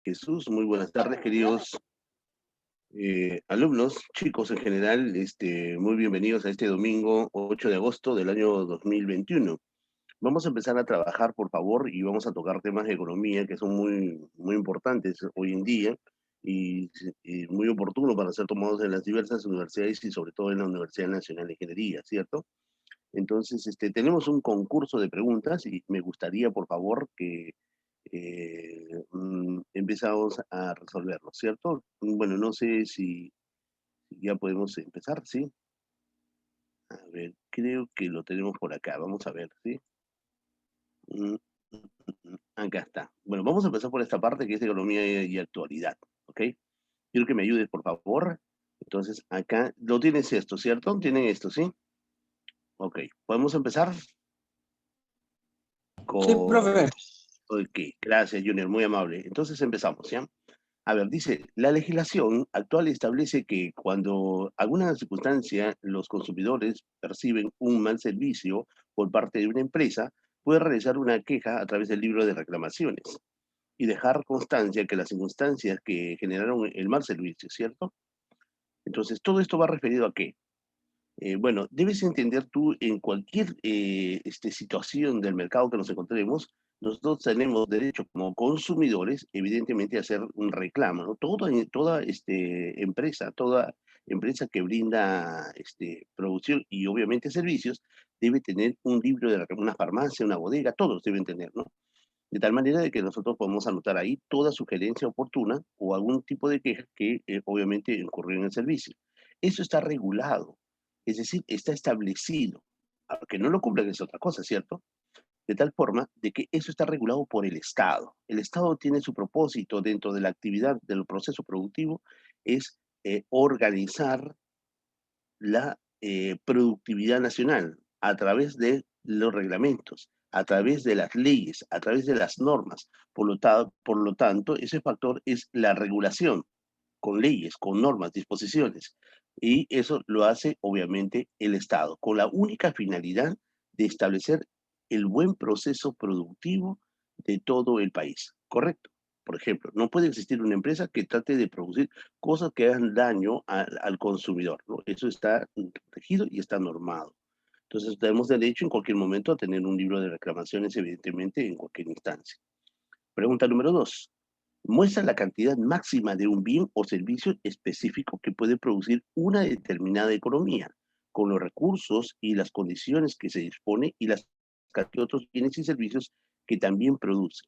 Jesús, muy buenas tardes, queridos alumnos, chicos en general, muy bienvenidos a este domingo 8 de agosto del año 2021. Vamos a empezar a trabajar, por favor, y vamos a tocar temas de economía que son muy importantes hoy en día y muy oportunos para ser tomados en las diversas universidades y sobre todo en la Universidad Nacional de Ingeniería, ¿cierto? Entonces, tenemos un concurso de preguntas y me gustaría, por favor, que empezamos a resolverlo, ¿cierto? Bueno, no sé si ya podemos empezar, ¿sí? A ver, creo que lo tenemos por acá, vamos a ver, ¿sí? Mm, Acá está. Bueno, vamos a empezar por esta parte que es de economía y actualidad, ¿ok? Quiero que me ayudes, por favor. Entonces, acá lo tienes esto, ¿cierto? Tienen esto, ¿sí? Ok, ¿podemos empezar? Sí, profe. Ok, gracias, Junior, muy amable. Entonces empezamos, ¿ya? A ver, dice, la legislación actual establece que cuando alguna circunstancia los consumidores perciben un mal servicio por parte de una empresa, puede realizar una queja a través del libro de reclamaciones y dejar constancia que las circunstancias que generaron el mal servicio, ¿cierto? Entonces, todo esto va referido a qué? Bueno, debes entender tú en cualquier situación del mercado que nos encontremos, nosotros tenemos derecho como consumidores, evidentemente, a hacer un reclamo, ¿no? Toda toda empresa que brinda producción y obviamente servicios, debe tener un libro de reclamo, una farmacia, una bodega, todos deben tener, ¿no? De tal manera de que nosotros podemos anotar ahí toda sugerencia oportuna o algún tipo de queja que obviamente incurrió en el servicio. Eso está regulado, es decir, está establecido. Aunque no lo cumplan es otra cosa, ¿cierto? De tal forma de que eso está regulado por el Estado. El Estado tiene su propósito dentro de la actividad del proceso productivo, es organizar la productividad nacional a través de los reglamentos, a través de las leyes, a través de las normas. Por lo tanto, ese factor es la regulación con leyes, con normas, disposiciones. Y eso lo hace, obviamente, el Estado, con la única finalidad de establecer el buen proceso productivo de todo el país. ¿Correcto? Por ejemplo, no puede existir una empresa que trate de producir cosas que hagan daño al consumidor, ¿no? Eso está regido y está normado. Entonces, tenemos derecho en cualquier momento a tener un libro de reclamaciones, evidentemente, en cualquier instancia. Pregunta número dos. Muestra la cantidad máxima de un bien o servicio específico que puede producir una determinada economía, con los recursos y las condiciones que se dispone y las cantidad de otros bienes y servicios que también produce.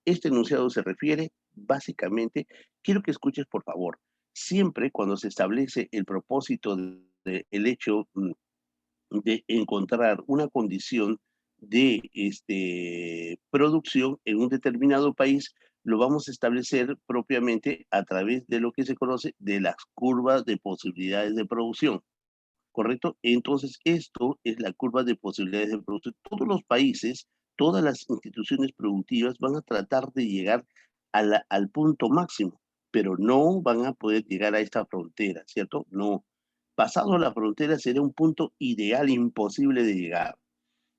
Este enunciado se refiere básicamente, quiero que escuches por favor, siempre cuando se establece el propósito el hecho de encontrar una condición de producción en un determinado país, lo vamos a establecer propiamente a través de lo que se conoce de las curvas de posibilidades de producción, ¿correcto? Entonces, esto es la curva de posibilidades de producción. Todos los países, todas las instituciones productivas van a tratar de llegar al punto máximo, pero no van a poder llegar a esta frontera, ¿cierto? No. Pasado la frontera sería un punto ideal imposible de llegar.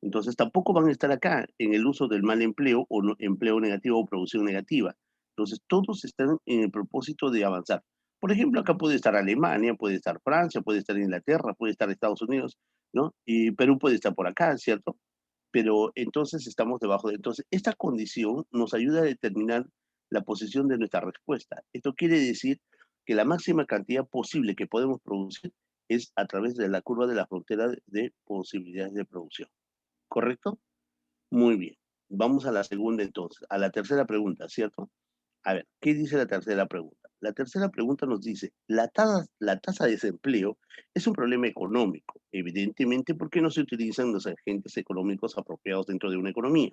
Entonces tampoco van a estar acá en el uso del mal empleo o empleo negativo o producción negativa. Entonces todos están en el propósito de avanzar. Por ejemplo, acá puede estar Alemania, puede estar Francia, puede estar Inglaterra, puede estar Estados Unidos, ¿no? Y Perú puede estar por acá, ¿cierto? Pero entonces estamos debajo de... Entonces, esta condición nos ayuda a determinar la posición de nuestra respuesta. Esto quiere decir que la máxima cantidad posible que podemos producir es a través de la curva de la frontera de posibilidades de producción. ¿Correcto? Muy bien. Vamos a la segunda entonces, a la tercera pregunta, ¿cierto? A ver, ¿qué dice la tercera pregunta? La tercera pregunta nos dice, la tasa de desempleo es un problema económico, evidentemente porque no se utilizan los agentes económicos apropiados dentro de una economía.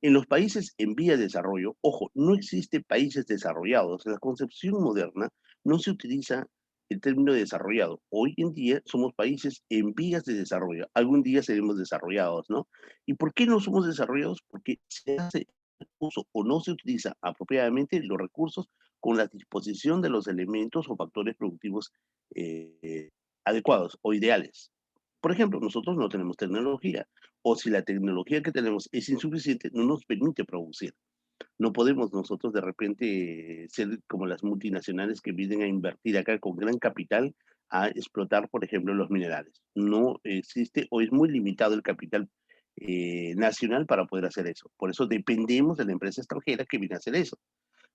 En los países en vía de desarrollo, ojo, no existe países desarrollados. En la concepción moderna no se utiliza el término desarrollado. Hoy en día somos países en vías de desarrollo. Algún día seremos desarrollados, ¿no? ¿Y por qué no somos desarrollados? Porque se hace uso o no se utiliza apropiadamente los recursos con la disposición de los elementos o factores productivos adecuados o ideales. Por ejemplo, nosotros no tenemos tecnología, o si la tecnología que tenemos es insuficiente, no nos permite producir. No podemos nosotros de repente ser como las multinacionales que vienen a invertir acá con gran capital a explotar, por ejemplo, los minerales. No existe o es muy limitado el capital nacional para poder hacer eso. Por eso dependemos de la empresa extranjera que viene a hacer eso.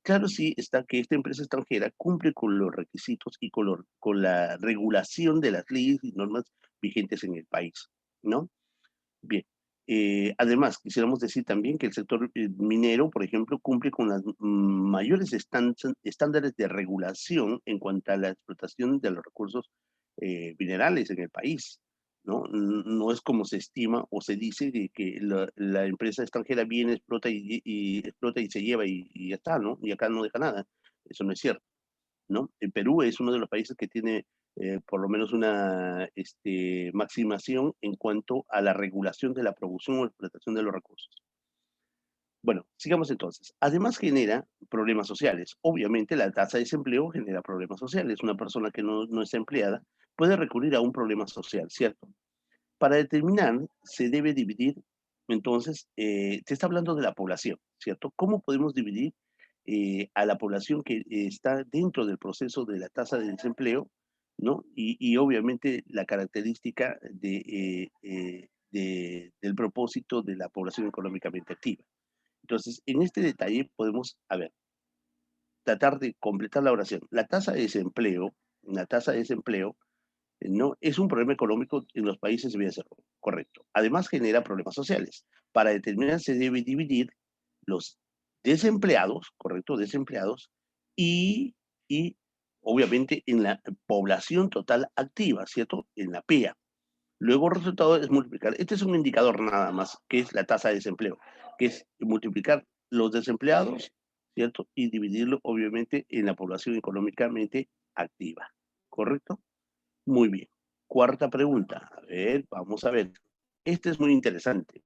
Claro, sí está que esta empresa extranjera cumple con los requisitos y con la regulación de las leyes y normas vigentes en el país, ¿no? Bien. Además, quisiéramos decir también que el sector minero, por ejemplo, cumple con las mayores estándares de regulación en cuanto a la explotación de los recursos minerales en el país, ¿no? No es como se estima o se dice de que la empresa extranjera viene, explota y explota y se lleva y ya está, ¿no? Y acá no deja nada. Eso no es cierto, ¿no? El Perú es uno de los países que tiene por lo menos una maximación en cuanto a la regulación de la producción o explotación de los recursos. Bueno, sigamos entonces. Además genera problemas sociales. Obviamente la tasa de desempleo genera problemas sociales. Una persona que no está empleada puede recurrir a un problema social, ¿cierto? Para determinar, se debe dividir, entonces, te está hablando de la población, ¿cierto? ¿Cómo podemos dividir a la población que está dentro del proceso de la tasa de desempleo, ¿no? Y obviamente la característica del propósito de la población económicamente activa. Entonces, en este detalle podemos, a ver, tratar de completar la oración. La tasa de desempleo no es un problema económico en los países debe ser correcto. Además genera problemas sociales. Para determinar se debe dividir los desempleados, correcto, desempleados, y, y obviamente en la población total activa, ¿cierto? En la PEA. Luego el resultado es multiplicar. Este es un indicador nada más, que es la tasa de desempleo, que es multiplicar los desempleados, ¿cierto? Y dividirlo obviamente en la población económicamente activa, ¿correcto? Muy bien. Cuarta pregunta. A ver, vamos a ver. Este es muy interesante.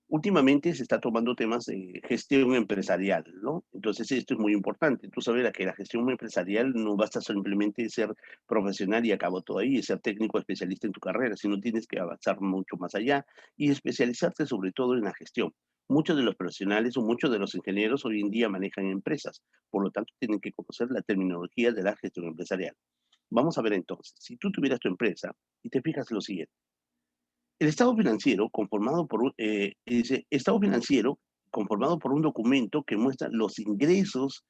Últimamente se está tomando temas de gestión empresarial, ¿no? Entonces esto es muy importante. Tú sabes que la gestión empresarial no basta simplemente ser profesional y acabó todo ahí, ser técnico especialista en tu carrera, sino tienes que avanzar mucho más allá y especializarte sobre todo en la gestión. Muchos de los profesionales o muchos de los ingenieros hoy en día manejan empresas, por lo tanto tienen que conocer la terminología de la gestión empresarial. Vamos a ver entonces, si tú tuvieras tu empresa y te fijas lo siguiente, el estado financiero conformado por dice, estado financiero conformado por un documento que muestra los ingresos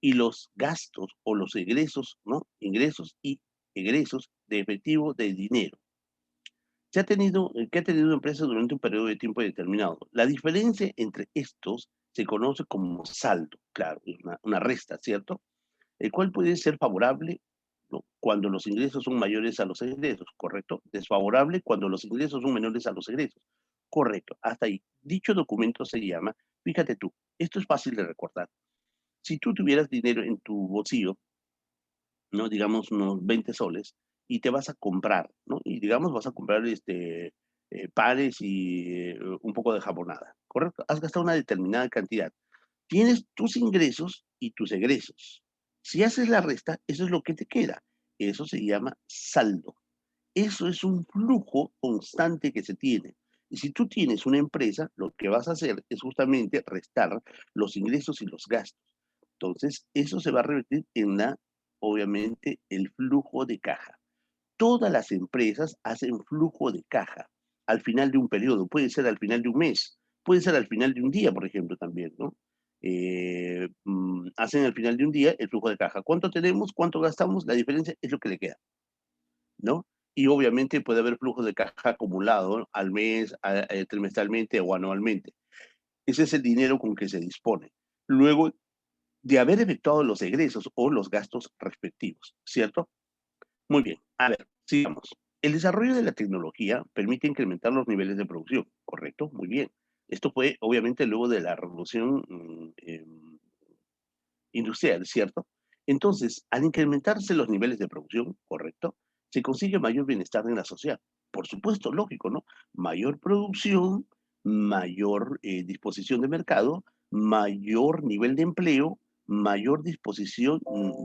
y los gastos o los egresos, ¿no? Ingresos y egresos de efectivo de dinero. Que ha tenido empresas durante un periodo de tiempo determinado. La diferencia entre estos se conoce como saldo, claro, una resta, ¿cierto? El cual puede ser favorable, ¿no? Cuando los ingresos son mayores a los egresos, ¿correcto? Desfavorable cuando los ingresos son menores a los egresos, correcto. Hasta ahí. Dicho documento se llama, fíjate tú, esto es fácil de recordar. Si tú tuvieras dinero en tu bolsillo, ¿no? Digamos unos 20 soles, y te vas a comprar, ¿no? Y digamos vas a comprar panes y un poco de jamonada, ¿correcto? Has gastado una determinada cantidad. Tienes tus ingresos y tus egresos. Si haces la resta, eso es lo que te queda. Eso se llama saldo. Eso es un flujo constante que se tiene. Y si tú tienes una empresa, lo que vas a hacer es justamente restar los ingresos y los gastos. Entonces, eso se va a revertir en obviamente, el flujo de caja. Todas las empresas hacen flujo de caja al final de un periodo, puede ser al final de un mes, puede ser al final de un día, por ejemplo, también, ¿no? Hacen al final de un día el flujo de caja. ¿Cuánto tenemos? ¿Cuánto gastamos? La diferencia es lo que le queda, ¿no? Y obviamente puede haber flujo de caja acumulado, ¿no? Al mes, trimestralmente o anualmente. Ese es el dinero con que se dispone. Luego de haber efectuado los egresos o los gastos respectivos, ¿cierto? Muy bien, a ver, sigamos. El desarrollo de la tecnología permite incrementar los niveles de producción, ¿correcto? Muy bien. Esto fue obviamente luego de la revolución industrial, ¿cierto? Entonces, al incrementarse los niveles de producción, ¿correcto? Se consigue mayor bienestar en la sociedad. Por supuesto, lógico, ¿no? Mayor producción, mayor disposición de mercado, mayor nivel de empleo, mayor disposición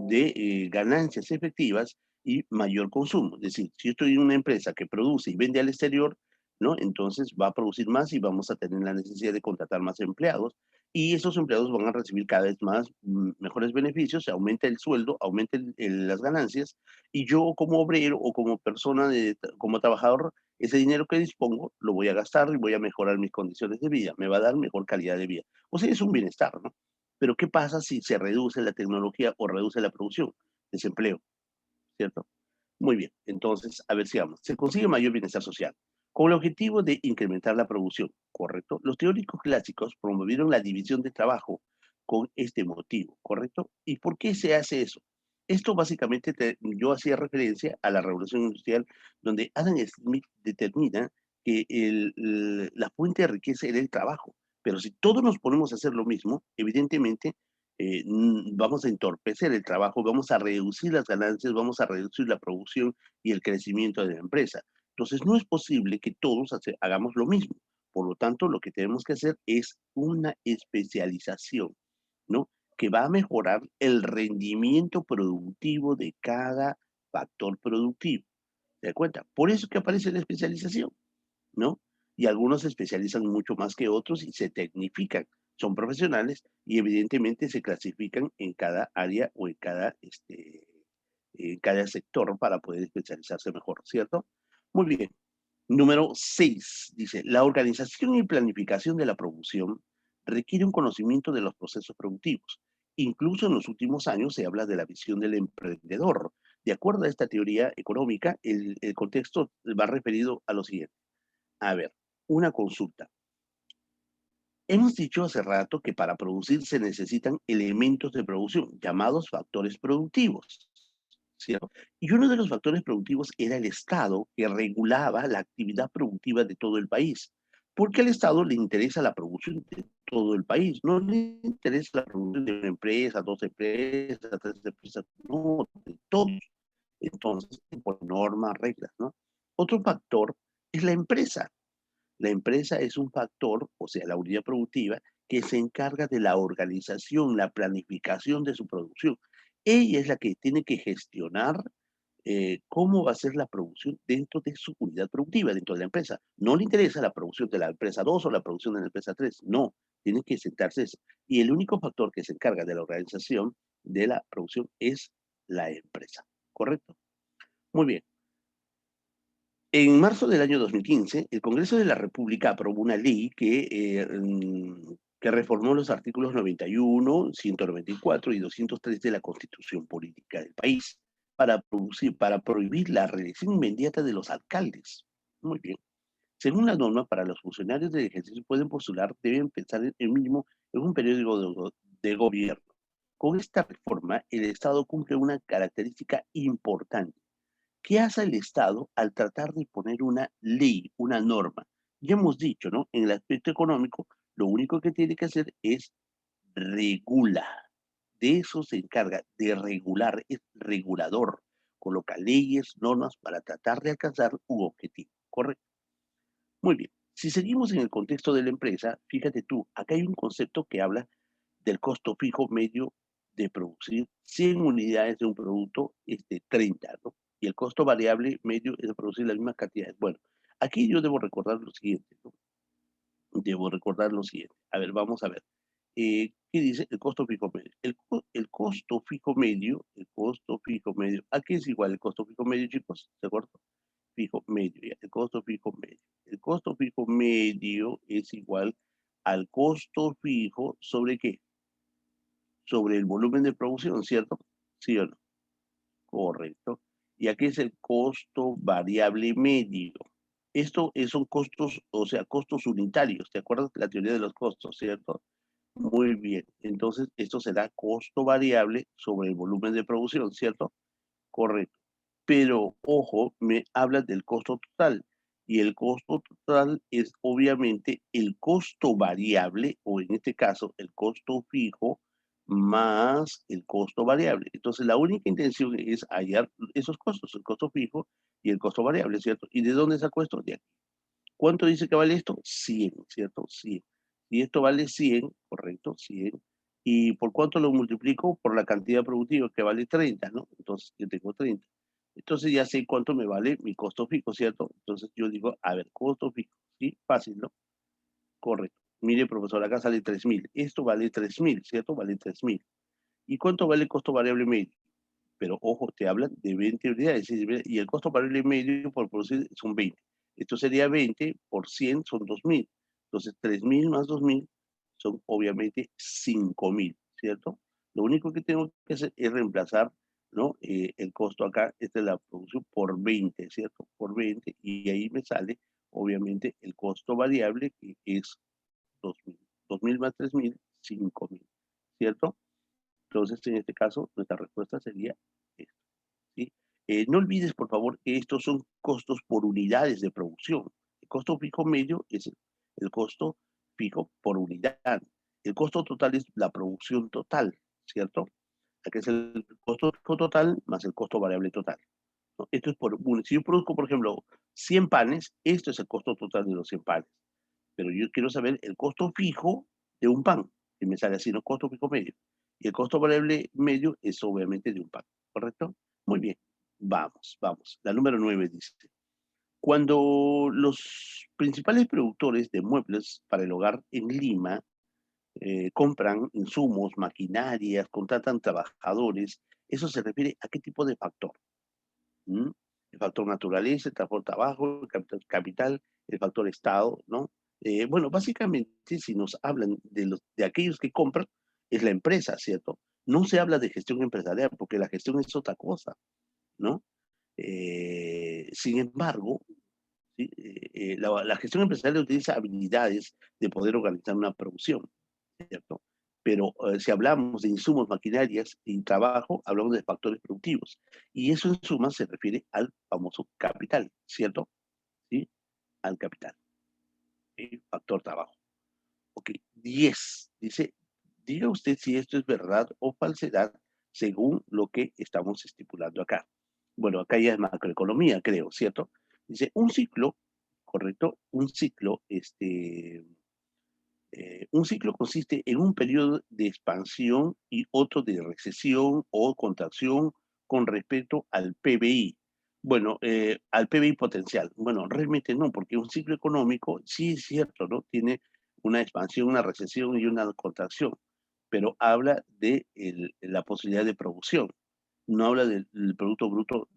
de ganancias efectivas y mayor consumo. Es decir, si yo estoy en una empresa que produce y vende al exterior, ¿no? Entonces va a producir más y vamos a tener la necesidad de contratar más empleados y esos empleados van a recibir cada vez más mejores beneficios, se aumenta el sueldo, aumenta las ganancias, y yo como obrero o como persona, como trabajador, ese dinero que dispongo lo voy a gastar y voy a mejorar mis condiciones de vida, me va a dar mejor calidad de vida. O sea, es un bienestar, ¿no? Pero ¿qué pasa si se reduce la tecnología o reduce la producción? Desempleo, ¿cierto? Muy bien, entonces, a ver, sigamos. Se consigue mayor bienestar social con el objetivo de incrementar la producción, ¿correcto? Los teóricos clásicos promovieron la división de trabajo con este motivo, ¿correcto? ¿Y por qué se hace eso? Esto básicamente yo hacía referencia a la revolución industrial, donde Adam Smith determina que la fuente de riqueza era el trabajo. Pero si todos nos ponemos a hacer lo mismo, evidentemente vamos a entorpecer el trabajo, vamos a reducir las ganancias, vamos a reducir la producción y el crecimiento de la empresa. Entonces, no es posible que todos hagamos lo mismo. Por lo tanto, lo que tenemos que hacer es una especialización, ¿no? Que va a mejorar el rendimiento productivo de cada factor productivo. ¿Se da cuenta? Por eso que aparece la especialización, ¿no? Y algunos se especializan mucho más que otros y se tecnifican. Son profesionales y evidentemente se clasifican en cada área o en cada sector para poder especializarse mejor, ¿cierto? Muy bien. Número 6 dice, la organización y planificación de la producción requiere un conocimiento de los procesos productivos. Incluso en los últimos años se habla de la visión del emprendedor. De acuerdo a esta teoría económica, el contexto va referido a lo siguiente. A ver, una consulta. Hemos dicho hace rato que para producir se necesitan elementos de producción, llamados factores productivos, ¿cierto? Y uno de los factores productivos era el Estado, que regulaba la actividad productiva de todo el país. Porque al Estado le interesa la producción de todo el país, no le interesa la producción de una empresa, dos empresas, tres empresas, no, de todos. Entonces, por normas, reglas, ¿no? Otro factor es la empresa. La empresa es un factor, o sea, la unidad productiva, que se encarga de la organización, la planificación de su producción. Ella es la que tiene que gestionar cómo va a ser la producción dentro de su unidad productiva, dentro de la empresa. No le interesa la producción de la empresa 2 o la producción de la empresa 3. No, tiene que sentarse eso. Y el único factor que se encarga de la organización de la producción es la empresa. ¿Correcto? Muy bien. En marzo del año 2015, el Congreso de la República aprobó una ley que reformó los artículos 91, 194 y 203 de la Constitución Política del país para prohibir la reelección inmediata de los alcaldes. Muy bien. Según la norma, para los funcionarios del ejercicio pueden postular, deben pensar en el mínimo en un periodo de gobierno. Con esta reforma, el Estado cumple una característica importante. ¿Qué hace el Estado al tratar de poner una ley, una norma? Ya hemos dicho, ¿no? En el aspecto económico, lo único que tiene que hacer es regula. De eso se encarga, de regular, es regulador. Coloca leyes, normas para tratar de alcanzar un objetivo. ¿Correcto? Muy bien. Si seguimos en el contexto de la empresa, fíjate tú, acá hay un concepto que habla del costo fijo medio de producir 100 unidades de un producto, 30, ¿no? Y el costo variable medio es de producir las mismas cantidades. Bueno, aquí yo debo recordar lo siguiente, ¿no? Debo recordar lo siguiente. A ver, vamos a ver. ¿Qué dice el costo fijo medio? El costo fijo medio, aquí es igual el costo fijo medio, chicos, ¿de acuerdo? Fijo medio, ya, el costo fijo medio. El costo fijo medio es igual al costo fijo sobre qué? Sobre el volumen de producción, ¿cierto? ¿Sí o no? Correcto. Y aquí es el costo variable medio. Son costos, o sea, costos unitarios. ¿Te acuerdas de la teoría de los costos, cierto? Muy bien. Entonces, esto será costo variable sobre el volumen de producción, ¿cierto? Correcto. Pero, ojo, me hablas del costo total. Y el costo total es obviamente el costo variable, o en este caso, el costo fijo, más el costo variable. Entonces, la única intención es hallar esos costos, el costo fijo y el costo variable, ¿cierto? ¿Y de dónde saco esto? De aquí. ¿Cuánto dice que vale esto? 100, ¿cierto? 100. Y esto vale 100, correcto, 100. ¿Y por cuánto lo multiplico? Por la cantidad productiva, que vale 30, ¿no? Entonces, yo tengo 30. Entonces ya sé cuánto me vale mi costo fijo, ¿cierto? Entonces yo digo, a ver, costo fijo, ¿sí? Fácil, ¿no? Correcto. Mire, profesor, acá sale 3.000. Esto vale 3.000, ¿cierto? Vale 3.000. ¿Y cuánto vale el costo variable medio? Pero ojo, te hablan de 20 unidades y el costo variable medio por producir son 20. Esto sería 20 por 100 son 2.000. Entonces, 3.000 más 2.000 son obviamente 5.000, ¿cierto? Lo único que tengo que hacer es reemplazar, ¿no? El costo acá, esta es la producción por 20, ¿cierto? Por 20 y ahí me sale obviamente el costo variable que es 2.000. 2.000 más 3.000, 5.000, ¿cierto? Entonces, en este caso, nuestra respuesta sería esto, ¿sí? No olvides, por favor, que estos son costos por unidades de producción. El costo fijo medio es el costo fijo por unidad. El costo total es la producción total, ¿cierto? Aquí es el costo fijo total más el costo variable total, ¿no? Esto es si yo produzco, por ejemplo, 100 panes, esto es el costo total de los 100 panes. Pero yo quiero saber el costo fijo de un pan, que me sale así, ¿no? Costo fijo medio. Y el costo variable medio es obviamente de un pan, ¿correcto? Muy bien, vamos, vamos. La número 9 dice, cuando los principales productores de muebles para el hogar en Lima compran insumos, maquinarias, contratan trabajadores, ¿eso se refiere a qué tipo de factor? ¿Mm? El factor naturaleza, el factor trabajo, el capital, el factor estado, ¿no? Bueno, básicamente, si nos hablan de aquellos que compran, es la empresa, ¿cierto? No se habla de gestión empresarial, porque la gestión es otra cosa, ¿no? Sin embargo, ¿sí? La gestión empresarial utiliza habilidades de poder organizar una producción, ¿cierto? Pero si hablamos de insumos, maquinarias y trabajo, hablamos de factores productivos. Y eso en suma se refiere al famoso capital, ¿cierto? ¿Sí? Al capital, el factor trabajo. Ok, 10. Dice, diga usted si esto es verdad o falsedad según lo que estamos estipulando acá. Bueno, acá ya es macroeconomía, creo, ¿cierto? Dice, un ciclo, ¿correcto? Un ciclo consiste en un periodo de expansión y otro de recesión o contracción con respecto al PBI. Bueno, al PBI potencial. Bueno, realmente no, porque un ciclo económico sí es cierto, ¿no? Tiene una expansión, una recesión y una contracción, pero habla de la posibilidad de producción, no habla del Producto Bruto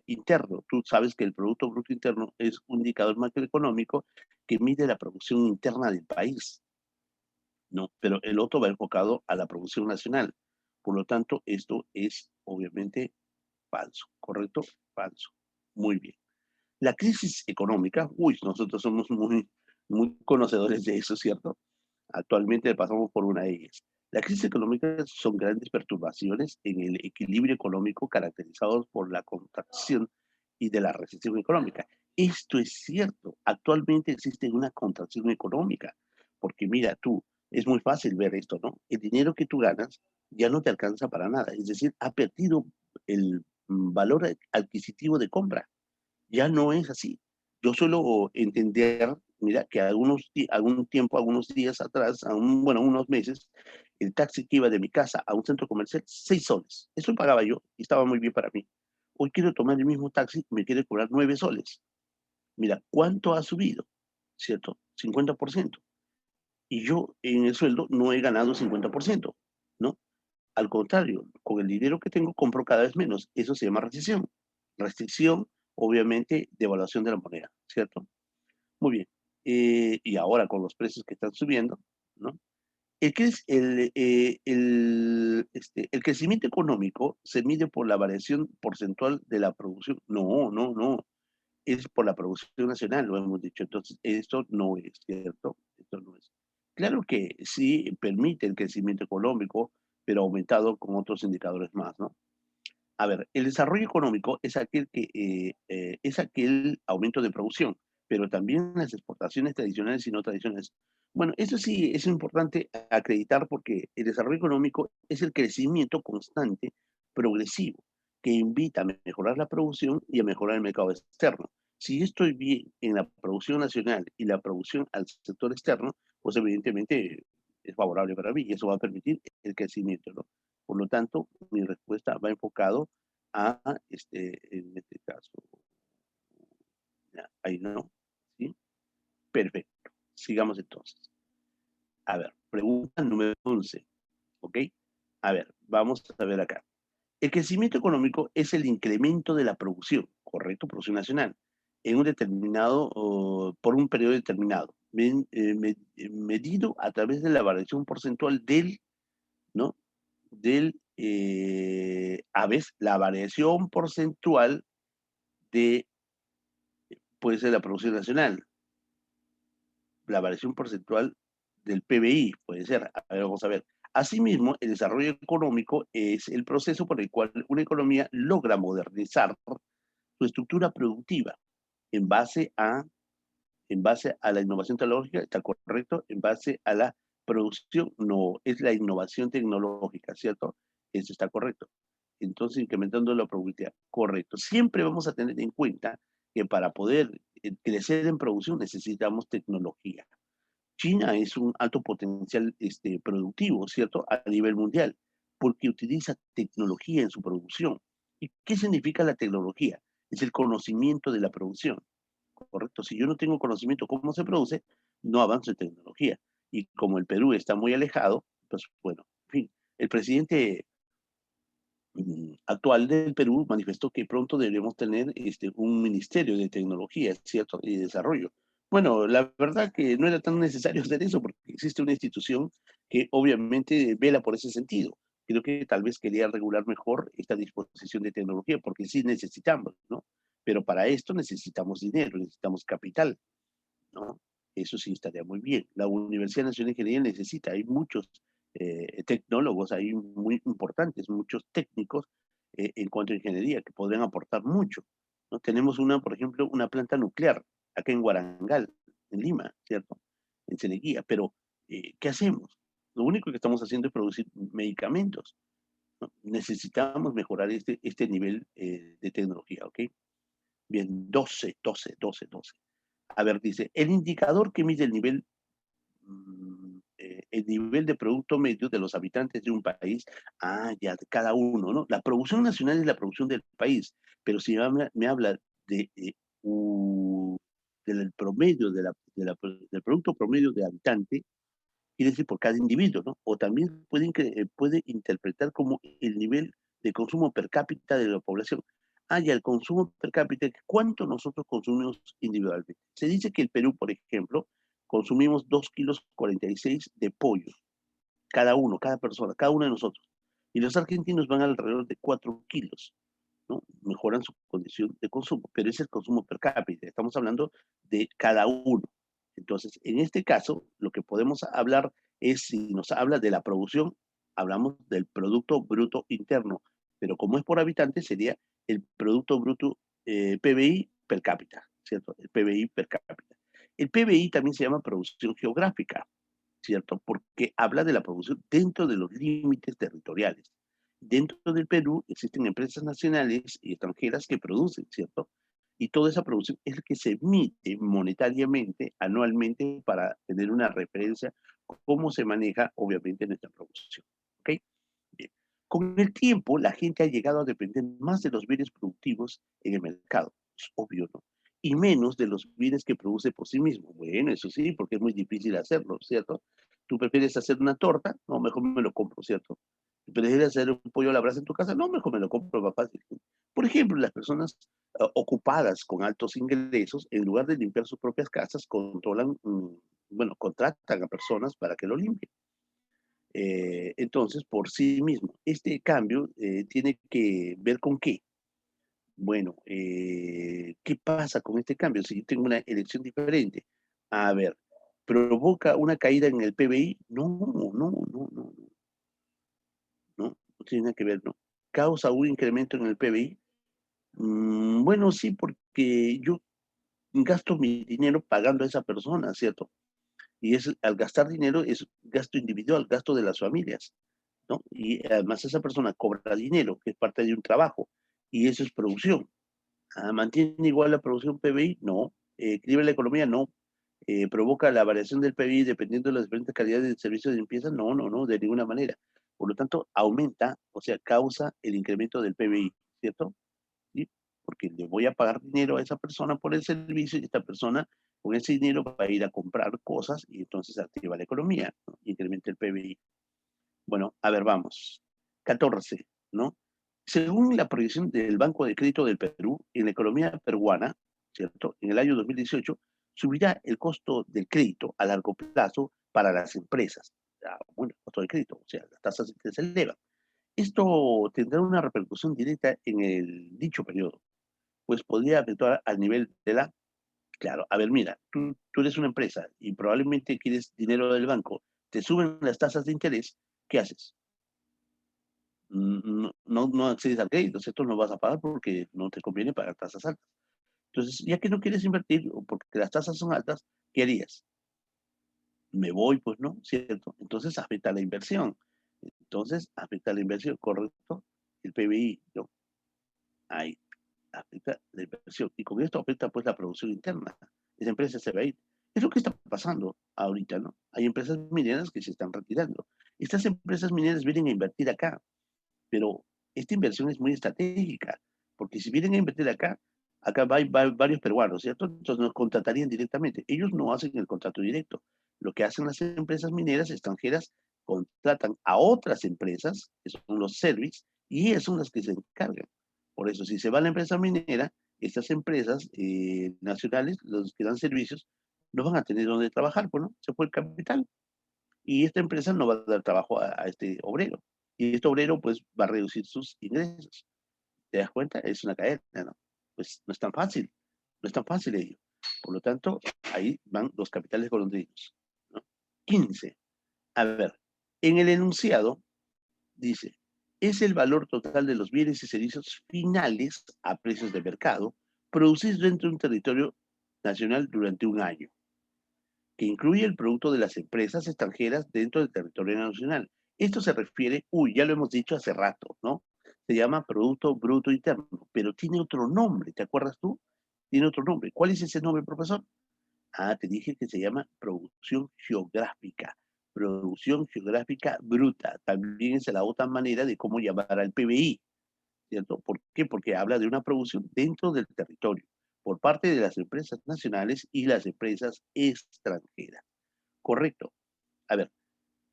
interno. Tú sabes que el Producto Bruto interno es un indicador macroeconómico que mide la producción interna del país, ¿no? Pero el otro va enfocado a la producción nacional. Por lo tanto, esto es obviamente falso, ¿correcto? Falso. Muy bien. La crisis económica, uy, nosotros somos muy conocedores de eso, ¿cierto? Actualmente pasamos por una de ellas. La crisis económica son grandes perturbaciones en el equilibrio económico caracterizados por la contracción y de la recesión económica. Esto es cierto. Actualmente existe una contracción económica, porque mira tú, es muy fácil ver esto, ¿no? El dinero que tú ganas ya no te alcanza para nada, es decir, ha perdido el valor adquisitivo de compra. Ya no es así. Yo suelo entender, mira, que algún tiempo, algunos días atrás, bueno, unos meses, el taxi que iba de mi casa a un centro comercial, 6 soles. Eso pagaba yo y estaba muy bien para mí. Hoy quiero tomar el mismo taxi, me quiere cobrar 9 soles. Mira, ¿cuánto ha subido? ¿Cierto? 50%. Y yo en el sueldo no he ganado 50%, ¿no? Al contrario, con el dinero que tengo compro cada vez menos. Eso se llama recesión. Restricción, obviamente, devaluación de la moneda, ¿cierto? Muy bien. Y ahora con los precios que están subiendo, ¿no? El crecimiento económico se mide por la variación porcentual de la producción. No, no, no. Es por la producción nacional, lo hemos dicho. Entonces, esto no es cierto. Esto no es. Claro que sí permite el crecimiento económico, pero aumentado con otros indicadores más, ¿no? A ver, el desarrollo económico es aquel aumento de producción, pero también las exportaciones tradicionales y no tradicionales. Bueno, eso sí es importante acreditar porque el desarrollo económico es el crecimiento constante, progresivo, que invita a mejorar la producción y a mejorar el mercado externo. Si yo estoy bien en la producción nacional y la producción al sector externo, pues evidentemente es favorable para mí y eso va a permitir el crecimiento, ¿no? Por lo tanto, mi respuesta va enfocado a, en este caso, ya, ahí no, ¿sí? Perfecto. Sigamos entonces. A ver, pregunta número 11, ¿ok? A ver, vamos a ver acá. El crecimiento económico es el incremento de la producción, correcto, producción nacional, en un determinado, o por un periodo determinado, medido a través de la variación porcentual del, ¿no? A veces, la variación porcentual de, puede ser la producción nacional, la variación porcentual del PBI, puede ser. A ver, vamos a ver. Asimismo, el desarrollo económico es el proceso por el cual una economía logra modernizar su estructura productiva en base a, en base a la innovación tecnológica, ¿está correcto? En base a la producción, no, es la innovación tecnológica, ¿cierto? Eso está correcto. Entonces, incrementando la productividad, correcto. Siempre vamos a tener en cuenta que para poder crecer en producción necesitamos tecnología. China es un alto potencial productivo, ¿cierto? A nivel mundial, porque utiliza tecnología en su producción. ¿Y qué significa la tecnología? Es el conocimiento de la producción, ¿correcto? Si yo no tengo conocimiento de cómo se produce, no avanzo en tecnología. Y como el Perú está muy alejado, pues bueno, en fin, el presidente actual del Perú manifestó que pronto deberíamos tener un ministerio de tecnología, ¿cierto? Y desarrollo. Bueno, la verdad que no era tan necesario hacer eso porque existe una institución que obviamente vela por ese sentido. Creo que tal vez quería regular mejor esta disposición de tecnología porque sí necesitamos, ¿no? Pero para esto necesitamos dinero, necesitamos capital, ¿no? Eso sí estaría muy bien. La Universidad Nacional de Ingeniería necesita, hay muchos tecnólogos ahí muy importantes, muchos técnicos en cuanto a ingeniería que podrían aportar mucho, ¿no? Tenemos una, por ejemplo, una planta nuclear acá en Guarangal, en Lima, ¿cierto? En Ceneguía, pero ¿qué hacemos? Lo único que estamos haciendo es producir medicamentos, ¿no? Necesitamos mejorar este nivel de tecnología, ¿ok? Bien, 12. A ver, dice, el indicador que mide el nivel de producto medio de los habitantes de un país, ya, de cada uno, ¿no? La producción nacional es la producción del país, pero si me habla de, del promedio del producto promedio de habitante, quiere decir por cada individuo, ¿no? O también puede interpretar como el nivel de consumo per cápita de la población. Ya, el consumo per cápita, ¿cuánto nosotros consumimos individualmente? Se dice que el Perú, por ejemplo, consumimos 2,46 kilos de pollo, cada uno, cada persona, cada uno de nosotros. Y los argentinos van alrededor de 4 kilos, ¿no? Mejoran su condición de consumo, pero es el consumo per cápita, estamos hablando de cada uno. Entonces, en este caso, lo que podemos hablar es, si nos habla de la producción, hablamos del Producto Bruto Interno, pero como es por habitante, sería el Producto Bruto PBI per cápita, ¿cierto? El PBI per cápita. El PBI también se llama producción geográfica, ¿cierto? Porque habla de la producción dentro de los límites territoriales. Dentro del Perú existen empresas nacionales y extranjeras que producen, ¿cierto? Y toda esa producción es la que se emite monetariamente, anualmente, para tener una referencia cómo se maneja, obviamente, nuestra producción. ¿Ok? Bien. Con el tiempo, la gente ha llegado a depender más de los bienes productivos en el mercado. Es obvio, ¿no? Y menos de los bienes que produce por sí mismo. Bueno, eso sí, porque es muy difícil hacerlo, ¿cierto? ¿Tú prefieres hacer una torta? No, mejor me lo compro, ¿cierto? ¿Tú prefieres hacer un pollo a la brasa en tu casa? No, mejor me lo compro, más fácil. Por ejemplo, las personas ocupadas con altos ingresos, en lugar de limpiar sus propias casas, bueno, contratan a personas para que lo limpien. Entonces, por sí mismo, este cambio tiene que ver con qué. Bueno, ¿qué pasa con este cambio? Si yo tengo una elección diferente, a ver, ¿provoca una caída en el PBI? No, no, no, no, no, no tiene nada que ver, ¿no? ¿Causa un incremento en el PBI? Bueno, sí, porque yo gasto mi dinero pagando a esa persona, ¿cierto? Y al gastar dinero es gasto individual, gasto de las familias, ¿no? Y además esa persona cobra dinero, que es parte de un trabajo, y eso es producción. ¿Mantiene igual la producción PBI? No. ¿Equilibra la economía? No. ¿Provoca la variación del PBI dependiendo de las diferentes calidades de servicios de limpieza? No, no, no, de ninguna manera. Por lo tanto, aumenta, o sea, causa el incremento del PBI, ¿cierto? ¿Sí? Porque le voy a pagar dinero a esa persona por el servicio y esta persona Con ese dinero va a ir a comprar cosas y entonces activa la economía, ¿no? Incrementa el PBI. Bueno, a ver, vamos. 14, ¿no? Según la proyección del Banco de Crédito del Perú, en la economía peruana, ¿cierto? En el año 2018 subirá el costo del crédito a largo plazo para las empresas. Bueno, el costo del crédito, o sea, las tasas de interés se elevan. Esto tendrá una repercusión directa en el dicho periodo, pues podría afectar al nivel de la... Claro, a ver, mira, tú eres una empresa y probablemente quieres dinero del banco, te suben las tasas de interés, ¿qué haces? No accedes al crédito, ¿cierto? No vas a pagar porque no te conviene pagar tasas altas. Entonces, ya que no quieres invertir o porque las tasas son altas, ¿qué harías? Me voy, pues no, ¿cierto? Entonces afecta la inversión. Entonces afecta la inversión, ¿correcto? El PBI, ¿no? Ahí afecta la inversión. Y con esto afecta pues la producción interna. Esa empresa se va a ir. Es lo que está pasando ahorita, ¿no? Hay empresas mineras que se están retirando. Estas empresas mineras vienen a invertir acá, pero esta inversión es muy estratégica, porque si vienen a invertir acá, acá va varios peruanos, ¿cierto? Entonces nos contratarían directamente. Ellos no hacen el contrato directo. Lo que hacen las empresas mineras extranjeras, contratan a otras empresas, que son los service, y ellas son las que se encargan. Por eso, si se va la empresa minera, estas empresas nacionales, los que dan servicios, no van a tener dónde trabajar, pues, ¿no? Se fue el capital y esta empresa no va a dar trabajo a este obrero. Y este obrero pues va a reducir sus ingresos. ¿Te das cuenta? Es una cadena, ¿no? Pues no es tan fácil, no es tan fácil ello. Por lo tanto, ahí van los capitales golondrinos, ¿no? 15. A ver, en el enunciado dice, es el valor total de los bienes y servicios finales a precios de mercado producidos dentro de un territorio nacional durante un año, que incluye el producto de las empresas extranjeras dentro del territorio nacional. Esto se refiere, ya lo hemos dicho hace rato, ¿no? Se llama Producto Bruto Interno, pero tiene otro nombre, ¿te acuerdas tú? Tiene otro nombre. ¿Cuál es ese nombre, profesor? Te dije que se llama producción geográfica. Producción geográfica bruta. También es la otra manera de cómo llamar al PBI, ¿cierto? ¿Por qué? Porque habla de una producción dentro del territorio, por parte de las empresas nacionales y las empresas extranjeras. Correcto. A ver,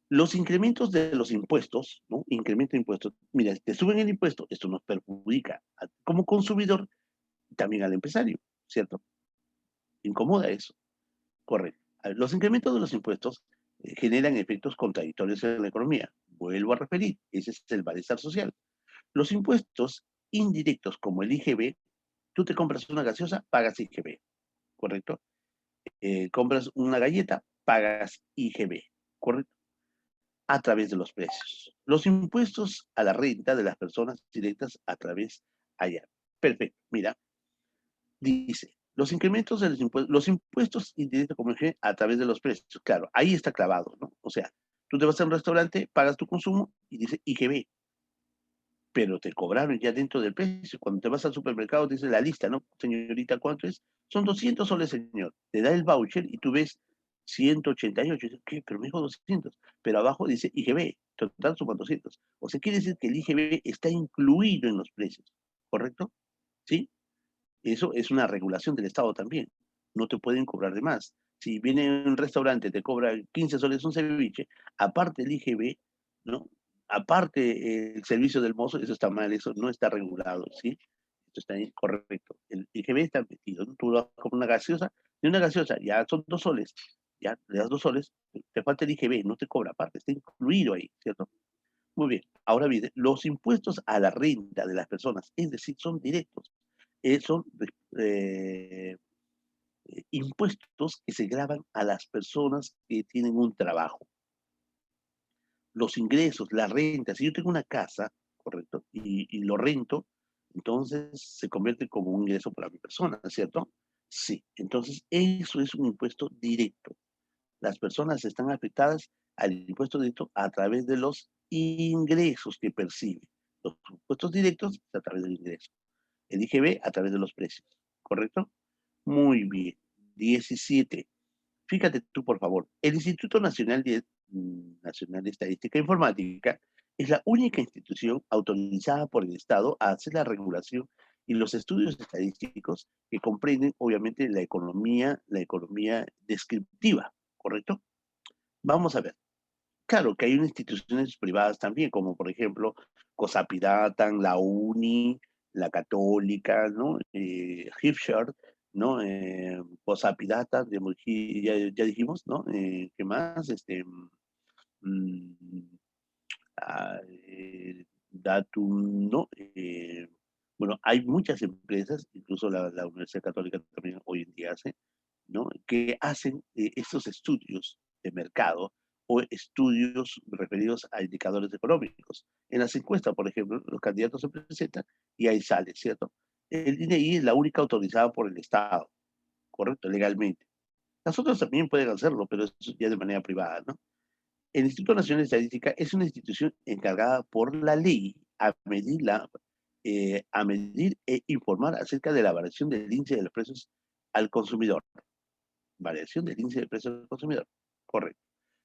los incrementos de los impuestos, ¿no? Incremento de impuestos. Mira, te suben el impuesto, esto nos perjudica como consumidor y también al empresario, ¿cierto? Incomoda eso. Correcto. A ver, los incrementos de los impuestos generan efectos contradictorios en la economía. Vuelvo a referir, ese es el malestar social. Los impuestos indirectos como el IGB, tú te compras una gaseosa, pagas IGB, ¿correcto? Compras una galleta, pagas IGB, ¿correcto? A través de los precios. Los impuestos a la renta de las personas directas a través allá. Perfecto. Mira, dice, los incrementos de los impuestos indirectos como dije, a través de los precios. Claro, ahí está clavado, ¿no? O sea, tú te vas a un restaurante, pagas tu consumo y dice IGB, pero te cobraron ya dentro del precio. Cuando te vas al supermercado, dice la lista, ¿no? Señorita, ¿cuánto es? Son 200 soles, señor. Te da el voucher y tú ves 188. Dices, ¿qué? Pero me dijo 200. Pero abajo dice IGB, total suman 200. O sea, quiere decir que el IGB está incluido en los precios, ¿correcto? ¿Sí? Eso es una regulación del Estado también. No te pueden cobrar de más. Si viene un restaurante, te cobra 15 soles un ceviche, aparte el IGB, ¿no? Aparte el servicio del mozo, eso está mal, eso no está regulado, ¿sí? Esto está incorrecto. El IGB está metido, ¿no? Tú vas como una gaseosa, de una gaseosa, ya son 2 soles, ya le das 2 soles, te falta el IGB, no te cobra aparte, está incluido ahí, ¿cierto? Muy bien. Ahora bien, los impuestos a la renta de las personas, es decir, son directos, son eh, impuestos que se graban a las personas que tienen un trabajo. Los ingresos, la renta, si yo tengo una casa, correcto, y lo rento, entonces se convierte como un ingreso para mi persona, ¿cierto? Sí, entonces eso es un impuesto directo. Las personas están afectadas al impuesto directo a través de los ingresos que perciben. Los impuestos directos a través del ingreso. El IGB a través de los precios, ¿correcto? Muy bien. 17. Fíjate tú, por favor. El Instituto Nacional de Estadística e Informática es la única institución autorizada por el Estado a hacer la regulación y los estudios estadísticos que comprenden, obviamente, la economía descriptiva, ¿correcto? Vamos a ver. Claro que hay instituciones privadas también, como por ejemplo COSAPI-Datan, la UNI, la Católica, ¿no? Hifshar, ¿no? COSAPI-Data, ya dijimos, ¿no? ¿Qué más? Mm, Datum, ¿no? Bueno, hay muchas empresas, incluso la Universidad Católica también hoy en día hace, ¿no? Que hacen estos estudios de mercado o estudios referidos a indicadores económicos. En las encuestas, por ejemplo, los candidatos se presentan y ahí sale, ¿cierto? El INEI es la única autorizada por el Estado, ¿correcto? Legalmente. Las otras también pueden hacerlo, pero eso ya de manera privada, ¿no? El Instituto Nacional de Estadística es una institución encargada por la ley a medir e informar acerca de la variación del índice de los precios al consumidor. Variación del índice de precios al consumidor. Correcto.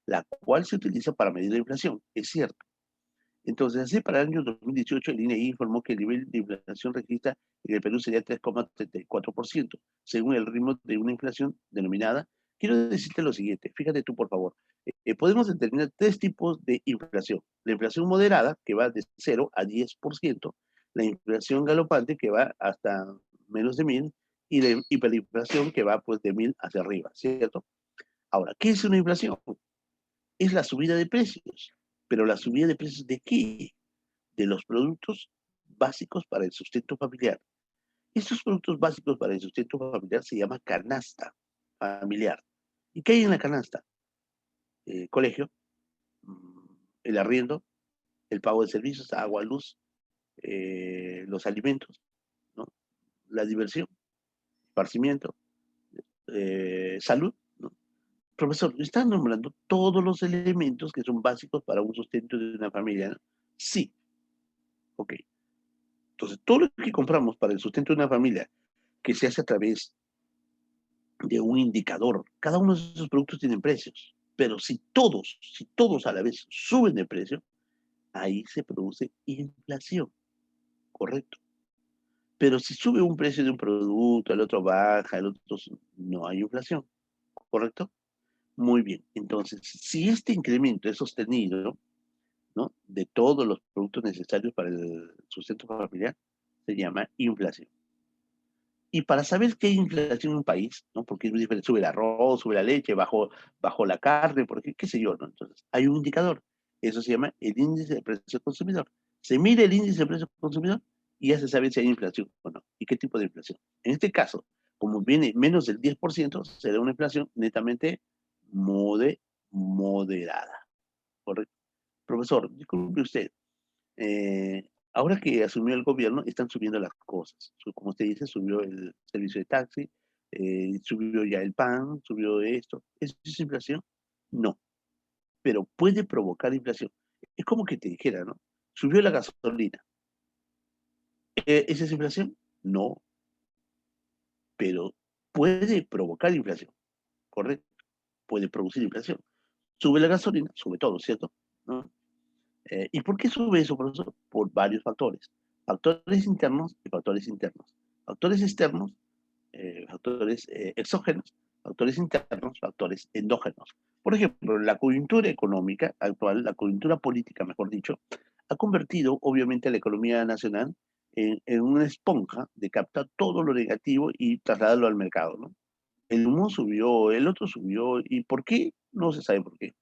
La cual se utiliza para medir la inflación. Es cierto. Entonces, así para el año 2018, el INEI informó que el nivel de inflación registrada en el Perú sería 3,34%, según el ritmo de una inflación denominada. Quiero decirte lo siguiente, fíjate tú, por favor. Podemos determinar tres tipos de inflación. La inflación moderada, que va de 0 a 10%, la inflación galopante, que va hasta menos de 1000, y la hiperinflación, que va pues de 1000 hacia arriba, ¿cierto? Ahora, ¿qué es una inflación? Es la subida de precios. ¿Pero la subida de precios de qué? De los productos básicos para el sustento familiar. Estos productos básicos para el sustento familiar se llama canasta familiar. ¿Y qué hay en la canasta? Colegio, el arriendo, el pago de servicios, agua, luz, los alimentos, ¿no? La diversión, esparcimiento, salud, ¿no? Profesor, ¿están nombrando todos los elementos que son básicos para un sustento de una familia, ¿no? Sí, ok. Entonces, todo lo que compramos para el sustento de una familia, que se hace a través de un indicador, cada uno de esos productos tienen precios, pero si todos a la vez suben de precio, ahí se produce inflación, ¿correcto? Pero si sube un precio de un producto, el otro baja, el otro no hay inflación, ¿correcto? Muy bien. Entonces, si este incremento es sostenido, ¿no? De todos los productos necesarios para el sustento familiar, se llama inflación. Y para saber qué hay inflación en un país, ¿no? Porque es muy diferente, sube el arroz, sube la leche, bajo la carne, porque qué sé yo, ¿no? Entonces, hay un indicador. Eso se llama el índice de precio del consumidor. Se mide el índice de precio del consumidor y ya se sabe si hay inflación o no. ¿Y qué tipo de inflación? En este caso, como viene menos del 10%, será una inflación netamente moderada. ¿Correcto? Profesor, disculpe usted, ahora que asumió el gobierno, están subiendo las cosas. Como usted dice, subió el servicio de taxi, subió ya el pan, subió esto. ¿Eso es inflación? No, pero puede provocar inflación. Es como que te dijera, ¿no? Subió la gasolina. ¿Esa es inflación? No, pero puede provocar inflación, ¿correcto? Puede producir inflación. Sube la gasolina, sube todo, ¿cierto? ¿No? ¿Y por qué sube eso, profesor? Por varios factores. Factores internos y factores internos. Factores externos, factores exógenos, factores internos, factores endógenos. Por ejemplo, la coyuntura económica actual, la coyuntura política, mejor dicho, ha convertido obviamente a la economía nacional en una esponja de captar todo lo negativo y trasladarlo al mercado, ¿no? El uno subió, el otro subió, ¿y por qué? No se sabe por qué.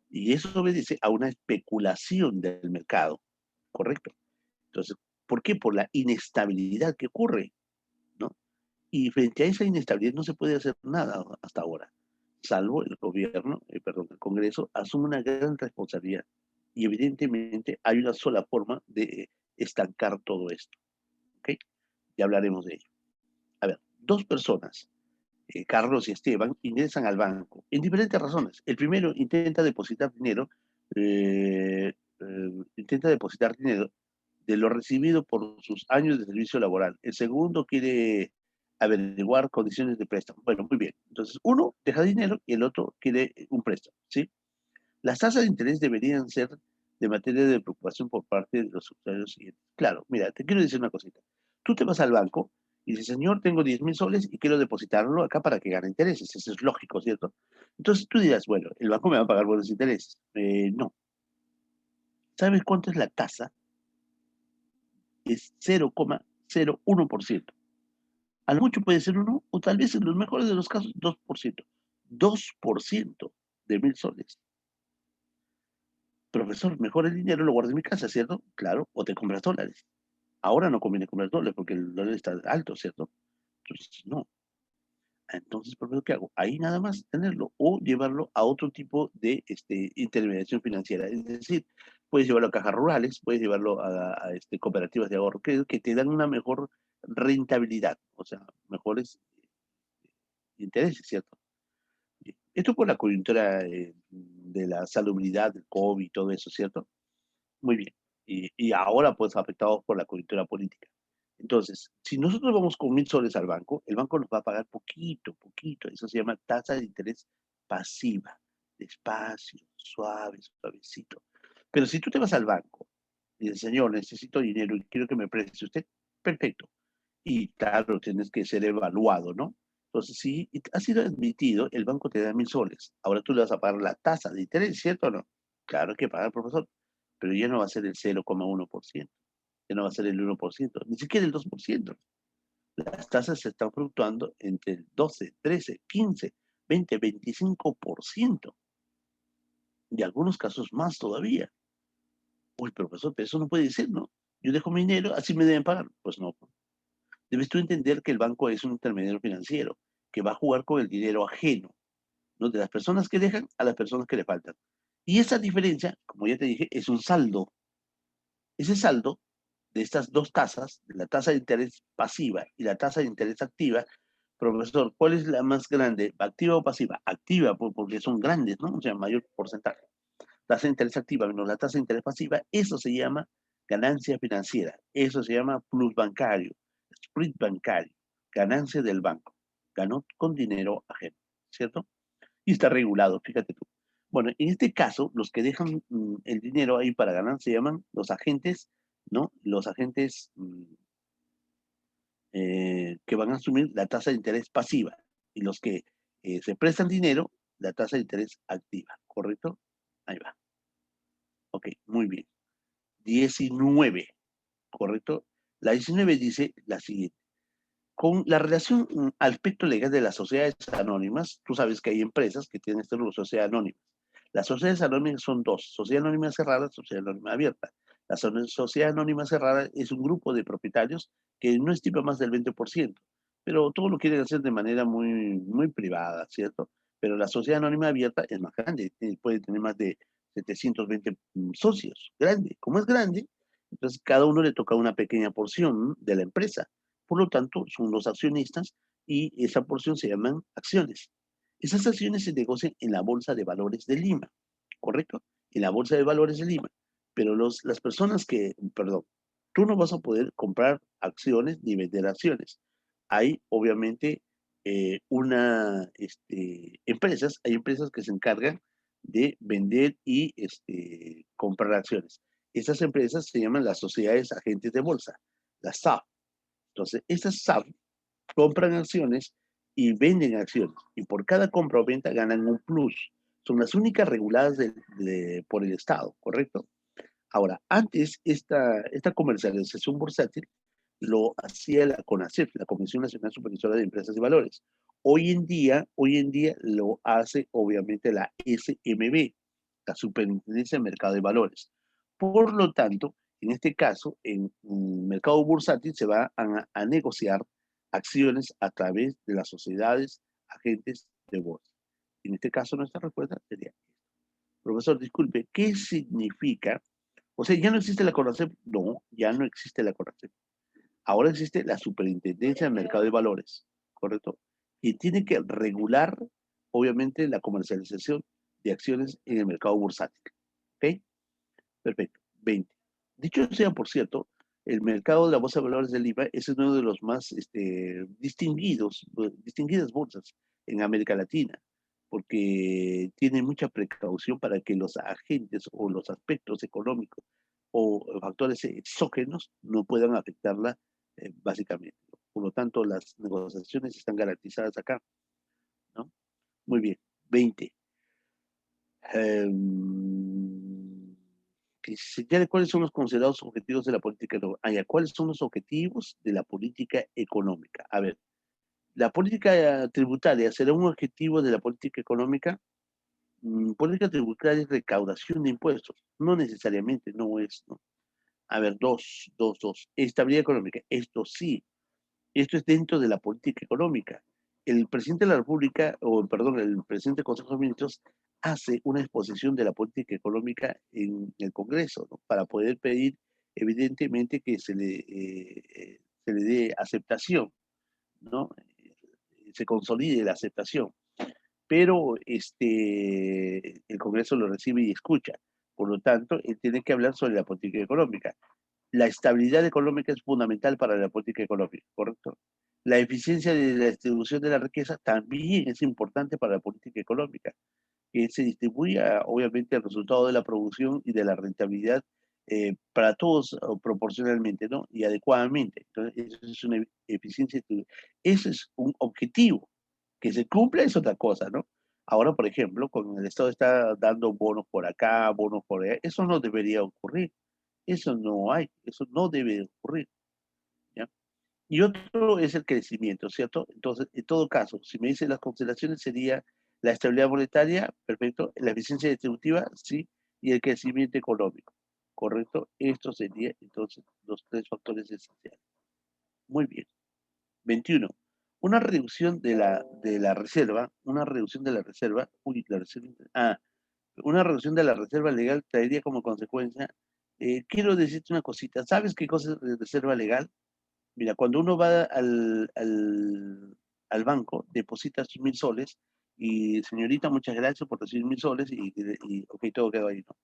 Y eso obedece a una especulación del mercado, ¿correcto? Entonces, ¿por qué? Por la inestabilidad que ocurre, ¿no? Y frente a esa inestabilidad no se puede hacer nada hasta ahora, salvo el gobierno, perdón, el Congreso asume una gran responsabilidad. Y evidentemente hay una sola forma de estancar todo esto, ¿ok? Ya hablaremos de ello. A ver, dos personas, Carlos y Esteban, ingresan al banco en diferentes razones. El primero intenta depositar dinero de lo recibido por sus años de servicio laboral. El segundo quiere averiguar condiciones de préstamo. Bueno, muy bien. Entonces, uno deja dinero y el otro quiere un préstamo, ¿sí? Las tasas de interés deberían ser de materia de preocupación por parte de los usuarios siguientes. Claro, mira, te quiero decir una cosita. Tú te vas al banco y dices, señor, tengo 10.000 soles y quiero depositarlo acá para que gane intereses. Eso es lógico, ¿cierto? Entonces tú dirás, bueno, el banco me va a pagar buenos intereses. No. ¿Sabes cuánto es la tasa? Es 0,01%. A lo mucho puede ser 1, o tal vez en los mejores de los casos 2%. 2% de 1.000 soles. Profesor, mejor el dinero lo guardo en mi casa, ¿cierto? Claro, o te compras dólares. Ahora no conviene comprar dólares porque el dólar está alto, ¿cierto? Entonces, no. Entonces, ¿por qué hago? Ahí nada más tenerlo o llevarlo a otro tipo de intermediación financiera. Es decir, puedes llevarlo a cajas rurales, puedes llevarlo a cooperativas de ahorro que te dan una mejor rentabilidad, o sea, mejores intereses, ¿cierto? Esto por la coyuntura de la salubridad del COVID y todo eso, ¿cierto? Muy bien. Y ahora, pues, afectados por la coyuntura política. Entonces, si nosotros vamos con 1.000 soles al banco, el banco nos va a pagar poquito, poquito. Eso se llama tasa de interés pasiva. Despacio, suave, suavecito. Pero si tú te vas al banco y dices, señor, necesito dinero y quiero que me preste usted, perfecto. Y claro, tienes que ser evaluado, ¿no? Entonces, si ha sido admitido, el banco te da 1.000 soles. Ahora tú le vas a pagar la tasa de interés, ¿cierto o no? Claro que paga el profesor, pero ya no va a ser el 0,1%, ya no va a ser el 1%, ni siquiera el 2%. Las tasas se están fluctuando entre el 12, 13, 15, 20, 25%, y algunos casos más todavía. Uy, profesor, pero eso no puede ser, ¿no? Yo dejo mi dinero, así me deben pagar. Pues no. Debes tú entender que el banco es un intermediario financiero que va a jugar con el dinero ajeno, ¿no? De las personas que dejan a las personas que le faltan. Y esa diferencia, como ya te dije, es un saldo. Ese saldo de estas dos tasas, de la tasa de interés pasiva y la tasa de interés activa, profesor, ¿cuál es la más grande? ¿Activa o pasiva? Activa, porque son grandes, ¿no? O sea, mayor porcentaje. Tasa de interés activa menos la tasa de interés pasiva, eso se llama ganancia financiera, eso se llama plus bancario, split bancario, ganancia del banco. Ganó con dinero ajeno, ¿cierto? Y está regulado, fíjate tú. Bueno, en este caso, los que dejan el dinero ahí para ganar se llaman los agentes, ¿no? Los agentes que van a asumir la tasa de interés pasiva y los que se prestan dinero, la tasa de interés activa, ¿correcto? Ahí va. Ok, muy bien. 19, ¿correcto? La 19 dice la siguiente. Con la relación al aspecto legal de las sociedades anónimas, tú sabes que hay empresas que tienen este rubro, sociedad anónima. Las sociedades anónimas son dos, sociedad anónima cerrada, sociedad anónima abierta. La sociedad anónima cerrada es un grupo de propietarios que no estima más del 20%, pero todo lo quieren hacer de manera muy, muy privada, ¿cierto? Pero la sociedad anónima abierta es más grande, puede tener más de 720 socios, grande. Como es grande, entonces cada uno le toca una pequeña porción de la empresa. Por lo tanto, son los accionistas y esa porción se llaman acciones. Esas acciones se negocian en la Bolsa de Valores de Lima, ¿correcto? En la Bolsa de Valores de Lima. Pero las personas que, perdón, tú no vas a poder comprar acciones ni vender acciones. Hay, obviamente, hay empresas que se encargan de vender y comprar acciones. Esas empresas se llaman las sociedades agentes de bolsa, las SAF. Entonces, estas SAF compran acciones y venden acciones. Y por cada compra o venta ganan un plus. Son las únicas reguladas por el Estado, ¿correcto? Ahora, antes esta comercialización bursátil lo hacía la CONACEF, la Comisión Nacional Supervisora de Empresas y Valores. Hoy en día lo hace obviamente la SMB, la Superintendencia de Mercado de Valores. Por lo tanto, en este caso, en un mercado bursátil se va a negociar acciones a través de las sociedades agentes de bolsa. En este caso, nuestra respuesta sería, profesor, disculpe, ¿qué significa? O sea, ¿ya no existe la CONACEP? No, ya no existe la CONACEP. Ahora existe la Superintendencia del Mercado de Valores, ¿correcto? Y tiene que regular, obviamente, la comercialización de acciones en el mercado bursátil. ¿Ok? Perfecto. 20. Dicho sea, por cierto, el mercado de la Bolsa de Valores de Lima es uno de los más distinguidas bolsas en América Latina, porque tiene mucha precaución para que los agentes o los aspectos económicos o factores exógenos no puedan afectarla básicamente. Por lo tanto, las negociaciones están garantizadas acá, ¿no? Muy bien. 20. Que señale cuáles son los considerados objetivos de la política económica. ¿Cuáles son los objetivos de la política económica? A ver, la política tributaria será un objetivo de la política económica. Política tributaria es recaudación de impuestos. No necesariamente, no es, ¿no? A ver, dos. Estabilidad económica. Esto sí, esto es dentro de la política económica. El presidente de la República, o perdón, el presidente del Consejo de Ministros hace una exposición de la política económica en el Congreso, ¿no? Para poder pedir, evidentemente, que se le dé aceptación, ¿no? Se consolide la aceptación. Pero el Congreso lo recibe y escucha. Por lo tanto, él tiene que hablar sobre la política económica. La estabilidad económica es fundamental para la política económica, ¿correcto? La eficiencia de la distribución de la riqueza también es importante para la política económica, que se distribuya obviamente el resultado de la producción y de la rentabilidad para todos proporcionalmente, ¿no? Y adecuadamente. Entonces, eso es una eficiencia. Ese es un objetivo. Que se cumpla es otra cosa, ¿no? Ahora, por ejemplo, cuando el Estado está dando bonos por acá, bonos por allá, eso no debería ocurrir. Eso no hay, eso no debe ocurrir, ¿ya? Y otro es el crecimiento, ¿cierto? Entonces, en todo caso, si me dicen las consideraciones, sería la estabilidad monetaria, perfecto, la eficiencia distributiva, sí, y el crecimiento económico, ¿correcto? Esto sería, entonces, los tres factores esenciales. Muy bien. 21. Una reducción de la reserva, una reducción de la reserva legal traería como consecuencia, quiero decirte una cosita, ¿sabes qué cosa es reserva legal? Mira, cuando uno va al banco, deposita sus 1.000 soles y señorita, muchas gracias por recibir 1.000 soles y ok, todo quedó ahí, ¿no?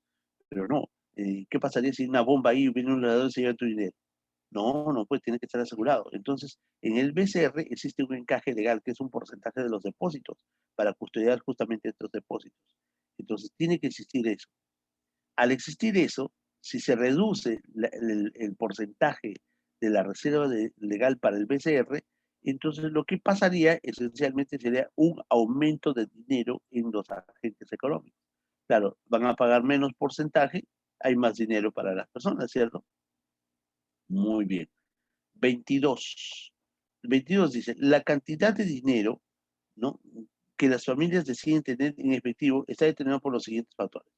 Pero no, ¿qué pasaría si hay una bomba ahí y viene un ladrón y se lleva tu dinero? No, no, pues tiene que estar asegurado. Entonces, en el BCR existe un encaje legal que es un porcentaje de los depósitos para custodiar justamente estos depósitos. Entonces, tiene que existir eso. Al existir eso, si se reduce el porcentaje de la reserva legal para el BCR, entonces lo que pasaría esencialmente sería un aumento de dinero en los agentes económicos. Claro, van a pagar menos porcentaje, hay más dinero para las personas, ¿cierto? Muy bien. 22. 22 dice, la cantidad de dinero, ¿no?, que las familias deciden tener en efectivo está determinada por los siguientes factores.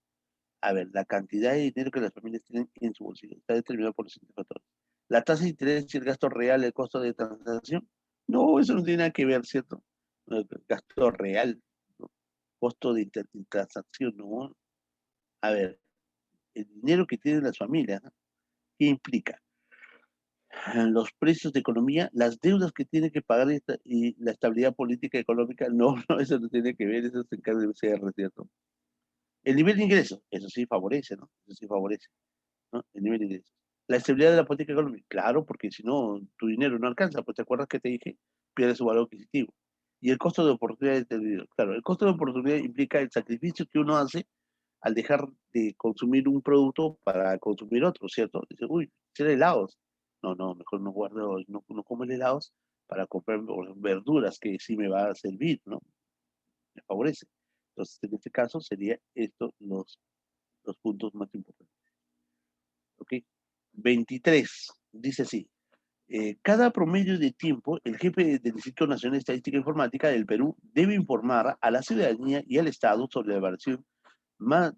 A ver, la cantidad de dinero que las familias tienen en su bolsillo está determinada por los siguientes factores. La tasa de interés y el gasto real, el costo de transacción. No, eso no tiene nada que ver, ¿cierto? El gasto real, ¿no? Costo de transacción, no. A ver, el dinero que tienen las familias, ¿no?, ¿qué implica? Los precios de economía, las deudas que tiene que pagar y la estabilidad política y económica, no, no, eso no tiene que ver, eso se encarga del CR, ¿cierto? El nivel de ingreso, eso sí favorece, ¿no? Eso sí favorece, ¿no? El nivel de ingreso. La estabilidad de la política económica, claro, porque si no, tu dinero no alcanza, pues te acuerdas que te dije, pierde su valor adquisitivo. Y el costo de oportunidad del dinero, claro, el costo de oportunidad implica el sacrificio que uno hace al dejar de consumir un producto para consumir otro, ¿cierto? Dice, uy, quiero helados. No, no, mejor no guardo, no como helados para comprar verduras que sí me va a servir, ¿no? Me favorece. Entonces, en este caso, sería estos los puntos más importantes. ¿Ok? 23. Dice así. Cada promedio de tiempo, el jefe del Instituto Nacional de Estadística e Informática del Perú debe informar a la ciudadanía y al Estado sobre la variación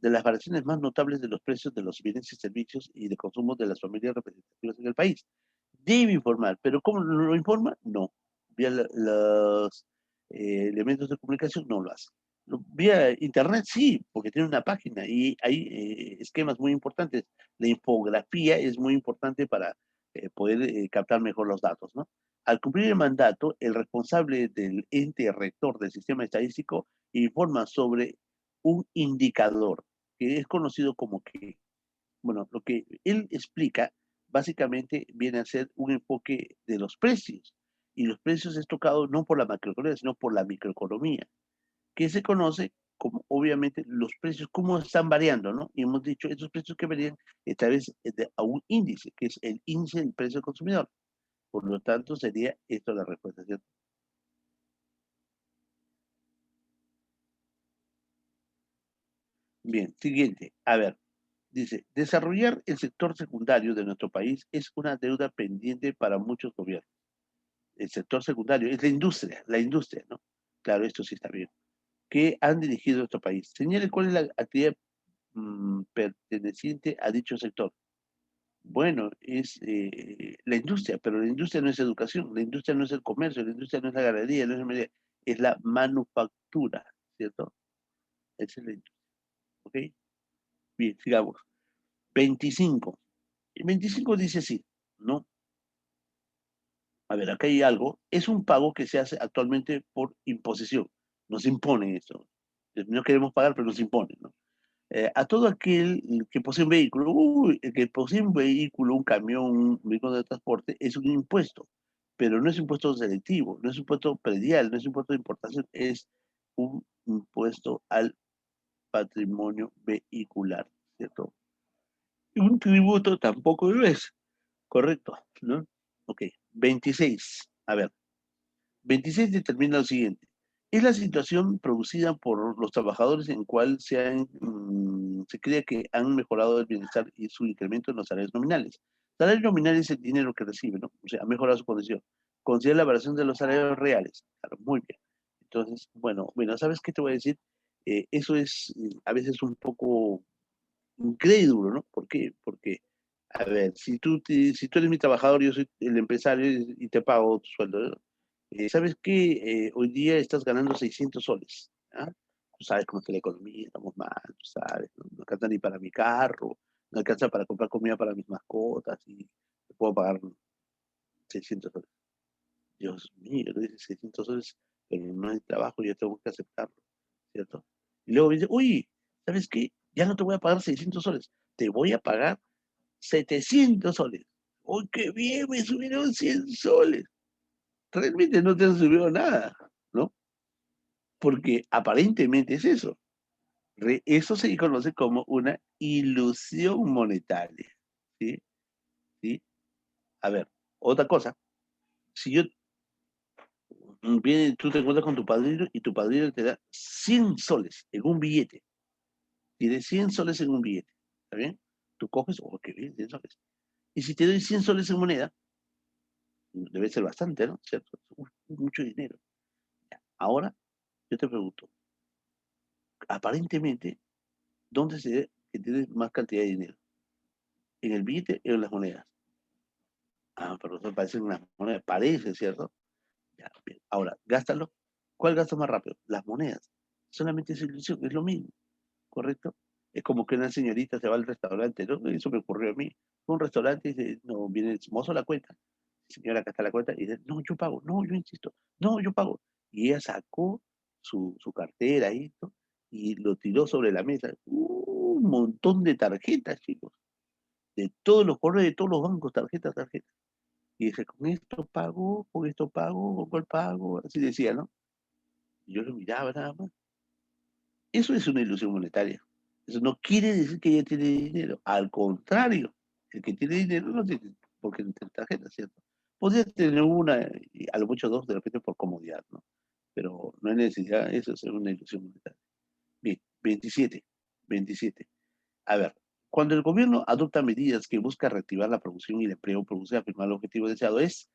de las variaciones más notables de los precios de los bienes y servicios y de consumo de las familias representativas en el país. Debe informar, pero ¿cómo lo informa? No. Vía los elementos de comunicación no lo hace. Vía internet sí, porque tiene una página y hay esquemas muy importantes. La infografía es muy importante para poder captar mejor los datos, ¿no? Al cumplir el mandato, el responsable del ente rector del sistema estadístico informa sobre un indicador que es conocido como que, bueno, lo que él explica básicamente viene a ser un enfoque de los precios. Y los precios es tocado no por la macroeconomía, sino por la microeconomía, que se conoce como obviamente los precios, cómo están variando, ¿no? Y hemos dicho, esos precios que varían a través de a un índice, que es el índice del precio del consumidor. Por lo tanto, sería esto la respuesta, ¿cierto? Bien, siguiente. A ver, dice, desarrollar el sector secundario de nuestro país es una deuda pendiente para muchos gobiernos. El sector secundario es la industria, ¿no? Claro, esto sí está bien. Que han dirigido nuestro país. Señale cuál es la actividad perteneciente a dicho sector. Bueno, es la industria, pero la industria no es educación, la industria no es el comercio, la industria no es la ganadería, no es, es la manufactura, ¿cierto? Esa es la industria, ¿ok? Bien, sigamos. 25. El 25 dice así, ¿no? A ver, acá hay algo. Es un pago que se hace actualmente por imposición. Nos imponen esto. No queremos pagar, pero nos imponen, ¿no? A todo aquel que posee un vehículo, el que posee un vehículo, un camión, un vehículo de transporte, es un impuesto, pero no es un impuesto selectivo, no es un impuesto predial, no es un impuesto de importación, es un impuesto al patrimonio vehicular, ¿cierto? Y un tributo tampoco lo es, correcto, ¿no? Ok, 26. A ver, 26 determina lo siguiente. Es la situación producida por los trabajadores en cual se cree que han mejorado el bienestar y su incremento en los salarios nominales. Salario nominal es el dinero que recibe, ¿no? O sea, ha mejorado su condición. Considera la variación de los salarios reales. Claro, muy bien. Entonces, bueno, ¿sabes qué te voy a decir? Eso es a veces un poco incrédulo, ¿no? ¿Por qué? Porque, a ver, si tú eres mi trabajador, yo soy el empresario y te pago tu sueldo, ¿no? ¿Sabes qué? Hoy día estás ganando 600 soles. ¿Ah? Tú sabes cómo está la economía, estamos mal, tú sabes, no alcanza ni para mi carro, no alcanza para comprar comida para mis mascotas y te puedo pagar 600 soles. Dios mío, le dice 600 soles, pero no hay trabajo, yo tengo que aceptarlo, ¿cierto? Y luego dice, uy, ¿sabes qué? Ya no te voy a pagar 600 soles, te voy a pagar 700 soles. ¡Uy, qué bien! Me subieron 100 soles. Realmente no te han subido nada, ¿no? Porque aparentemente es eso. Eso se conoce como una ilusión monetaria, ¿sí? ¿Sí? A ver, otra cosa. Si yo tú te encuentras con tu padrino y tu padrino te da 100 soles en un billete. Tienes 100 soles en un billete. ¿Está bien? Tú coges, oh, qué bien, 100 soles. Y si te doy 100 soles en moneda, debe ser bastante, ¿no? ¿Cierto? Mucho dinero. Ahora, yo te pregunto, aparentemente, ¿dónde se ve que tienes más cantidad de dinero? ¿En el billete o en las monedas? Ah, pero eso parece una moneda, parece, ¿cierto? Ya, bien. Ahora, gástalo. ¿Cuál gasta más rápido? Las monedas. Solamente es ilusión, es lo mismo, ¿correcto? Es como que una señorita se va al restaurante, ¿no? Eso me ocurrió a mí. Fue a un restaurante y dice, no, viene el mozo a la cuenta. Señora, acá está la cuenta. Y dice, no, yo pago, no, yo insisto, no, yo pago. Y ella sacó su cartera y esto, y lo tiró sobre la mesa. Un montón de tarjetas, chicos. De todos los colores, de todos los bancos, tarjetas, tarjetas. Y dice, con esto pago, con cuál pago, así decía, ¿no? Y yo lo miraba nada más. Eso es una ilusión monetaria. Eso no quiere decir que ella tiene dinero. Al contrario, el que tiene dinero no tiene por qué tener tarjeta, ¿cierto? Podría tener una, y a lo mucho dos, de repente por comodidad, ¿no? Pero no hay necesidad, eso es una ilusión monetaria. Bien, 27. 27. A ver, cuando el gobierno adopta medidas que buscan reactivar la producción y el empleo, produce afirmar el objetivo deseado es,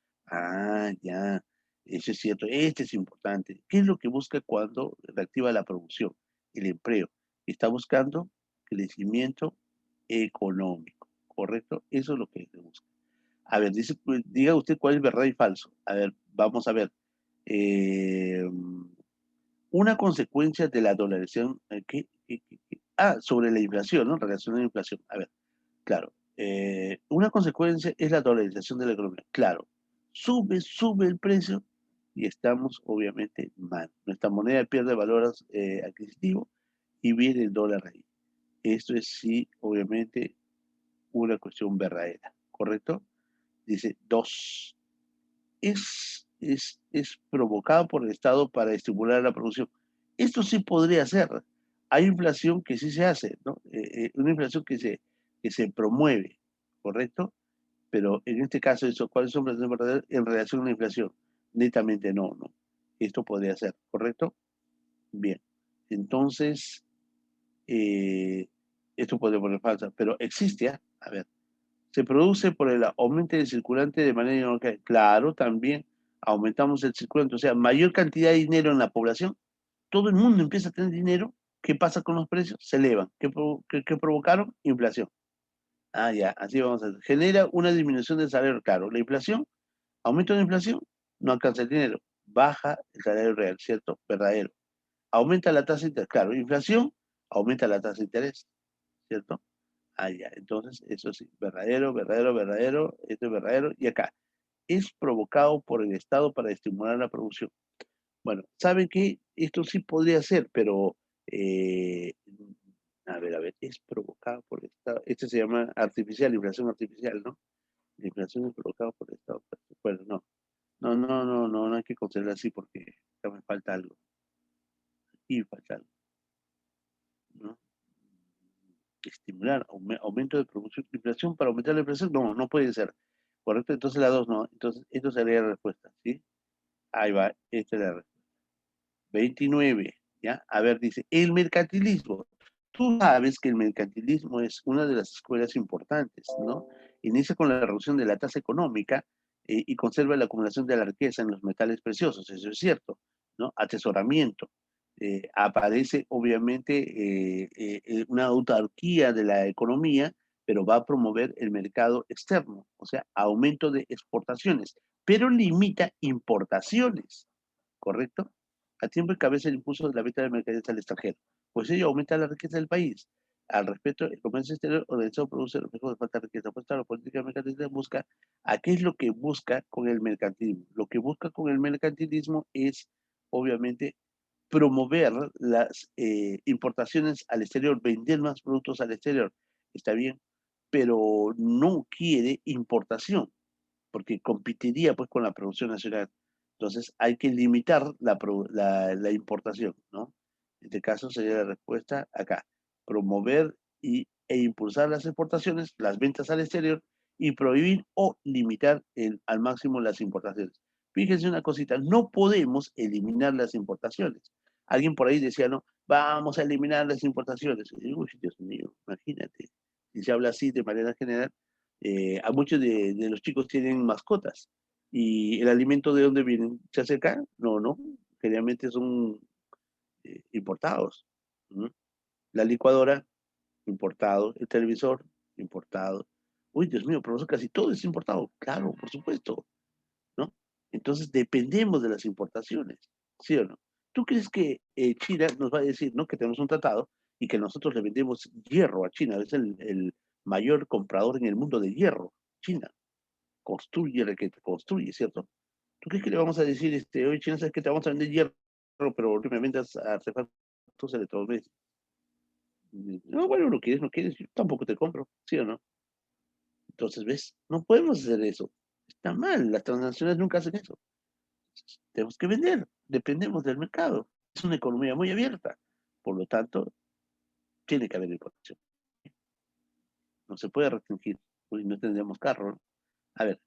ya, eso es cierto, este es importante. ¿Qué es lo que busca cuando reactiva la producción? El empleo. Está buscando crecimiento económico, ¿correcto? Eso es lo que se busca. A ver, dice, pues, diga usted cuál es verdad y falso. A ver, vamos a ver. Eh, una consecuencia de la dolarización, sobre la inflación, ¿no? Relación a la inflación. A ver, claro. Una consecuencia es la dolarización de la economía. Claro, sube el precio y estamos obviamente mal. Nuestra moneda pierde valor adquisitivo y viene el dólar ahí. Esto es sí, obviamente, una cuestión verdadera, ¿correcto? Dice, dos, es provocado por el Estado para estimular la producción. Esto sí podría ser. Hay inflación que sí se hace, ¿no? Una inflación que se promueve, ¿correcto? Pero en este caso, eso, ¿cuáles son las verdaderas en relación a la inflación? Netamente no, no. Esto podría ser, ¿correcto? Bien. Entonces, eh, esto puede poner falsa, pero existe, ¿ah? A ver, se produce por el aumento del circulante de manera inorgánica. Claro, también aumentamos el circulante, o sea, mayor cantidad de dinero en la población, todo el mundo empieza a tener dinero. ¿Qué pasa con los precios? Se elevan. ¿Qué provocaron? Inflación. Ah, ya, así vamos a hacer. Genera una disminución del salario, claro. La inflación, aumento de la inflación, no alcanza el dinero. Baja el salario real, ¿cierto? Verdadero. Aumenta la tasa de interés, claro. Inflación, aumenta la tasa de interés, ¿cierto? Ah, ya, entonces, eso sí, verdadero, verdadero, verdadero, esto es verdadero. Y acá, es provocado por el Estado para estimular la producción. Bueno, ¿saben qué? Esto sí podría ser, pero, eh, a ver, es provocado por el Estado. Este se llama artificial, inflación artificial, ¿no? La inflación es provocada por el Estado. Bueno, no, no hay que considerar así porque ya me falta algo. Y falta algo, ¿no? Estimular, aumento de producción, inflación para aumentar la inflación, no, no puede ser. ¿Correcto? Entonces la dos no. Entonces, esto sería la respuesta, ¿sí? Ahí va, esta es la respuesta. 29, ¿ya? A ver, dice, el mercantilismo. Tú sabes que el mercantilismo es una de las escuelas importantes, ¿no? Inicia con la reducción de la tasa económica y conserva la acumulación de la riqueza en los metales preciosos, eso es cierto, ¿no? Atesoramiento. Aparece, obviamente, una autarquía de la economía, pero va a promover el mercado externo, o sea, aumento de exportaciones, pero limita importaciones, ¿correcto? A tiempo y cabeza el impulso de la venta de mercaderías al extranjero, pues ello aumenta la riqueza del país. Al respecto, el comercio exterior organizado produce reflejo de falta de riqueza. Pues la política mercantilista busca, ¿a qué es lo que busca con el mercantilismo? Lo que busca con el mercantilismo es, obviamente, promover las importaciones al exterior, vender más productos al exterior, está bien, pero no quiere importación porque competiría pues con la producción nacional. Entonces hay que limitar la importación, ¿no? En este caso sería la respuesta acá, promover e impulsar las exportaciones, las ventas al exterior y prohibir o limitar al máximo las importaciones. Fíjense una cosita, no podemos eliminar las importaciones. Alguien por ahí decía, no, vamos a eliminar las importaciones. Y digo, uy, Dios mío, imagínate, si se habla así de manera general, a muchos de los chicos tienen mascotas. ¿Y el alimento de dónde vienen? ¿Se acerca? No, no. Generalmente son importados. ¿No? La licuadora, importado. El televisor, importado. Uy, Dios mío, profesor, casi todo es importado. Claro, por supuesto. ¿No? Entonces dependemos de las importaciones. ¿Sí o no? ¿Tú crees que China nos va a decir, ¿no? Que tenemos un tratado y que nosotros le vendemos hierro a China? Es el mayor comprador en el mundo de hierro, China construye lo que te construye, ¿cierto? ¿Tú crees que le vamos a decir, oye, China, sabes que te vamos a vender hierro, pero que me vendas artefactos electrodomésticos? No, bueno, no quieres, no quieres, yo tampoco te compro, ¿sí o no? Entonces, ¿ves? No podemos hacer eso. Está mal, las transnacionales nunca hacen eso. Tenemos que vender, dependemos del mercado. Es una economía muy abierta. Por lo tanto, tiene que haber importación. No se puede restringir, pues no tendríamos carro, ¿no? A ver,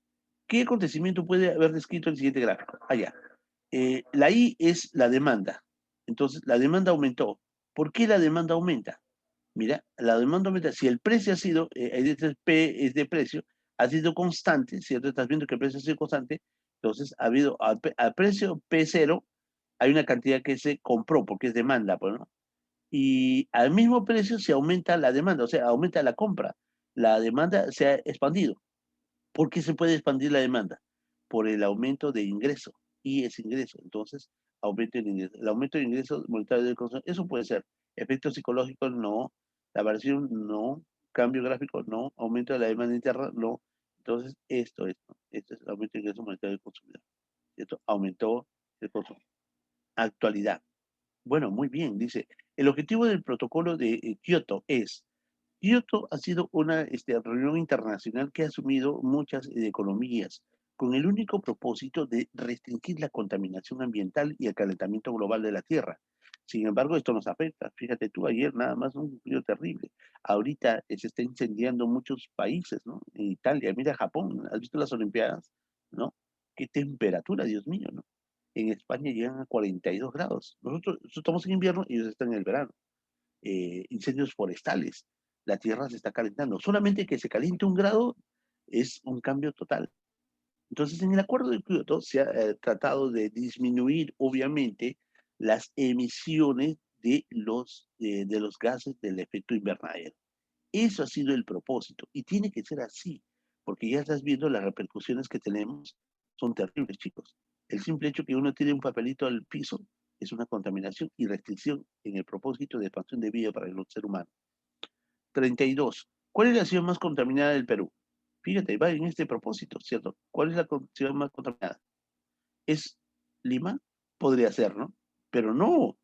¿qué acontecimiento puede haber descrito el siguiente gráfico? Allá. La I es la demanda. Entonces, la demanda aumentó. ¿Por qué la demanda aumenta? Mira, la demanda aumenta. Si el precio ha sido, este P es de precio, ha sido constante, ¿cierto? Estás viendo que el precio ha sido constante. Entonces, ha habido al precio P0, hay una cantidad que se compró porque es demanda, pues, ¿no? Y al mismo precio se aumenta la demanda, o sea, aumenta la compra. La demanda se ha expandido. ¿Por qué se puede expandir la demanda? Por el aumento de ingreso. Y es ingreso. Entonces, aumento de ingreso. El aumento de ingresos monetario del consumo, eso puede ser. Efectos psicológicos, no. La variación, no. Cambio gráfico, no. Aumento de la demanda interna, no. Entonces, esto es el aumento de ingreso monetario del consumidor. ¿Cierto? Aumentó el consumo. Actualidad. Bueno, muy bien, dice. El objetivo del protocolo de Kioto es Kioto ha sido una reunión internacional que ha asumido muchas economías con el único propósito de restringir la contaminación ambiental y el calentamiento global de la Tierra. Sin embargo, esto nos afecta. Fíjate tú, ayer nada más un frío terrible. Ahorita se está incendiando muchos países, ¿no? En Italia, mira Japón, ¿has visto las Olimpiadas? ¿No? Qué temperatura, Dios mío, ¿no? En España llegan a 42 grados. Nosotros estamos en invierno y ellos están en el verano. Incendios forestales. La tierra se está calentando. Solamente que se caliente 1 grado es un cambio total. Entonces, en el acuerdo de Kioto se ha tratado de disminuir, obviamente, las emisiones de los gases del efecto invernadero. Eso ha sido el propósito y tiene que ser así, porque ya estás viendo las repercusiones que tenemos, son terribles, chicos. El simple hecho que uno tire un papelito al piso es una contaminación y restricción en el propósito de expansión de vida para el ser humano. 32. ¿Cuál es la ciudad más contaminada del Perú? Fíjate, va en este propósito, ¿cierto? ¿Cuál es la ciudad más contaminada? ¿Es Lima? Podría ser, ¿no? Pero no.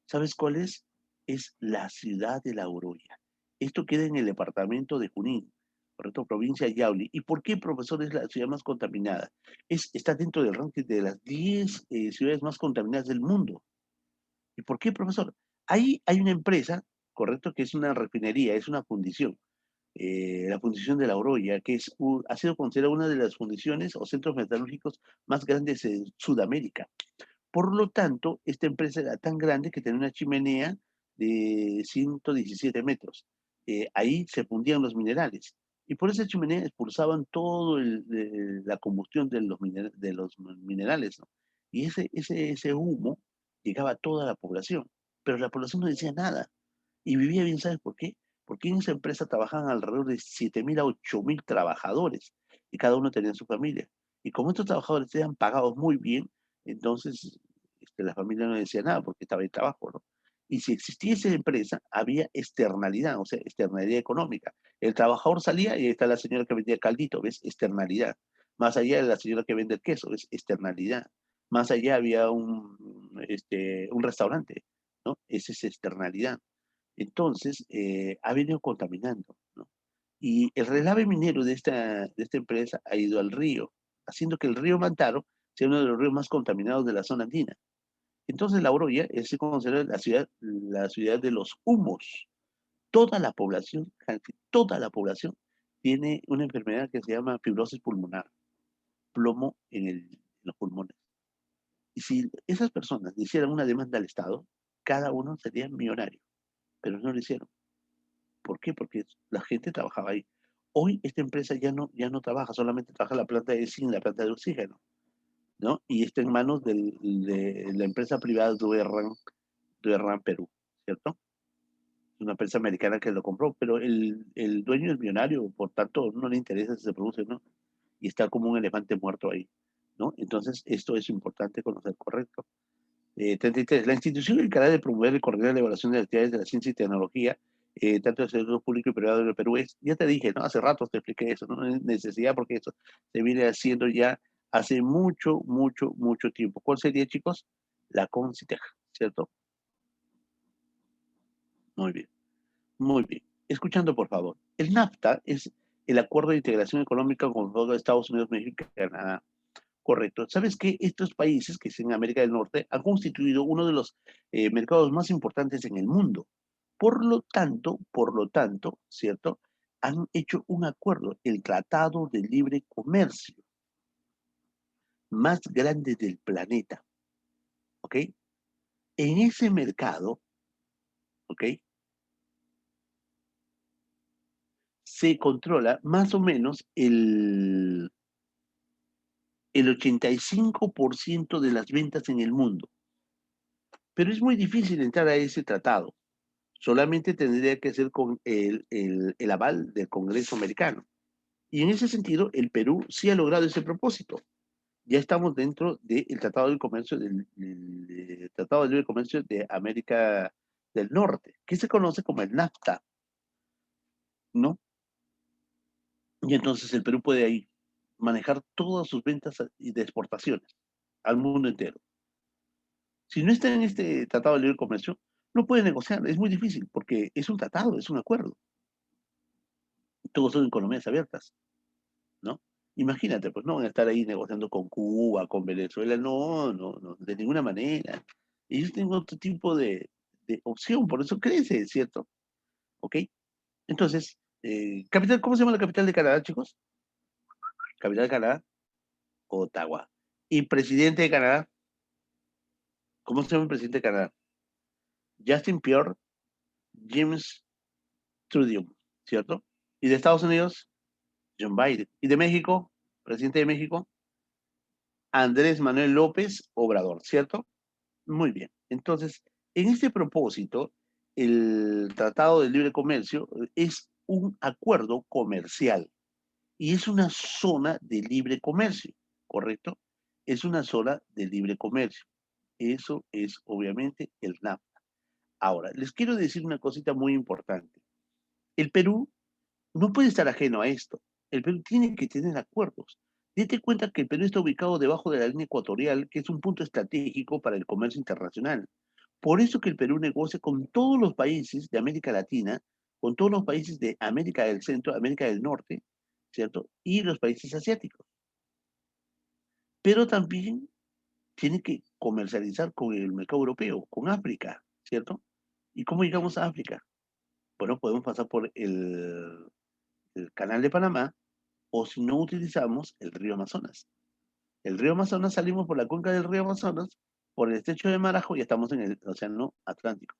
¿Sabes cuál es? Es la ciudad de La Oroya. Esto queda en el departamento de Junín, correcto, provincia de Yauli. ¿Y por qué, profesor, es la ciudad más contaminada? Está dentro del ranking de las 10 ciudades más contaminadas del mundo. ¿Y por qué, profesor? Ahí hay una empresa, correcto, que es una refinería, es una fundición, la fundición de La Oroya, que ha sido considerada una de las fundiciones o centros metalúrgicos más grandes en Sudamérica. Por lo tanto, esta empresa era tan grande que tenía una chimenea de 117 metros. Ahí se fundían los minerales. Y por esa chimenea expulsaban todo la combustión de los minerales, ¿no? Y ese humo llegaba a toda la población. Pero la población no decía nada. Y vivía bien, ¿sabes por qué? Porque en esa empresa trabajaban alrededor de 7.000 a 8.000 trabajadores y cada uno tenía su familia. Y como estos trabajadores eran pagados muy bien, entonces la familia no decía nada porque estaba en trabajo, ¿no? Y si existiese empresa, había externalidad, o sea, externalidad económica. El trabajador salía y ahí está la señora que vendía caldito, ¿ves? Externalidad. Más allá de la señora que vende el queso, ¿ves? Externalidad. Más allá había un restaurante, ¿no? Esa es externalidad. Entonces, ha venido contaminando, ¿no? Y el relave minero de esta empresa ha ido al río, haciendo que el río Mantaro sea uno de los ríos más contaminados de la zona andina. Entonces, La Oroya es considerada la ciudad de los humos. Toda la población, Hansi, toda la población tiene una enfermedad que se llama fibrosis pulmonar, plomo en los pulmones. Y si esas personas le hicieran una demanda al Estado, cada uno sería millonario, pero no lo hicieron. ¿Por qué? Porque la gente trabajaba ahí. Hoy esta empresa ya no trabaja, solamente trabaja la planta de zinc, la planta de oxígeno, ¿no? Y está en manos de la empresa privada Duerran Perú, ¿cierto? Es una empresa americana que lo compró, pero el dueño es millonario, por tanto no le interesa si se produce, ¿no? Y está como un elefante muerto ahí, ¿no? Entonces esto es importante conocer, correcto. 33. La institución encargada de promover y coordinar la evaluación de actividades de la ciencia y tecnología, tanto del sector público y privado del Perú, ya te dije, ¿no? Hace rato te expliqué eso, ¿no? No hay necesidad porque eso se viene haciendo ya hace mucho, mucho, mucho tiempo. ¿Cuál sería, chicos? La CONCITEJ, ¿cierto? Muy bien, muy bien. Escuchando, por favor. El NAFTA es el Acuerdo de Integración Económica con los Estados Unidos, México y Canadá. Correcto. ¿Sabes qué? Estos países que es en América del Norte han constituido uno de los mercados más importantes en el mundo. Por lo tanto, ¿cierto? Han hecho un acuerdo, el Tratado de Libre Comercio, más grande del planeta, ¿ok? En ese mercado, ¿ok? Se controla más o menos el 85% de las ventas en el mundo. Pero es muy difícil entrar a ese tratado. Solamente tendría que ser con el aval del Congreso americano. Y en ese sentido, el Perú sí ha logrado ese propósito. Ya estamos dentro del Tratado de Comercio del Tratado de Libre Comercio de América del Norte, que se conoce como el NAFTA, ¿no? Y entonces el Perú puede ahí manejar todas sus ventas y de exportaciones al mundo entero. Si no está en este Tratado de Libre Comercio, no puede negociar, es muy difícil, porque es un tratado, es un acuerdo. Todos son economías abiertas, ¿no? Imagínate, pues no van a estar ahí negociando con Cuba, con Venezuela, no, no, no, de ninguna manera. Ellos tienen otro tipo de opción, por eso crece, ¿cierto? ¿Ok? Entonces, capital, ¿cómo se llama la capital de Canadá, chicos? Capital de Canadá, Ottawa. ¿Y presidente de Canadá? ¿Cómo se llama el presidente de Canadá? Justin Pierre, James Trudeau, ¿cierto? ¿Y de Estados Unidos? John Biden. ¿Y de México? Presidente de México, Andrés Manuel López Obrador, ¿cierto? Muy bien. Entonces, en este propósito, el Tratado de Libre Comercio es un acuerdo comercial y es una zona de libre comercio, ¿correcto? Es una zona de libre comercio. Eso es obviamente el NAFTA. Ahora, les quiero decir una cosita muy importante. El Perú no puede estar ajeno a esto. El Perú tiene que tener acuerdos. Date cuenta que el Perú está ubicado debajo de la línea ecuatorial, que es un punto estratégico para el comercio internacional. Por eso que el Perú negocia con todos los países de América Latina, con todos los países de América del Centro, América del Norte, ¿cierto? Y los países asiáticos. Pero también tiene que comercializar con el mercado europeo, con África, ¿cierto? ¿Y cómo llegamos a África? Bueno, podemos pasar por el canal de Panamá o si no utilizamos el río Amazonas. El río Amazonas salimos por la cuenca del río Amazonas, por el estrecho de Marajo y estamos en el Océano Atlántico.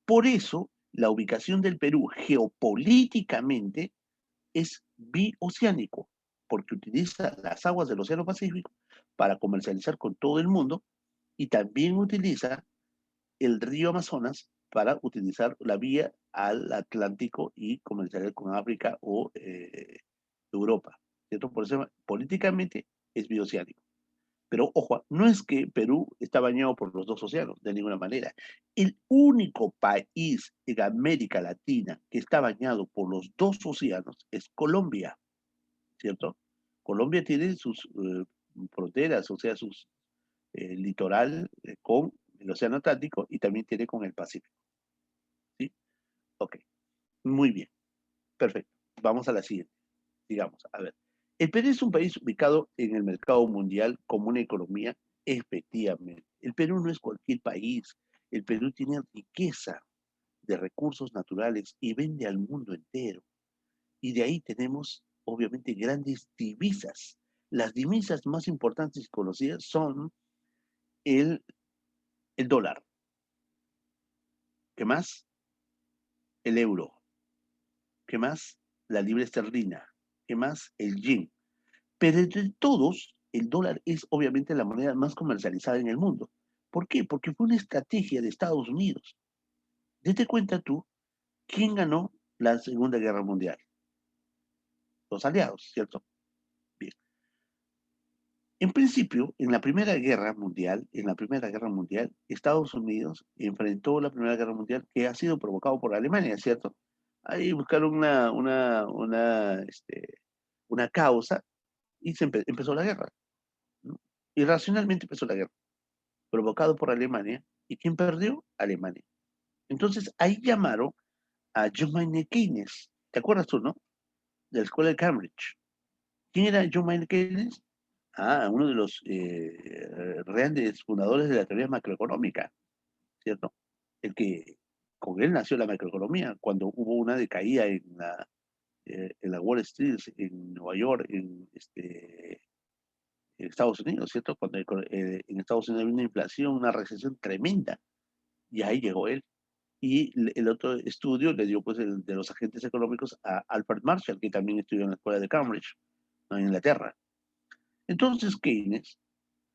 Por eso, la ubicación del Perú geopolíticamente es bioceánico, porque utiliza las aguas del Océano Pacífico para comercializar con todo el mundo y también utiliza el río Amazonas para utilizar la vía al Atlántico y comercializar con África o Europa, ¿cierto? Por eso políticamente es bioceánico. Pero ojo, no es que Perú está bañado por los dos océanos, de ninguna manera. El único país en América Latina que está bañado por los dos océanos es Colombia, ¿cierto? Colombia tiene sus fronteras, o sea, sus litoral con el Océano Atlántico y también tiene con el Pacífico, ¿sí? Ok, muy bien, perfecto. Vamos a la siguiente, digamos, a ver. El Perú es un país ubicado en el mercado mundial como una economía, efectivamente. El Perú no es cualquier país. El Perú tiene riqueza de recursos naturales y vende al mundo entero. Y de ahí tenemos, obviamente, grandes divisas. Las divisas más importantes y conocidas son el, el dólar. ¿Qué más? El euro. ¿Qué más? La libra esterlina. ¿Qué más? El yen. Pero entre todos, el dólar es obviamente la moneda más comercializada en el mundo. ¿Por qué? Porque fue una estrategia de Estados Unidos. Date cuenta tú, ¿quién ganó la Segunda Guerra Mundial? Los aliados, ¿cierto? Bien. En principio, en la Primera Guerra Mundial, Estados Unidos enfrentó la Primera Guerra Mundial que ha sido provocado por Alemania, ¿cierto? Ahí buscaron una causa y empezó la guerra, ¿no? Irracionalmente empezó la guerra, provocado por Alemania. ¿Y quién perdió? Alemania. Entonces ahí llamaron a John Maynard Keynes. ¿Te acuerdas tú, no? De la escuela de Cambridge. ¿Quién era John Maynard Keynes? Ah, uno de los grandes fundadores de la teoría macroeconómica, ¿cierto? El que con él nació la macroeconomía, cuando hubo una decaída en la Wall Street, en Nueva York, en Estados Unidos, ¿cierto? Cuando en Estados Unidos había una inflación, una recesión tremenda, y ahí llegó él. Y el otro estudio le dio pues el de los agentes económicos a Alfred Marshall, que también estudió en la escuela de Cambridge, ¿no? En Inglaterra. Entonces Keynes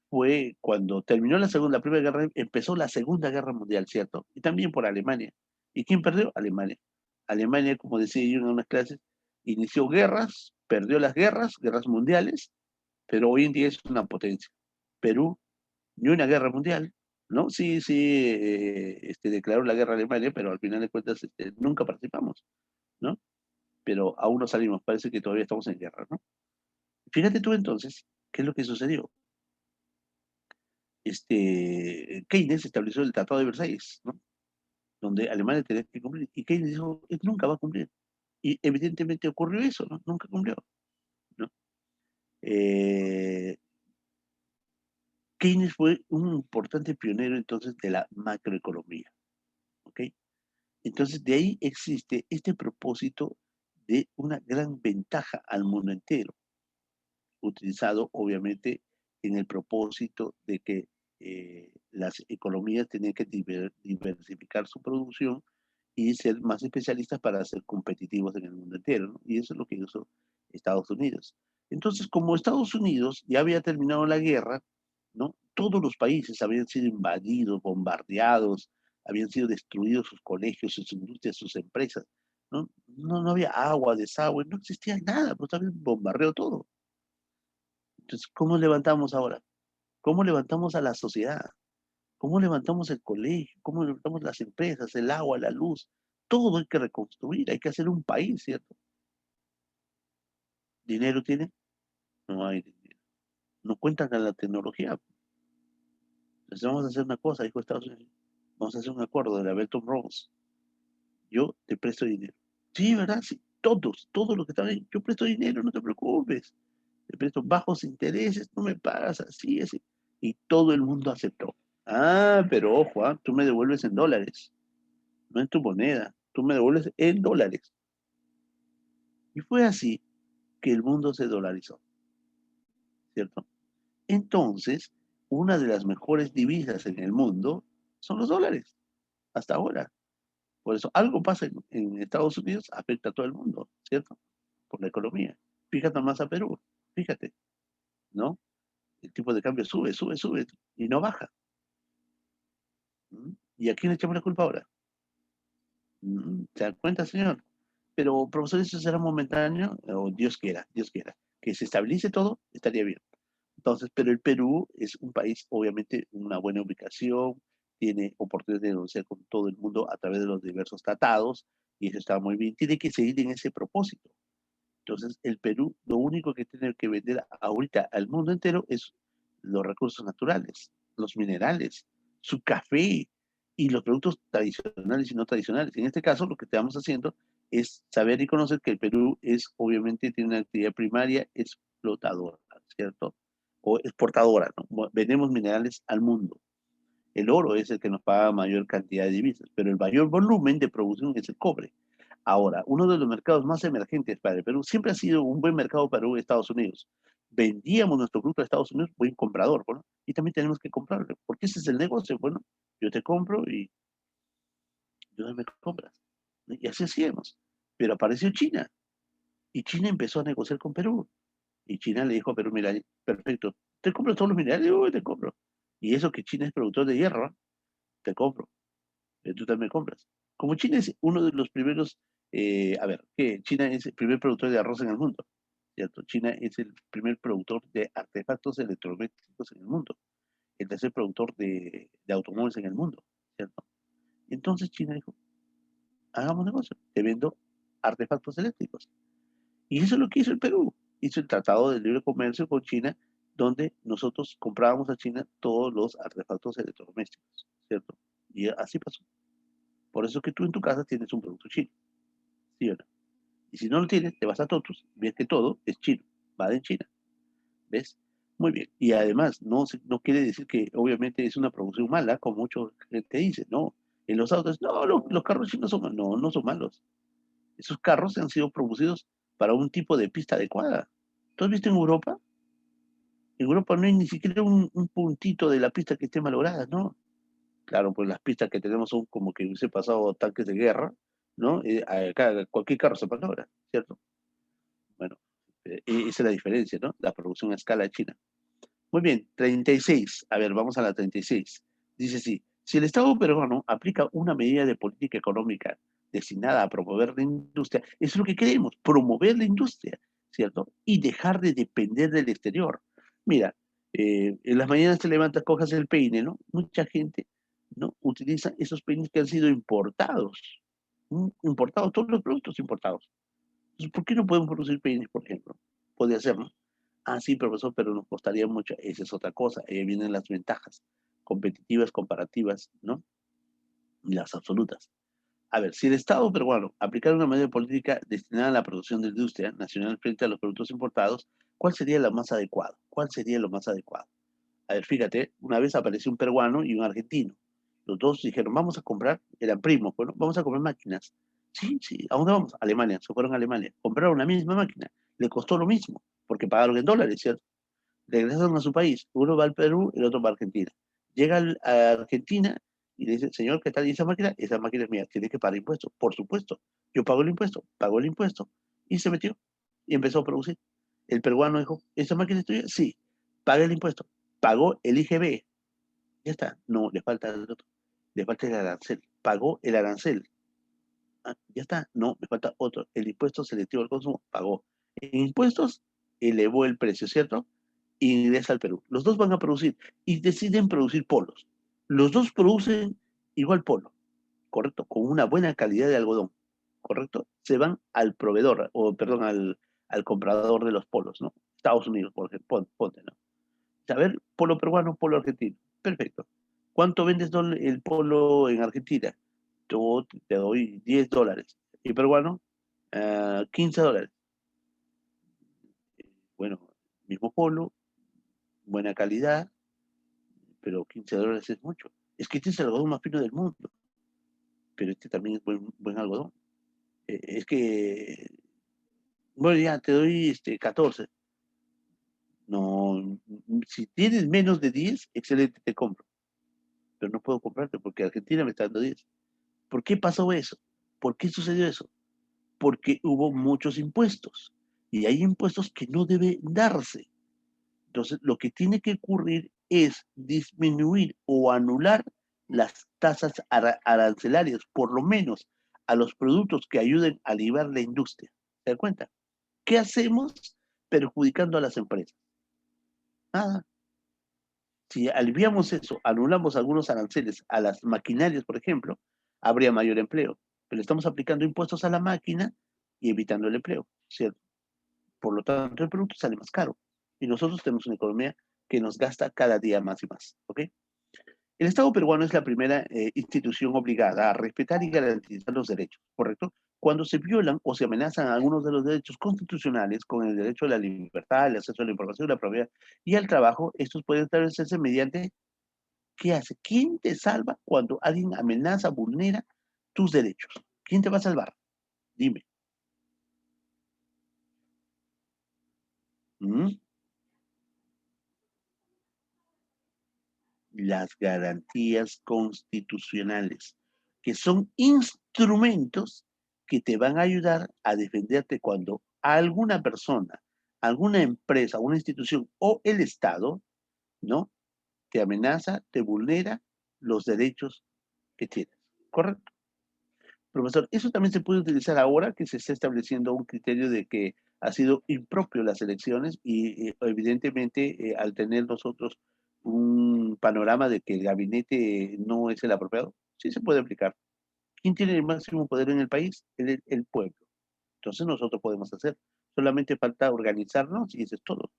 fue cuando terminó la Primera Guerra, empezó la Segunda Guerra Mundial, ¿cierto? Y también por Alemania. ¿Y quién perdió? Alemania. Alemania, como decía yo en unas clases, inició guerras, perdió las guerras, guerras mundiales, pero hoy en día es una potencia. Perú, ni una guerra mundial, ¿no? Sí, sí, declaró la guerra a Alemania, pero al final de cuentas nunca participamos, ¿no? Pero aún no salimos, parece que todavía estamos en guerra, ¿no? Fíjate tú entonces, ¿qué es lo que sucedió? Keynes estableció el Tratado de Versalles, ¿no? Donde Alemania tenía que cumplir, y Keynes dijo, él nunca va a cumplir. Y evidentemente ocurrió eso, ¿no? Nunca cumplió, ¿no? Eh, Keynes fue un importante pionero entonces de la macroeconomía. ¿ok? Entonces, de ahí existe este propósito de una gran ventaja al mundo entero, utilizado obviamente en el propósito de que las economías tienen que diversificar su producción y ser más especialistas para ser competitivos en el mundo entero, ¿no? Y eso es lo que hizo Estados Unidos. Entonces, como Estados Unidos ya había terminado la guerra, ¿no? Todos los países habían sido invadidos, bombardeados, habían sido destruidos sus colegios, sus industrias, sus empresas, ¿no? No había agua, desagüe, no existía nada, pues también bombardeó todo. Entonces, ¿cómo levantamos ahora? ¿Cómo levantamos a la sociedad? ¿Cómo levantamos el colegio? ¿Cómo levantamos las empresas, el agua, la luz? Todo hay que reconstruir, hay que hacer un país, ¿cierto? ¿Dinero tiene? No hay dinero. No cuentan con la tecnología. Entonces vamos a hacer una cosa, dijo Estados Unidos. Vamos a hacer un acuerdo de la Bretton Woods. Yo te presto dinero. Sí, ¿verdad? Sí, todos los que están ahí. Yo presto dinero, no te preocupes. Te presto bajos intereses, no me pagas así, así. Y todo el mundo aceptó. Ah, pero ojo, tú me devuelves en dólares, no en tu moneda. Tú me devuelves en dólares. Y fue así que el mundo se dolarizó, ¿cierto? Entonces, una de las mejores divisas en el mundo son los dólares, hasta ahora. Por eso, algo pasa en Estados Unidos, afecta a todo el mundo, ¿cierto? Por la economía. Fíjate más a Perú, fíjate, ¿no? El tipo de cambio sube, sube, sube y no baja. ¿Mm? ¿Y a quién le echamos la culpa ahora? ¿Se da cuenta, señor? Pero, profesor, ¿eso será momentáneo? O Dios quiera, que se estabilice todo, estaría bien. Entonces, pero el Perú es un país, obviamente, una buena ubicación, tiene oportunidades de negociar con todo el mundo a través de los diversos tratados, y eso está muy bien. Tiene que seguir en ese propósito. Entonces, el Perú, lo único que tiene que vender ahorita al mundo entero es los recursos naturales, los minerales, su café y los productos tradicionales y no tradicionales. En este caso, lo que estamos haciendo es saber y conocer que el Perú es, obviamente, tiene una actividad primaria explotadora, ¿cierto? O exportadora, ¿no? Vendemos minerales al mundo. El oro es el que nos paga mayor cantidad de divisas, pero el mayor volumen de producción es el cobre. Ahora, uno de los mercados más emergentes para el Perú siempre ha sido un buen mercado para Estados Unidos. Vendíamos nuestro producto a Estados Unidos, buen comprador, bueno, y también tenemos que comprarlo, porque ese es el negocio, bueno, yo te compro y tú me compras. Y así hacíamos. Pero apareció China, y China empezó a negociar con Perú. Y China le dijo a Perú, mira, perfecto, te compro todos los minerales, yo te compro. Y eso que China es productor de hierro, te compro. Tú también compras. Como China es uno de los primeros, a ver, que China es el primer productor de arroz en el mundo, ¿cierto? China es el primer productor de artefactos electrodomésticos en el mundo, el tercer productor de automóviles en el mundo, ¿cierto? Entonces China dijo, hagamos negocio, te vendo artefactos eléctricos. Y eso es lo que hizo el Perú. Hizo el Tratado de Libre Comercio con China, donde nosotros comprábamos a China todos los artefactos electrodomésticos, ¿cierto? Y así pasó. Por eso que tú en tu casa tienes un producto chino, ¿sí o no? Y si no lo tienes, te vas a Totus, ves que todo es chino, va de China, ¿ves? Muy bien. Y además, no quiere decir que obviamente es una producción mala, como mucha gente dice, no. En los autos, no, los carros chinos son malos. No, no son malos. Esos carros han sido producidos para un tipo de pista adecuada. ¿Tú has visto en Europa? En Europa no hay ni siquiera un puntito de la pista que esté malograda, ¿no? Claro, pues las pistas que tenemos son como que hubiese pasado tanques de guerra, ¿no? Acá cualquier carro se malogra, ¿cierto? Bueno, esa es la diferencia, ¿no? La producción a escala china. Muy bien, 36. A ver, vamos a la 36. Dice así, si el Estado peruano aplica una medida de política económica destinada a promover la industria, eso es lo que queremos, promover la industria, ¿cierto? Y dejar de depender del exterior. Mira, en las mañanas te levantas, cojas el peine, ¿no? Mucha gente, ¿no? Utiliza esos peines que han sido importados, importados, todos los productos importados. Entonces, ¿por qué no podemos producir peines, por ejemplo? Puede hacerlo. Ah, sí, profesor, pero nos costaría mucho. Esa es otra cosa. Ahí vienen las ventajas competitivas, comparativas, ¿no? Y las absolutas. A ver, si el Estado peruano aplicara una medida política destinada a la producción de industria nacional frente a los productos importados, ¿cuál sería lo más adecuado? ¿Cuál sería lo más adecuado? A ver, fíjate, una vez apareció un peruano y un argentino. Los dos dijeron, vamos a comprar, eran primos, bueno, vamos a comprar máquinas. Sí, sí, ¿a dónde vamos? A Alemania, se fueron a Alemania. Compraron la misma máquina, le costó lo mismo, porque pagaron en dólares, ¿cierto? Regresaron a su país, uno va al Perú, el otro va a Argentina. Llega a Argentina y le dice, señor, ¿qué tal? ¿Y esa máquina es mía, tiene que pagar impuestos. Por supuesto, yo pago el impuesto, pagó el impuesto y se metió y empezó a producir. El peruano dijo, ¿esa máquina es tuya? Sí, paga el impuesto, pagó el IGB, ya está, no, le falta el otro, le falta el arancel, pagó el arancel. Ah, ya está, no, le falta otro, el impuesto selectivo al consumo, pagó. En impuestos elevó el precio, ¿cierto? Y ingresa al Perú. Los dos van a producir y deciden producir polos. Los dos producen igual polo, ¿correcto? Con una buena calidad de algodón, ¿correcto? Se van al proveedor, o perdón, al comprador de los polos, ¿no? Estados Unidos, por ejemplo, ponte, ¿no? A ver, polo peruano, polo argentino. Perfecto. ¿Cuánto vendes el polo en Argentina? Yo te doy $10. ¿Y peruano? 15 dólares. Bueno, mismo polo, buena calidad, pero $15 es mucho. Es que este es el algodón más fino del mundo, pero este también es buen algodón. Es que, bueno, ya te doy 14. No, si tienes menos de 10, excelente, te compro. Pero no puedo comprarte porque Argentina me está dando 10. ¿Por qué pasó eso? ¿Por qué sucedió eso? Porque hubo muchos impuestos y hay impuestos que no deben darse. Entonces, lo que tiene que ocurrir es disminuir o anular las tasas arancelarias, por lo menos a los productos que ayuden a aliviar la industria. ¿Se da cuenta? ¿Qué hacemos perjudicando a las empresas? Nada. Si aliviamos eso, anulamos algunos aranceles a las maquinarias, por ejemplo, habría mayor empleo. Pero estamos aplicando impuestos a la máquina y evitando el empleo, ¿cierto? Por lo tanto, el producto sale más caro. Y nosotros tenemos una economía que nos gasta cada día más y más, ¿ok? El Estado peruano es la primera institución obligada a respetar y garantizar los derechos, ¿correcto? Cuando se violan o se amenazan algunos de los derechos constitucionales, con el derecho a la libertad, el acceso a la información, la propiedad y al trabajo, estos pueden establecerse mediante, ¿qué hace? ¿Quién te salva cuando alguien amenaza, vulnera tus derechos? ¿Quién te va a salvar? Dime. ¿Mm? Las garantías constitucionales, que son instrumentos que te van a ayudar a defenderte cuando alguna persona, alguna empresa, una institución o el Estado, ¿no? Te amenaza, te vulnera los derechos que tienes. ¿Correcto? Profesor, eso también se puede utilizar ahora que se está estableciendo un criterio de que ha sido impropio las elecciones y evidentemente al tener nosotros un panorama de que el gabinete no es el apropiado, sí se puede aplicar. ¿Quién tiene el máximo poder en el país? El pueblo. Entonces nosotros podemos hacer. Solamente falta organizarnos y eso es todo.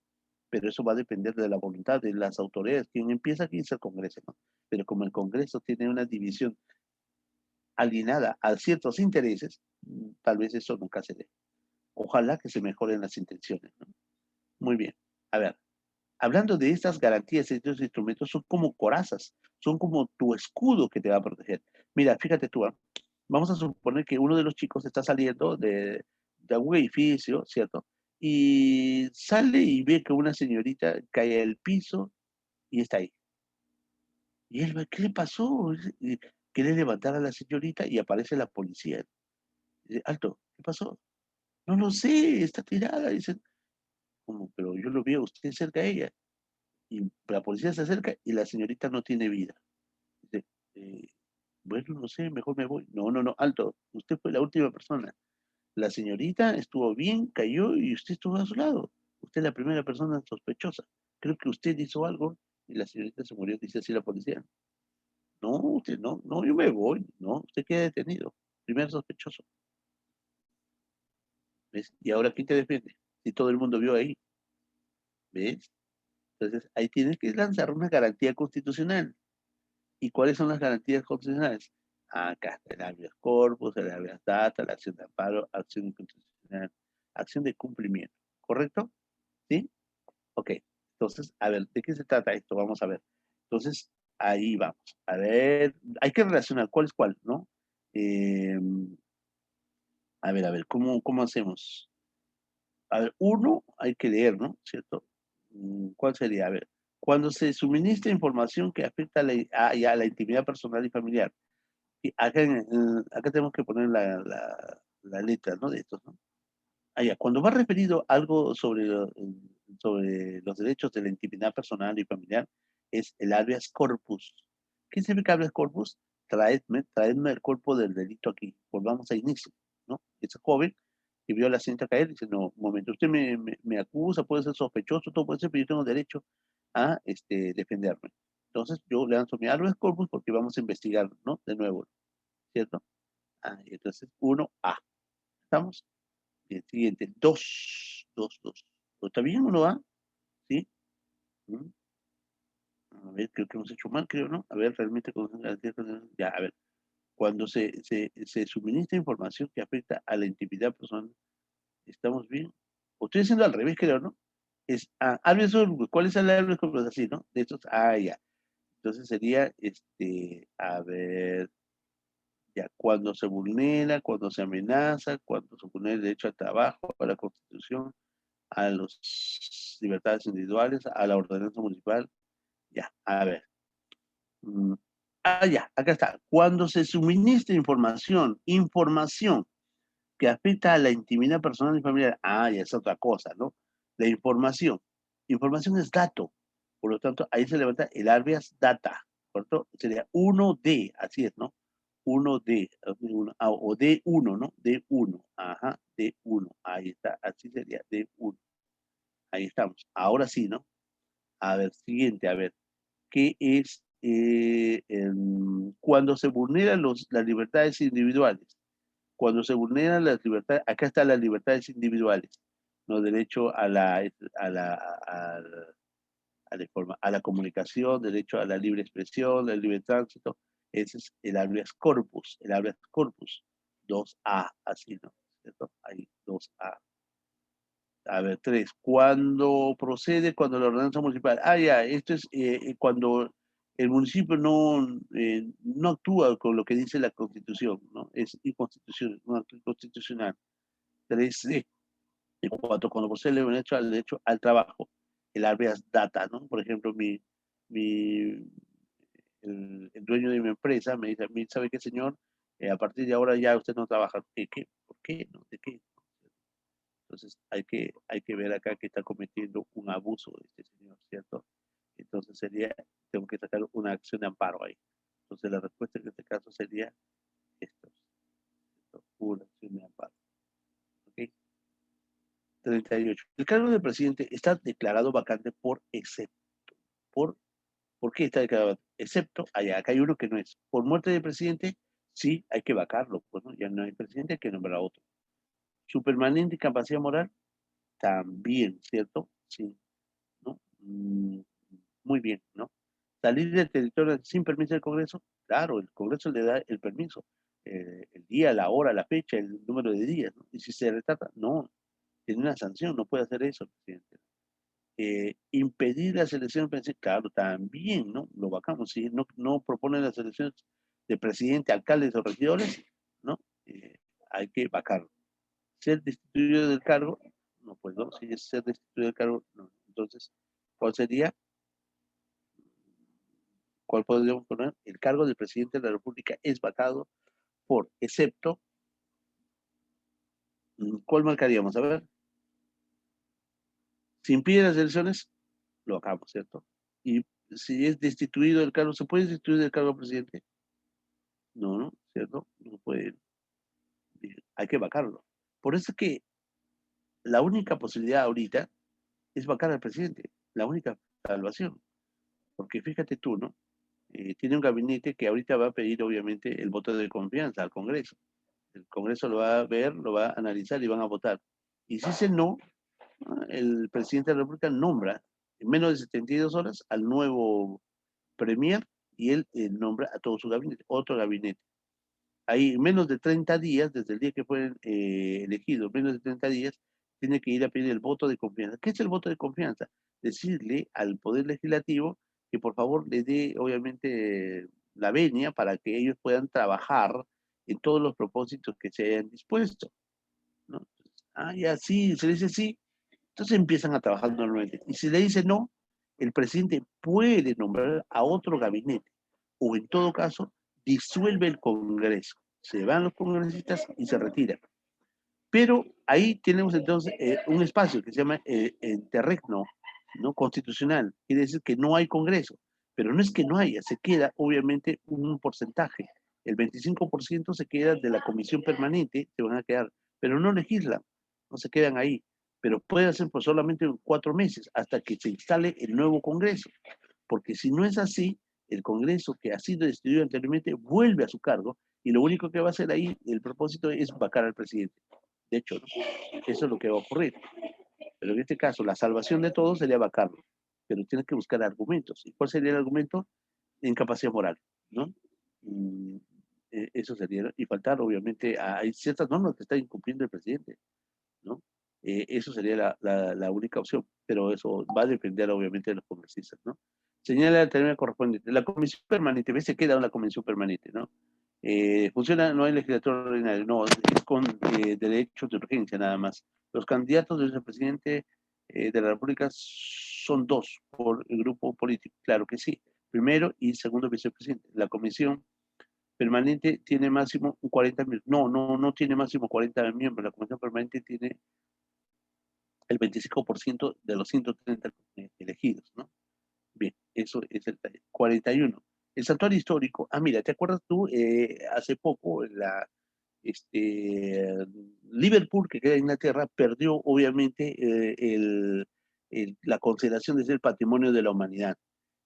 Pero eso va a depender de la voluntad de las autoridades. Quien empieza aquí es el Congreso, ¿no? Pero como el Congreso tiene una división alienada a ciertos intereses, tal vez eso nunca se dé. Ojalá que se mejoren las intenciones, ¿no? Muy bien. A ver, hablando de estas garantías, estos instrumentos son como corazas, son como tu escudo que te va a proteger. Mira, fíjate tú, ¿ah? Vamos a suponer que uno de los chicos está saliendo de algún edificio, ¿cierto? Y sale y ve que una señorita cae al piso y está ahí. Y él va, ¿qué le pasó? Y quiere levantar a la señorita y aparece la policía. Dice, alto, ¿qué pasó? No lo sé, está tirada. Dice, como, pero yo lo vi a usted cerca de ella. Y la policía se acerca y la señorita no tiene vida. Dice, "Eh, bueno, no sé, mejor me voy. No, no, no, alto, usted fue la última persona. La señorita estuvo bien, cayó y usted estuvo a su lado. Usted es la primera persona sospechosa. Creo que usted hizo algo y la señorita se murió, dice así la policía. No, usted no, no, yo me voy. No, usted queda detenido. Primer sospechoso. ¿Ves? Y ahora, ¿quién te defiende? Si todo el mundo vio ahí, ¿ves? Entonces, ahí tienes que lanzar una garantía constitucional. ¿Y cuáles son las garantías constitucionales? Acá está el habeas corpus, el habeas data, la acción de amparo, acción inconstitucional, acción de cumplimiento. ¿Correcto? ¿Sí? Ok. Entonces, a ver, ¿de qué se trata esto? Vamos a ver. Entonces, ahí vamos. A ver, hay que relacionar cuál es cuál, ¿no? Eh, a ver, ¿cómo hacemos? A ver, uno hay que leer, ¿no? ¿Cierto? ¿Cuál sería? A ver, cuando se suministra información que afecta ya, la intimidad personal y familiar. Y acá tenemos que poner la letra, ¿no? De estos, ¿no? Ah, ya, cuando va referido algo sobre los derechos de la intimidad personal y familiar, es el habeas corpus. ¿Qué significa habeas corpus? Traedme el cuerpo del delito aquí. Volvamos a inicio, ¿no? Ese joven que vio a la cinta caer dice, no, un momento, usted me acusa, puede ser sospechoso, todo puede ser, pero yo tengo derecho a defenderme. Entonces, yo le lanzo mi habeas corpus porque vamos a investigar, ¿no? De nuevo, ¿cierto? Ah, y entonces, 1A. ¿Estamos? Bien, siguiente, 2. ¿Está bien o no va? ¿Sí? ¿Mm? A ver, creo que hemos hecho mal, creo, ¿no? A ver, realmente, ya, a ver. Cuando se suministra información que afecta a la intimidad personal, ¿estamos bien? O estoy haciendo al revés, creo, ¿no? ¿Cuál es el árbol? Así, ¿no? De estos, ya. Entonces sería, a ver, ya, cuando se amenaza, cuando se vulnera el derecho al trabajo, a la Constitución, a las libertades individuales, a la ordenanza municipal. Ya, a ver. Mm, ya, acá está. Cuando se suministra información que afecta a la intimidad personal y familiar, ya es otra cosa, ¿no? La información es dato, por lo tanto, ahí se levanta el habeas data, ¿correcto? Sería 1D, así es, ¿no? 1D, o D1, ¿no? D1, ajá, D1, ahí está, así sería, D1. Ahí estamos. Ahora sí, ¿no? A ver, siguiente, a ver. ¿Qué es cuando se vulneran las libertades individuales? Cuando se vulneran las libertades, acá están las libertades individuales, ¿no? Derecho a la comunicación, derecho a la libre expresión, el libre tránsito. Ese es el habeas corpus, 2A, así, ¿no? ¿Cierto? Ahí, 2A. A ver, 3. Cuando la ordenanza municipal. Ya, esto es cuando el municipio no actúa con lo que dice la Constitución, ¿no? Es inconstitucional, no acto inconstitucional. 3. Y 4. Cuando procede el derecho al trabajo, el habeas data, ¿no? Por ejemplo, mi, el dueño de mi empresa me dice a mí, ¿sabe qué, señor? A partir de ahora ya usted no trabaja. ¿Qué? ¿Por qué? ¿No? ¿De qué? Entonces hay que ver acá que está cometiendo un abuso de este señor, ¿cierto? Entonces tengo que sacar una acción de amparo ahí. Entonces la respuesta en este caso sería esto, ¿cierto? Una acción de amparo. ¿Ok? 38. El cargo de presidente está declarado vacante por excepto. ¿Por qué está declarado vacante? Excepto, acá hay uno que no es. Por muerte del presidente, sí, hay que vacarlo. Pues, ¿no? Ya no hay presidente, hay que nombrar a otro. Su permanente incapacidad moral, también, ¿cierto? Sí, ¿no? Muy bien, ¿no? Salir del territorio sin permiso del Congreso, claro, el Congreso le da el permiso, el día, la hora, la fecha, el número de días, ¿no? Y si se retrata, no, tiene una sanción, no puede hacer eso, presidente. Impedir las elecciones, claro, también, ¿no? Lo vacamos, si no propone las elecciones de presidente, alcaldes o regidores, ¿no? Hay que vacarlo. Ser destituido del cargo, no, pues no, si es ser destituido del cargo, no. Entonces, ¿cuál sería? ¿Cuál podríamos poner? El cargo del presidente de la República es vacado excepto, ¿cuál marcaríamos? A ver, si impide las elecciones, lo vacamos, ¿cierto? Y si es destituido del cargo, ¿se puede destituir del cargo al presidente? No, ¿no? ¿Cierto? No puede, hay que vacarlo. Por eso es que la única posibilidad ahorita es vacar al presidente, la única salvación. Porque fíjate tú, ¿no? Tiene un gabinete que ahorita va a pedir, obviamente, el voto de confianza al Congreso. El Congreso lo va a ver, lo va a analizar y van a votar. Y si dice no, el presidente de la República nombra en menos de 72 horas al nuevo premier y él nombra a todo su gabinete, otro gabinete. Ahí en menos de 30 días, desde el día que fueron elegidos, menos de 30 días, tiene que ir a pedir el voto de confianza. ¿Qué es el voto de confianza? Decirle al Poder Legislativo que por favor les dé, obviamente, la venia para que ellos puedan trabajar en todos los propósitos que se hayan dispuesto, ¿no? Ah, ya sí, se le dice sí, entonces empiezan a trabajar normalmente. Y si le dice no, el presidente puede nombrar a otro gabinete, o en todo caso, disuelve el Congreso. Se van los congresistas y se retiran. Pero ahí tenemos entonces un espacio que se llama interregno, ¿no? Constitucional. Quiere decir que no hay Congreso. Pero no es que no haya, se queda obviamente un porcentaje. El 25% se queda de la comisión permanente, se van a quedar, pero no legislan, no se quedan ahí. Pero puede hacer por solamente 4 meses hasta que se instale el nuevo Congreso. Porque si no es así, el Congreso que ha sido destituido anteriormente vuelve a su cargo y lo único que va a hacer ahí, el propósito es vacar al presidente. De hecho, ¿no? Eso es lo que va a ocurrir. Pero en este caso, la salvación de todos sería vacarlo. Pero tienes que buscar argumentos. ¿Y cuál sería el argumento? Incapacidad moral, ¿no? Mm, eso sería. Y faltar, obviamente, hay ciertas normas que está incumpliendo el presidente, ¿no? Eso sería la única opción. Pero eso va a depender, obviamente, de los congresistas, ¿no? Señala el término correspondiente. La comisión permanente, ¿ves? Se queda una comisión permanente, ¿no? Funciona, no hay legislatura ordinaria, no, es con derechos de urgencia nada más. Los candidatos del vicepresidente de la República son dos por el grupo político, claro que sí, primero y segundo vicepresidente. La comisión permanente tiene máximo 40 miembros, no tiene máximo 40 miembros, la comisión permanente tiene el 25% de los 130 elegidos, ¿no? Bien, eso es el 41. El santuario histórico, mira, ¿te acuerdas tú? Hace poco este, Liverpool, que queda en Inglaterra, perdió obviamente la consideración de ser patrimonio de la humanidad.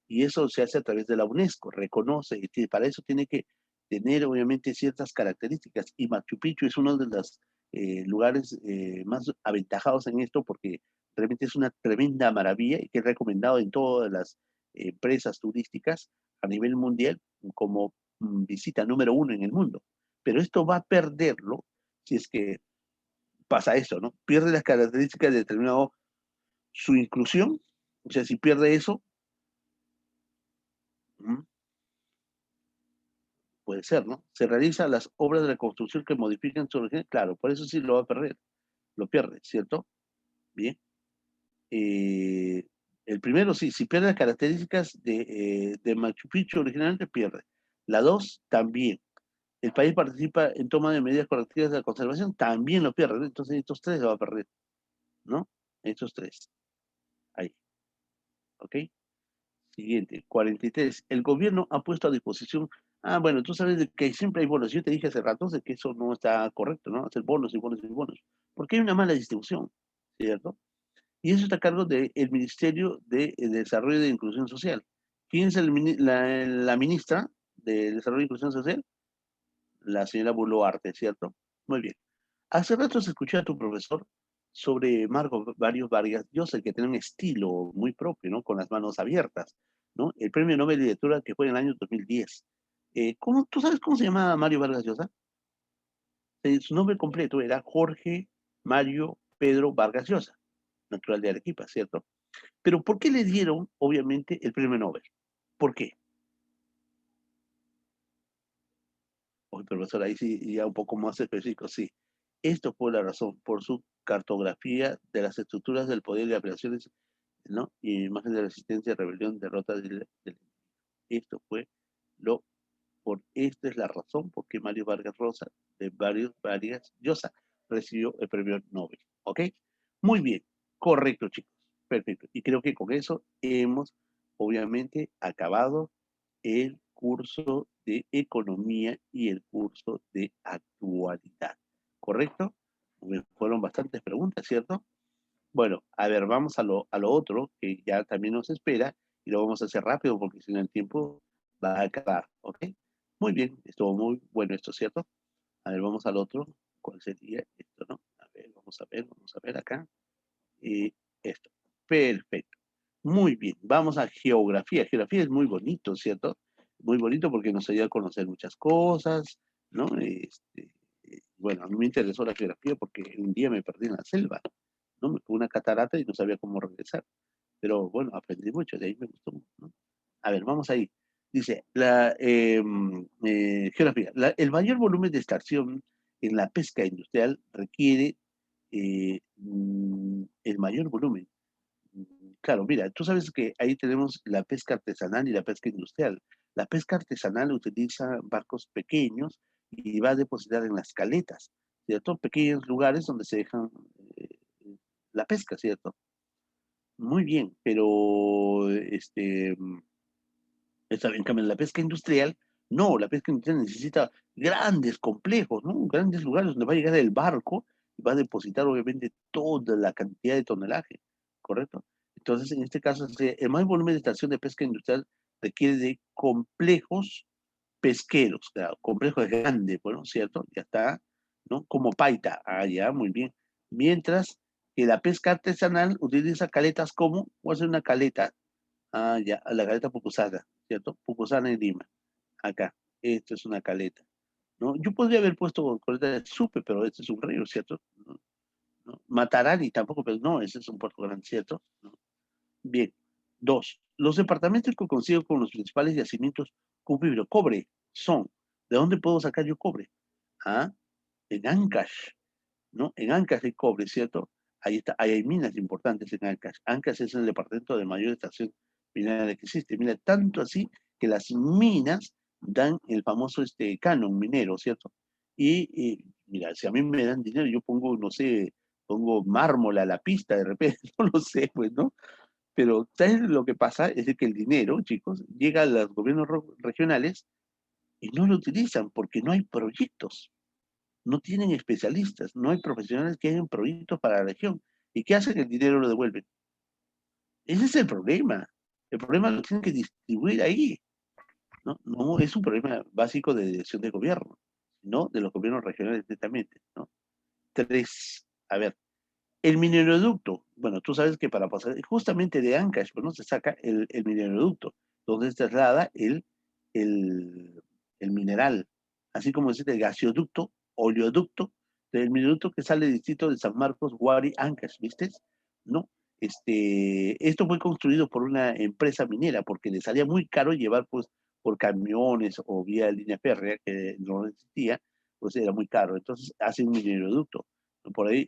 Y eso se hace a través de la UNESCO, reconoce, y para eso tiene que tener obviamente ciertas características. Y Machu Picchu es uno de los lugares más aventajados en esto porque realmente es una tremenda maravilla y que es recomendado en todas las empresas turísticas a nivel mundial como visita número uno en el mundo. Pero esto va a perderlo si es que pasa eso, ¿no? Pierde las características de determinado su inclusión, o sea, si pierde eso, puede ser, ¿no? Se realizan las obras de reconstrucción que modifican su origen, claro, por eso sí lo va a perder, lo pierde, ¿cierto? Bien. Eh, el primero, sí, si pierde las características de Machu Picchu originalmente, pierde. La dos, también. El país participa en toma de medidas correctivas de la conservación, también lo pierde, ¿no? Entonces estos tres lo va a perder, ¿no? Estos tres. Ahí, ¿ok? Siguiente, 43. El gobierno ha puesto a disposición. Bueno, tú sabes de que siempre hay bonos. Yo te dije hace rato de que eso no está correcto, ¿no? Hacer bonos y bonos y bonos. Porque hay una mala distribución, ¿cierto? Y eso está a cargo del Ministerio de Desarrollo de Inclusión Social. ¿Quién es la ministra de Desarrollo e Inclusión Social? La señora Boluarte, ¿cierto? Muy bien. Hace rato se escuché a tu profesor sobre Marco Varios Vargas Llosa, que tiene un estilo muy propio, ¿no? Con las manos abiertas, ¿no? El premio Nobel de Literatura que fue en el año 2010. ¿Tú sabes cómo se llamaba Mario Vargas Llosa? Su nombre completo era Jorge Mario Pedro Vargas Llosa, natural de Arequipa, ¿cierto? Pero ¿por qué le dieron, obviamente, el premio Nobel? ¿Por qué? Oye, profesor, ahí sí, ya un poco más específico, sí. Esto fue la razón, por su cartografía de las estructuras del poder y operaciones, ¿no? Y imagen de resistencia, rebelión, derrota esto fue esta es la razón por qué Mario Vargas Rosa, de Vargas Llosa, recibió el premio Nobel. ¿Ok? Muy bien, correcto, chicos. Perfecto. Y creo que con eso hemos, obviamente, acabado el curso de economía y el curso de actualidad. ¿Correcto? Fueron bastantes preguntas, ¿cierto? Bueno, a ver, vamos a lo otro que ya también nos espera y lo vamos a hacer rápido porque si no el tiempo va a acabar, ¿ok? Muy bien, estuvo muy bueno esto, ¿cierto? A ver, vamos al otro. ¿Cuál sería esto, no? Vamos a ver acá. Y esto. Perfecto. Muy bien, vamos a geografía. Geografía es muy bonito, ¿cierto? Muy bonito porque nos ayuda a conocer muchas cosas, ¿no? Bueno, a mí me interesó la geografía porque un día me perdí en la selva, ¿no? Me fue una catarata y no sabía cómo regresar. Pero bueno, aprendí mucho, de ahí me gustó mucho, ¿no? A ver, vamos ahí. Dice, geografía. El mayor volumen de extracción en la pesca industrial requiere el mayor volumen. Claro, mira, tú sabes que ahí tenemos la pesca artesanal y la pesca industrial. La pesca artesanal utiliza barcos pequeños y va a depositar en las caletas, ¿cierto? Pequeños lugares donde se dejan eh, la pesca, ¿cierto? Muy bien, pero está bien, en cambio, la pesca industrial, no, la pesca industrial necesita grandes complejos, ¿no? Grandes lugares donde va a llegar el barco y va a depositar, obviamente, toda la cantidad de tonelaje, ¿correcto? Entonces, en este caso, el mayor volumen de estación de pesca industrial requiere de complejos pesqueros, claro, complejos grandes, bueno, ¿cierto? Ya está, ¿no? Como paita, ah, ya, muy bien. Mientras que la pesca artesanal utiliza caletas como, ¿cuál es una caleta? Ah, ya, la caleta Pucusana, ¿cierto? Pucusana en Lima, acá. Esto es una caleta, ¿no? Yo podría haber puesto caleta de Supe, pero este es un río, ¿cierto? ¿No? ¿No? Matarani tampoco, pero no, ese es un puerto grande, ¿cierto? ¿No? Bien. Dos, los departamentos que consigo con los principales yacimientos cupríferos, cobre, son. ¿De dónde puedo sacar yo cobre? Ah, en Ancash, ¿no? En Ancash hay cobre, ¿cierto? Ahí está, ahí hay minas importantes en Ancash. Ancash es el departamento de mayor extracción minera que existe. Mira, tanto así que las minas dan el famoso canon minero, ¿cierto? Mira, si a mí me dan dinero, yo pongo, no sé, pongo mármol a la pista de repente, no lo sé, pues, ¿no? Pero ¿sabes lo que pasa? Es de que el dinero, chicos, llega a los gobiernos regionales y no lo utilizan porque no hay proyectos, no tienen especialistas, no hay profesionales que hagan proyectos para la región. ¿Y qué hacen? El dinero lo devuelven. Ese es el problema. El problema lo tienen que distribuir ahí. ¿No? No es un problema básico de dirección de gobierno, no de los gobiernos regionales netamente, ¿no? Tres, a ver, el mineroducto. Bueno, tú sabes que para pasar justamente de Ancash, pues no se saca el mineroducto, donde se traslada el, el mineral, así como existe el gaseoducto, oleoducto, del mineroducto que sale del distrito de San Marcos, Guari, Ancash, ¿viste? ¿No? Esto fue construido por una empresa minera porque le salía muy caro llevar pues por camiones o vía línea férrea que no existía, pues era muy caro. Entonces hace un mineroducto por ahí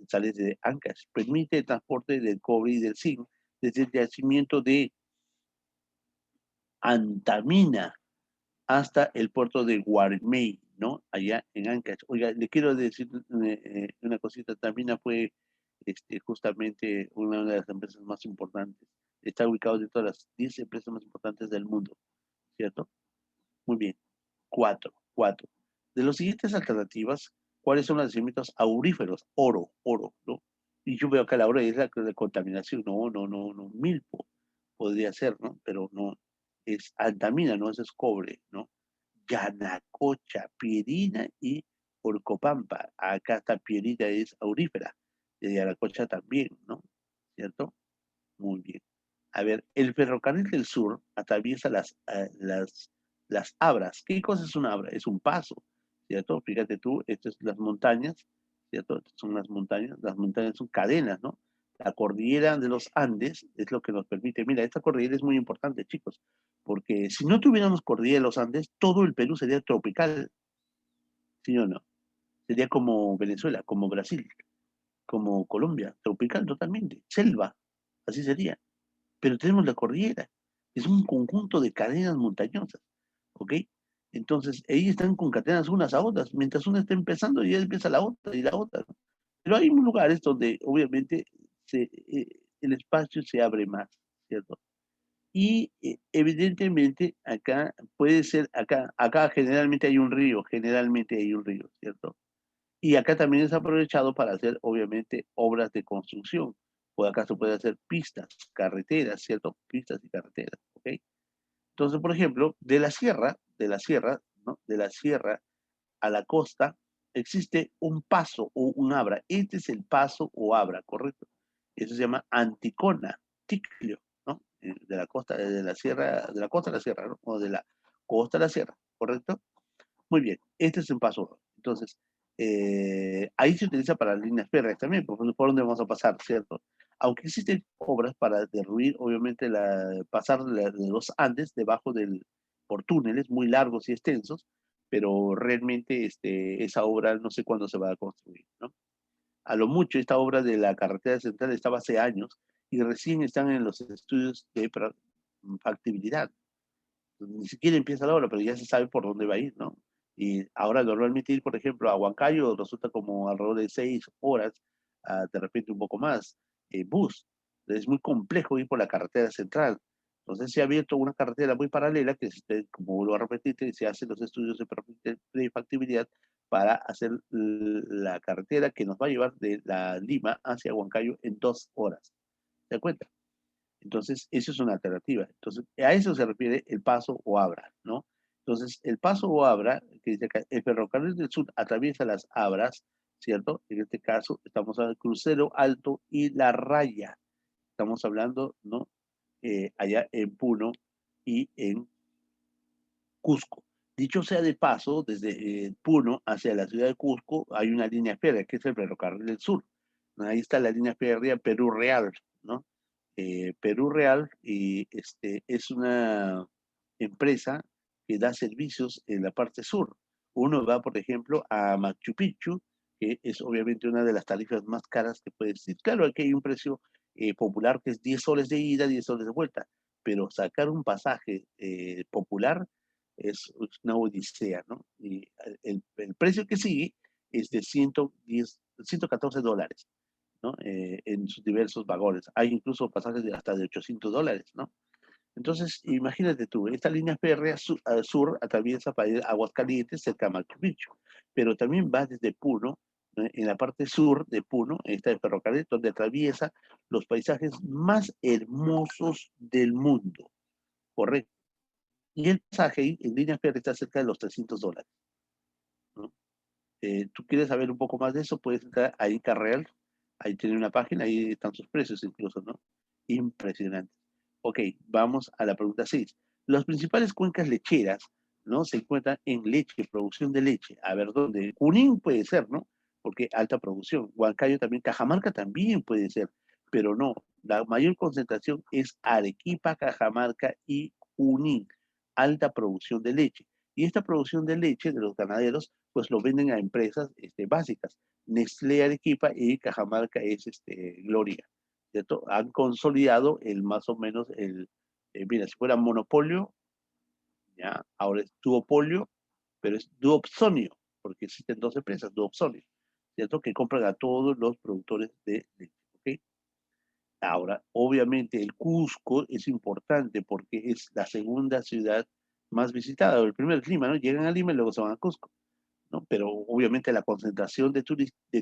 sale de Ancash, permite el transporte del cobre y del zinc desde el yacimiento de Antamina hasta el puerto de Guarmey, ¿no? Allá en Ancash. Oiga, le quiero decir una cosita, Antamina fue justamente una de las empresas más importantes. Está ubicado dentro de las 10 empresas más importantes del mundo, ¿cierto? Muy bien. Cuatro. De las siguientes alternativas, ¿cuáles son los yacimientos auríferos? Oro, ¿no? Y yo veo acá la oro y es la contaminación. No. Milpo podría ser, ¿no? Pero no. Es antamina, ¿no? Eso es cobre, ¿no? Yanacocha, Pierina y Orcopampa. Acá está Pierina, es aurífera. Y Yanacocha también, ¿no? ¿Cierto? Muy bien. A ver, el ferrocarril del sur atraviesa las abras. ¿Qué cosa es una abra? Es un paso, ¿cierto? Fíjate tú, estas son las montañas, ¿cierto? Estas son las montañas son cadenas, ¿no? La cordillera de los Andes es lo que nos permite. Mira, esta cordillera es muy importante, chicos, porque si no tuviéramos cordillera de los Andes, todo el Perú sería tropical, ¿sí o no? Sería como Venezuela, como Brasil, como Colombia, tropical totalmente, selva, así sería, pero tenemos la cordillera. Es un conjunto de cadenas montañosas, ¿ok? Entonces, ellos están concatenadas unas a otras. Mientras una está empezando, ya empieza la otra y la otra, ¿no? Pero hay lugares donde obviamente el espacio se abre más, ¿cierto? Y evidentemente acá puede ser, acá generalmente hay un río, ¿cierto? Y acá también es aprovechado para hacer, obviamente, obras de construcción. Por acá se puede hacer pistas, carreteras, ¿cierto? Pistas y carreteras, ¿ok? Entonces, por ejemplo, ¿no? De la sierra a la costa, existe un paso o un abra. Este es el paso o abra, ¿correcto? Eso se llama Anticona, Ticlio, ¿no? De la costa, de la sierra, de la costa a la sierra, ¿no? O de la costa a la sierra, ¿correcto? Muy bien, este es un paso. Entonces, ahí se utiliza para líneas férreas también, por donde vamos a pasar, ¿cierto? Aunque existen obras para derruir, obviamente, pasar de los Andes debajo por túneles muy largos y extensos, pero realmente esa obra no sé cuándo se va a construir, ¿no? A lo mucho, esta obra de la carretera central estaba hace años y recién están en los estudios de factibilidad. Ni siquiera empieza la obra, pero ya se sabe por dónde va a ir, ¿no? Y ahora normalmente ir, por ejemplo, a Huancayo resulta como alrededor de 6 horas, de repente un poco más, bus. Es muy complejo ir por la carretera central. Entonces se ha abierto una carretera muy paralela que, como vuelvo a repetirte, se hacen los estudios de factibilidad para hacer la carretera que nos va a llevar de la Lima hacia Huancayo en 2 horas. ¿Te das cuenta? Entonces, eso es una alternativa. Entonces, a eso se refiere el paso o abra, ¿no? Entonces, el paso o abra, que dice acá, el ferrocarril del sur atraviesa las abras, ¿cierto? En este caso, estamos hablando del Crucero Alto y La Raya. Estamos hablando, ¿no? Allá en Puno y en Cusco. Dicho sea de paso, desde Puno hacia la ciudad de Cusco hay una línea férrea, que es el ferrocarril del sur. Ahí está la línea férrea Perú Real, ¿no? Perú Real y es una empresa que da servicios en la parte sur. Uno va, por ejemplo, a Machu Picchu, que es obviamente una de las tarifas más caras que puede existir. Claro, aquí hay un precio popular que es 10 soles de ida, 10 soles de vuelta, pero sacar un pasaje popular es una odisea, ¿no? Y el precio que sigue es de 110, $114, ¿no? En sus diversos vagones. Hay incluso pasajes de hasta de $800, ¿no? Entonces, imagínate tú, esta línea férrea sur atraviesa para ir a Aguascalientes, cerca de Machu Picchu, pero también va desde Puno, en la parte sur de Puno, está el ferrocarril, donde atraviesa los paisajes más hermosos del mundo, ¿correcto? Y el pasaje en línea férrea está cerca de los $300, ¿no? Tú quieres saber un poco más de eso, puedes entrar a Incarreal, ahí tiene una página, ahí están sus precios incluso, ¿no? Impresionante. Ok, vamos a la pregunta 6. Las principales cuencas lecheras, ¿no? Se encuentran en leche, producción de leche. A ver, ¿dónde? Junín puede ser, ¿no? Porque alta producción. Huancayo también, Cajamarca también puede ser, pero no. La mayor concentración es Arequipa, Cajamarca y Junín. Alta producción de leche. Y esta producción de leche de los ganaderos, pues lo venden a empresas básicas. Nestlé Arequipa y Cajamarca es Gloria, ¿cierto? Han consolidado el más o menos mira, si fuera monopolio, ya, ahora es duopolio, pero es duopsonio, porque existen dos empresas, duopsonio, ¿cierto? Que compran a todos los productores de leche, ¿ok? Ahora, obviamente el Cusco es importante porque es la segunda ciudad más visitada, el primer Lima, ¿no? Llegan a Lima y luego se van a Cusco, ¿no? Pero obviamente la concentración de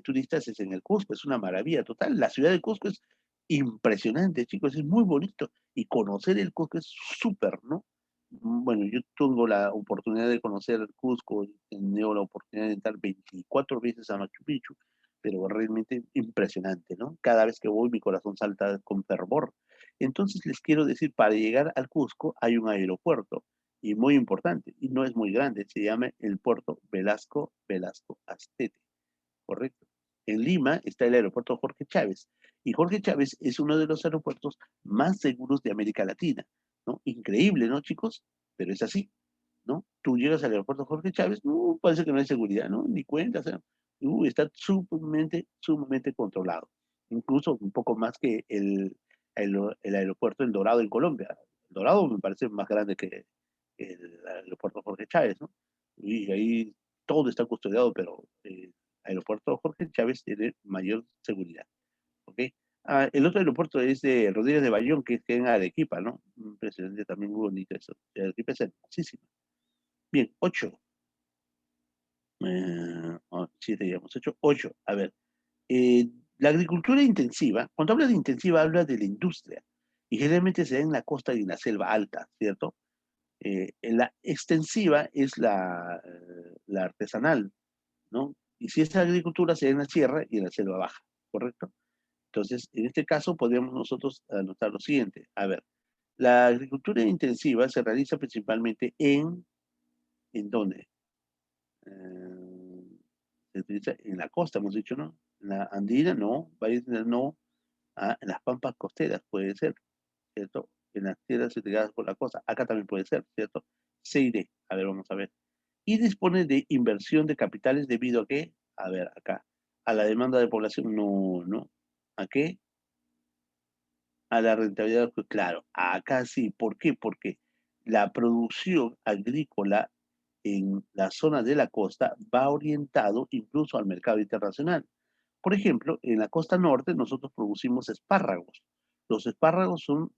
turistas es en el Cusco, es una maravilla total. La ciudad de Cusco es impresionante, chicos, es muy bonito. Y conocer el Cusco es súper, ¿no? Bueno, yo tengo la oportunidad de conocer el Cusco, he tenido la oportunidad de entrar 24 veces a Machu Picchu, pero realmente impresionante, ¿no? Cada vez que voy mi corazón salta con fervor. Entonces les quiero decir, para llegar al Cusco hay un aeropuerto y muy importante, y no es muy grande, se llama el puerto Velasco Astete, ¿correcto? En Lima está el aeropuerto Jorge Chávez, y Jorge Chávez es uno de los aeropuertos más seguros de América Latina, ¿no? Increíble, ¿no, chicos? Pero es así, ¿no? Tú llegas al aeropuerto Jorge Chávez, no, parece que no hay seguridad, ¿no? Ni cuenta, o sea, está sumamente controlado, incluso un poco más que el aeropuerto El Dorado en Colombia. El Dorado me parece más grande que el aeropuerto Jorge Chávez, ¿no? Y ahí todo está custodiado, pero el aeropuerto Jorge Chávez tiene mayor seguridad, ¿ok? El otro aeropuerto es de Rodríguez de Bayón, que es en Arequipa, ¿no? Impresionante, también muy bonito eso. Arequipa es hermosísima. Bien, 8. 7, digamos, 8. 8. A ver, la agricultura intensiva, cuando habla de intensiva, habla de la industria. Y generalmente se da en la costa y en la selva alta, ¿cierto? En la extensiva es la artesanal, ¿no? Y si es agricultura, se da en la sierra y en la selva baja, ¿correcto? Entonces, en este caso, podríamos nosotros anotar lo siguiente. A ver, la agricultura intensiva se realiza principalmente ¿en dónde? Se utiliza en la costa, hemos dicho, ¿no? En la andina, no. Valles no. En las pampas costeras puede ser, ¿cierto? En las tierras irrigadas por la costa. Acá también puede ser, ¿cierto? CID. A ver, vamos a ver. Y dispone de inversión de capitales debido a qué? A ver, acá. A la demanda de población, no, no. ¿A qué? A la rentabilidad, pues claro, acá sí. ¿Por qué? Porque la producción agrícola en la zona de la costa va orientado incluso al mercado internacional. Por ejemplo, en la costa norte nosotros producimos espárragos. Los espárragos son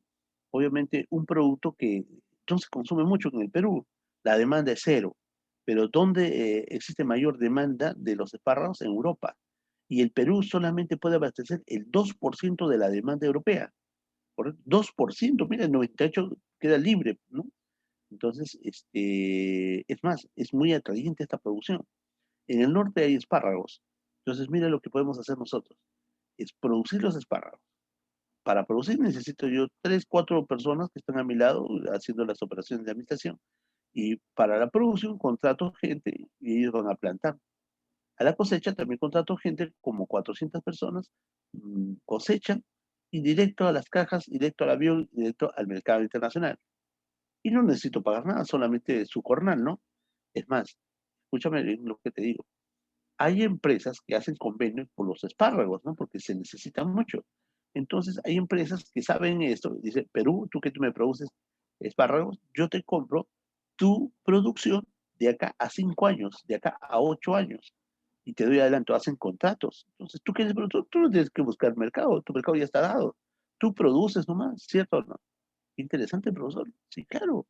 obviamente un producto que no se consume mucho en el Perú. La demanda es cero. Pero ¿dónde existe mayor demanda de los espárragos? En Europa. Y el Perú solamente puede abastecer el 2% de la demanda europea. Por 2%, mira, el 98% queda libre, ¿no? Entonces, es más, es muy atrayente esta producción. En el norte hay espárragos. Entonces, mira lo que podemos hacer nosotros. Es producir los espárragos. Para producir necesito yo 3, 4 personas que están a mi lado haciendo las operaciones de administración. Y para la producción contrato gente y ellos van a plantar. A la cosecha también contrato gente, como 400 personas, cosechan y directo a las cajas, directo al avión, directo al mercado internacional. Y no necesito pagar nada, solamente su jornal, ¿no? Es más, escúchame bien lo que te digo. Hay empresas que hacen convenios por los espárragos, ¿no? Porque se necesitan mucho. Entonces, hay empresas que saben esto. Dice, Perú, tú que tú me produces espárragos, yo te compro tu producción de acá a 5 años, de acá a 8 años. Y te doy adelanto, hacen contratos. Entonces, tú quieres producir, tú no tienes que buscar mercado, tu mercado ya está dado. Tú produces nomás, ¿cierto o no? Interesante, profesor. Sí, claro,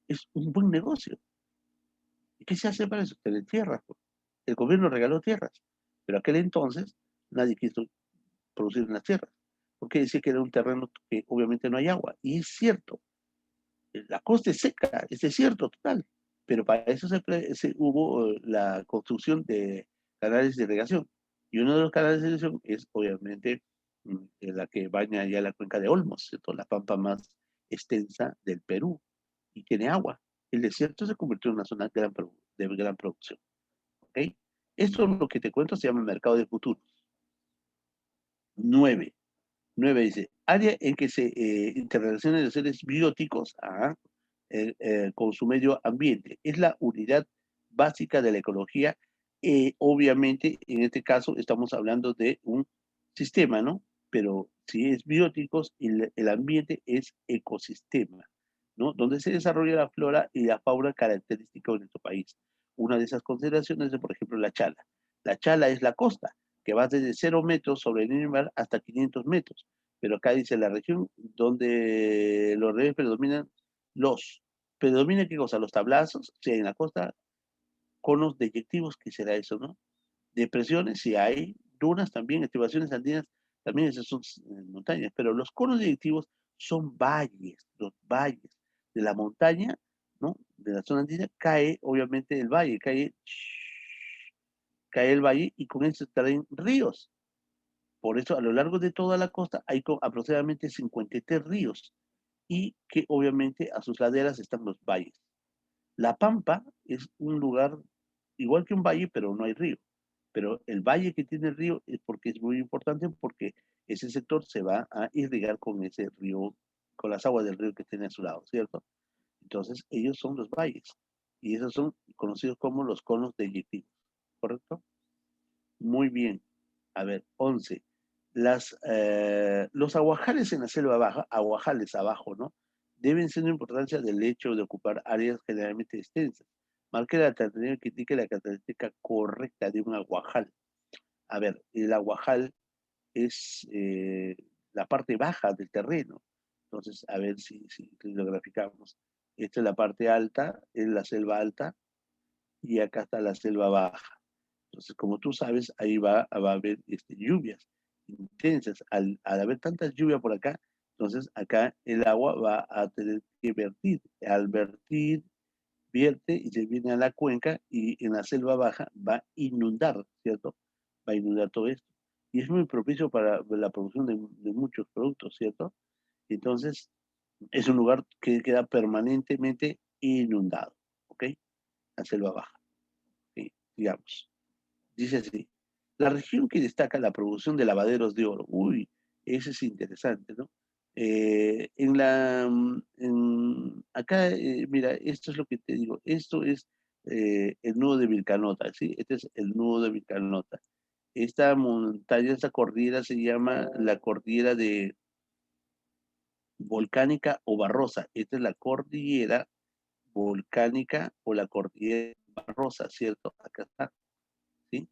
es un buen negocio. ¿Y qué se hace para eso? Tener tierras, pues. El gobierno regaló tierras, pero aquel entonces nadie quiso producir en las tierras, porque decía que era un terreno que obviamente no hay agua. Y es cierto, la costa es seca, es desierto total, pero para eso hubo la construcción de canales de irrigación. Y uno de los canales de irrigación es obviamente la que baña ya la cuenca de Olmos, ¿cierto? La pampa más extensa del Perú y tiene agua. El desierto se convirtió en una zona de gran producción. ¿Ok? Esto es lo que te cuento, se llama mercado de futuros. 9. 9 dice, área en que se interrelacionan los seres bióticos con su medio ambiente. Es la unidad básica de la ecología. Obviamente, en este caso, estamos hablando de un sistema, ¿no? Pero si es bióticos, el ambiente es ecosistema, ¿no? Donde se desarrolla la flora y la fauna característica de nuestro país. Una de esas consideraciones es, por ejemplo, la chala. La chala es la costa, que va desde 0 metros sobre el nivel del mar hasta 500 metros. Pero acá dice la región donde los ríos predominan los. ¿Predomina qué cosa? Los tablazos, si hay en la costa, conos deyectivos, ¿qué será eso, no? Depresiones, si hay, dunas también, estribaciones andinas, también esas son montañas, pero los conos deyectivos son valles, los valles de la montaña, ¿no? De la zona andina, cae obviamente el valle, cae el valle y con eso traen ríos. Por eso a lo largo de toda la costa hay aproximadamente 53 ríos y que obviamente a sus laderas están los valles. La Pampa es un lugar igual que un valle, pero no hay río. Pero el valle que tiene el río es porque es muy importante porque ese sector se va a irrigar con ese río, con las aguas del río que tiene a su lado, ¿cierto? Entonces ellos son los valles y esos son conocidos como los conos de Yetí, ¿correcto? Muy bien. A ver, 11. Los aguajales en la selva baja, aguajales abajo, ¿no? Deben ser de importancia del hecho de ocupar áreas generalmente extensas. Marque la alternativa que indique la característica correcta de un aguajal. A ver, el aguajal es la parte baja del terreno. Entonces, a ver si lo graficamos. Esta es la parte alta, es la selva alta, y acá está la selva baja. Entonces, como tú sabes, ahí va a haber lluvias intensas. Al haber tantas lluvias por acá, entonces acá el agua va a tener que vertir. Al vertir, vierte y se viene a la cuenca y en la selva baja va a inundar, ¿cierto? Va a inundar todo esto. Y es muy propicio para la producción de muchos productos, ¿cierto? Entonces, es un lugar que queda permanentemente inundado, ¿ok? La selva baja, ¿ok? Digamos. Dice así, la región que destaca la producción de lavaderos de oro. Uy, Ese es interesante, ¿no? En la, acá, mira, esto es lo que te digo, esto es el nudo de Vilcanota, ¿sí? Este es el nudo de Vilcanota. Esta montaña, esta cordillera se llama la cordillera de volcánica o barrosa. Esta es la cordillera volcánica o la cordillera barrosa, ¿cierto? Acá está, ¿sí?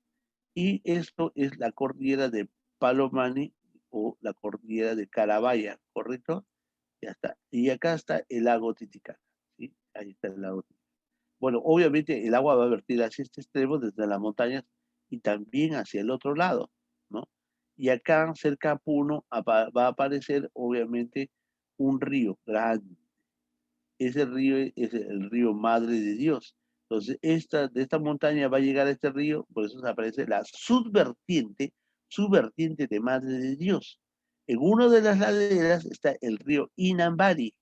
Y esto es la cordillera de Palomani o la cordillera de Carabaya, ¿correcto? Ya está. Y acá está el lago Titicaca, ¿sí? Ahí está el lago Titicaca. Bueno, obviamente el agua va a vertir hacia este extremo desde las montañas y también hacia el otro lado, ¿no? Y acá cerca a Puno va a aparecer obviamente un río grande. Ese río es el río Madre de Dios. Entonces, de esta montaña va a llegar a este río, por eso aparece la subvertiente de Madre de Dios. En una de las laderas está el río Inambari,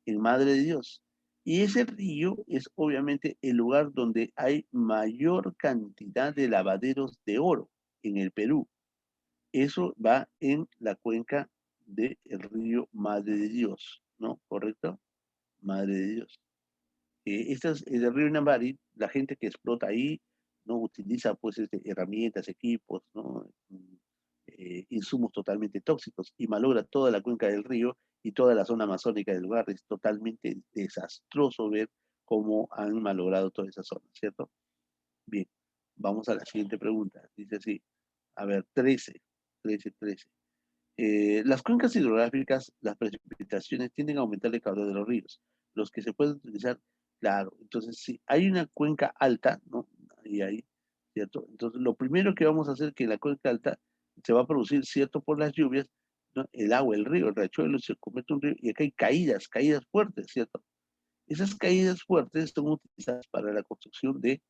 en Madre de Dios. Y ese río es obviamente el lugar donde hay mayor cantidad de lavaderos de oro en el Perú. Eso va en la cuenca del río Madre de Dios, ¿no? ¿Correcto? Madre de Dios. El río Inambari, la gente que explota ahí, ¿no? Utiliza pues herramientas, equipos, ¿no? Insumos totalmente tóxicos y malogra toda la cuenca del río y toda la zona amazónica del lugar. Es totalmente desastroso ver cómo han malogrado toda esa zona, ¿cierto? Bien, vamos a la siguiente pregunta. Dice así, a ver, 13. Las cuencas hidrográficas, las precipitaciones tienden a aumentar el caudal de los ríos, los que se pueden utilizar, claro. Entonces, si hay una cuenca alta, ¿no? Ahí hay, ¿cierto? Entonces, lo primero que vamos a hacer es que en la cuenca alta se va a producir, ¿cierto? Por las lluvias, ¿no? El agua, el río, el riachuelo se convierte en un río y acá hay caídas fuertes, ¿cierto? Esas caídas fuertes son utilizadas para la construcción de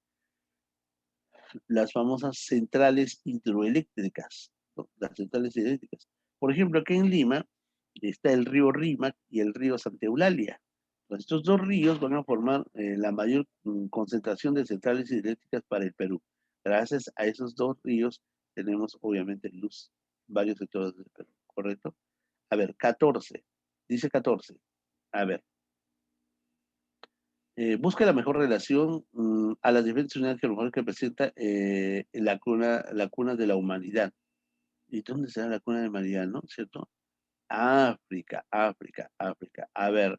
las famosas centrales hidroeléctricas, ¿no? Las centrales hidroeléctricas. Por ejemplo, aquí en Lima está el río Rímac y el río Santa Eulalia. Pues estos dos ríos van a formar la mayor concentración de centrales hidroeléctricas para el Perú. Gracias a esos dos ríos tenemos obviamente luz en varios sectores del Perú, ¿correcto? A ver, 14. Dice 14. A ver, busca la mejor relación a las diferentes unidades geológicas que presenta la cuna de la humanidad. ¿Y dónde será la cuna de la humanidad, no? ¿Cierto? África, África, África. A ver,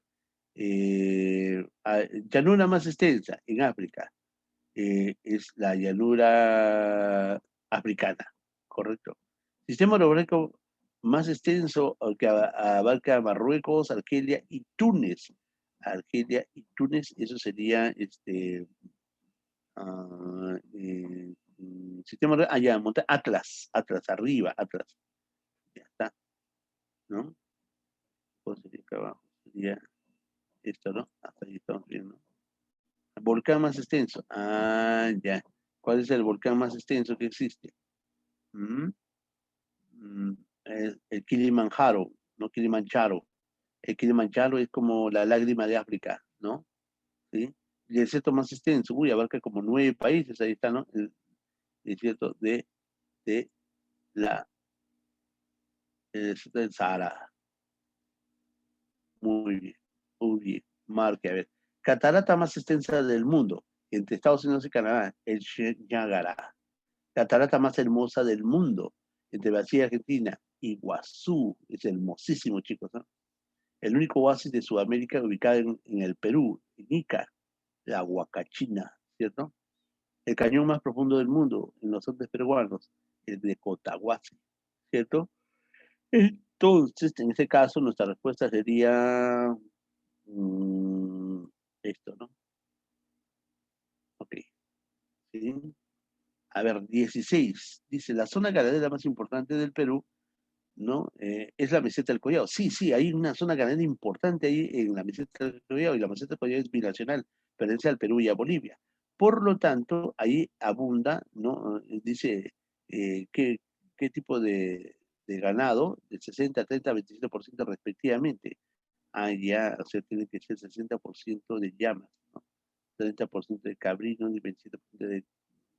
llanura más extensa en África es la llanura africana, ¿correcto? Sistema orográfico más extenso que abarca Marruecos, Argelia y Túnez. Argelia y Túnez, eso sería sistema allá, Atlas, Atlas, arriba, Atlas. Ya está, ¿no? Pues sería acá abajo, sería esto, ¿no? Hasta ahí estamos viendo. Volcán más extenso. Ah, ya. ¿Cuál es el volcán más extenso que existe? ¿Mm? Mm, el Kilimanjaro, no Kilimanjaro. El Kilimanjaro es como la lágrima de África, ¿no? ¿Sí? Y el desierto más extenso, uy, abarca como 9 países, ahí está, ¿no? El desierto de la, el desierto del Sahara. Muy bien, muy bien. Marque, a ver. Catarata más extensa del mundo, entre Estados Unidos y Canadá, el Niágara. Catarata más hermosa del mundo, entre Brasil y Argentina, Iguazú. Es hermosísimo, chicos, ¿no? El único oasis de Sudamérica ubicado en el Perú, en Ica, la Huacachina, ¿cierto? El cañón más profundo del mundo, en los Andes peruanos, el de Cotahuasi, ¿cierto? Entonces, en este caso, nuestra respuesta sería mm, esto, ¿no? Ok. ¿Sí? A ver, 16. Dice, la zona ganadera más importante del Perú, ¿no? Es la meseta del Collao. Sí, sí, hay una zona ganadera importante ahí en la meseta del Collao y la meseta del Collao es binacional, pertenece al Perú y a Bolivia. Por lo tanto, ahí abunda, ¿no? Dice, ¿qué, qué tipo de ganado? De 60, 30, 27% respectivamente. Ah, ya, o sea, tiene que ser 60% de llamas, ¿no? 30% de cabrino y 27% de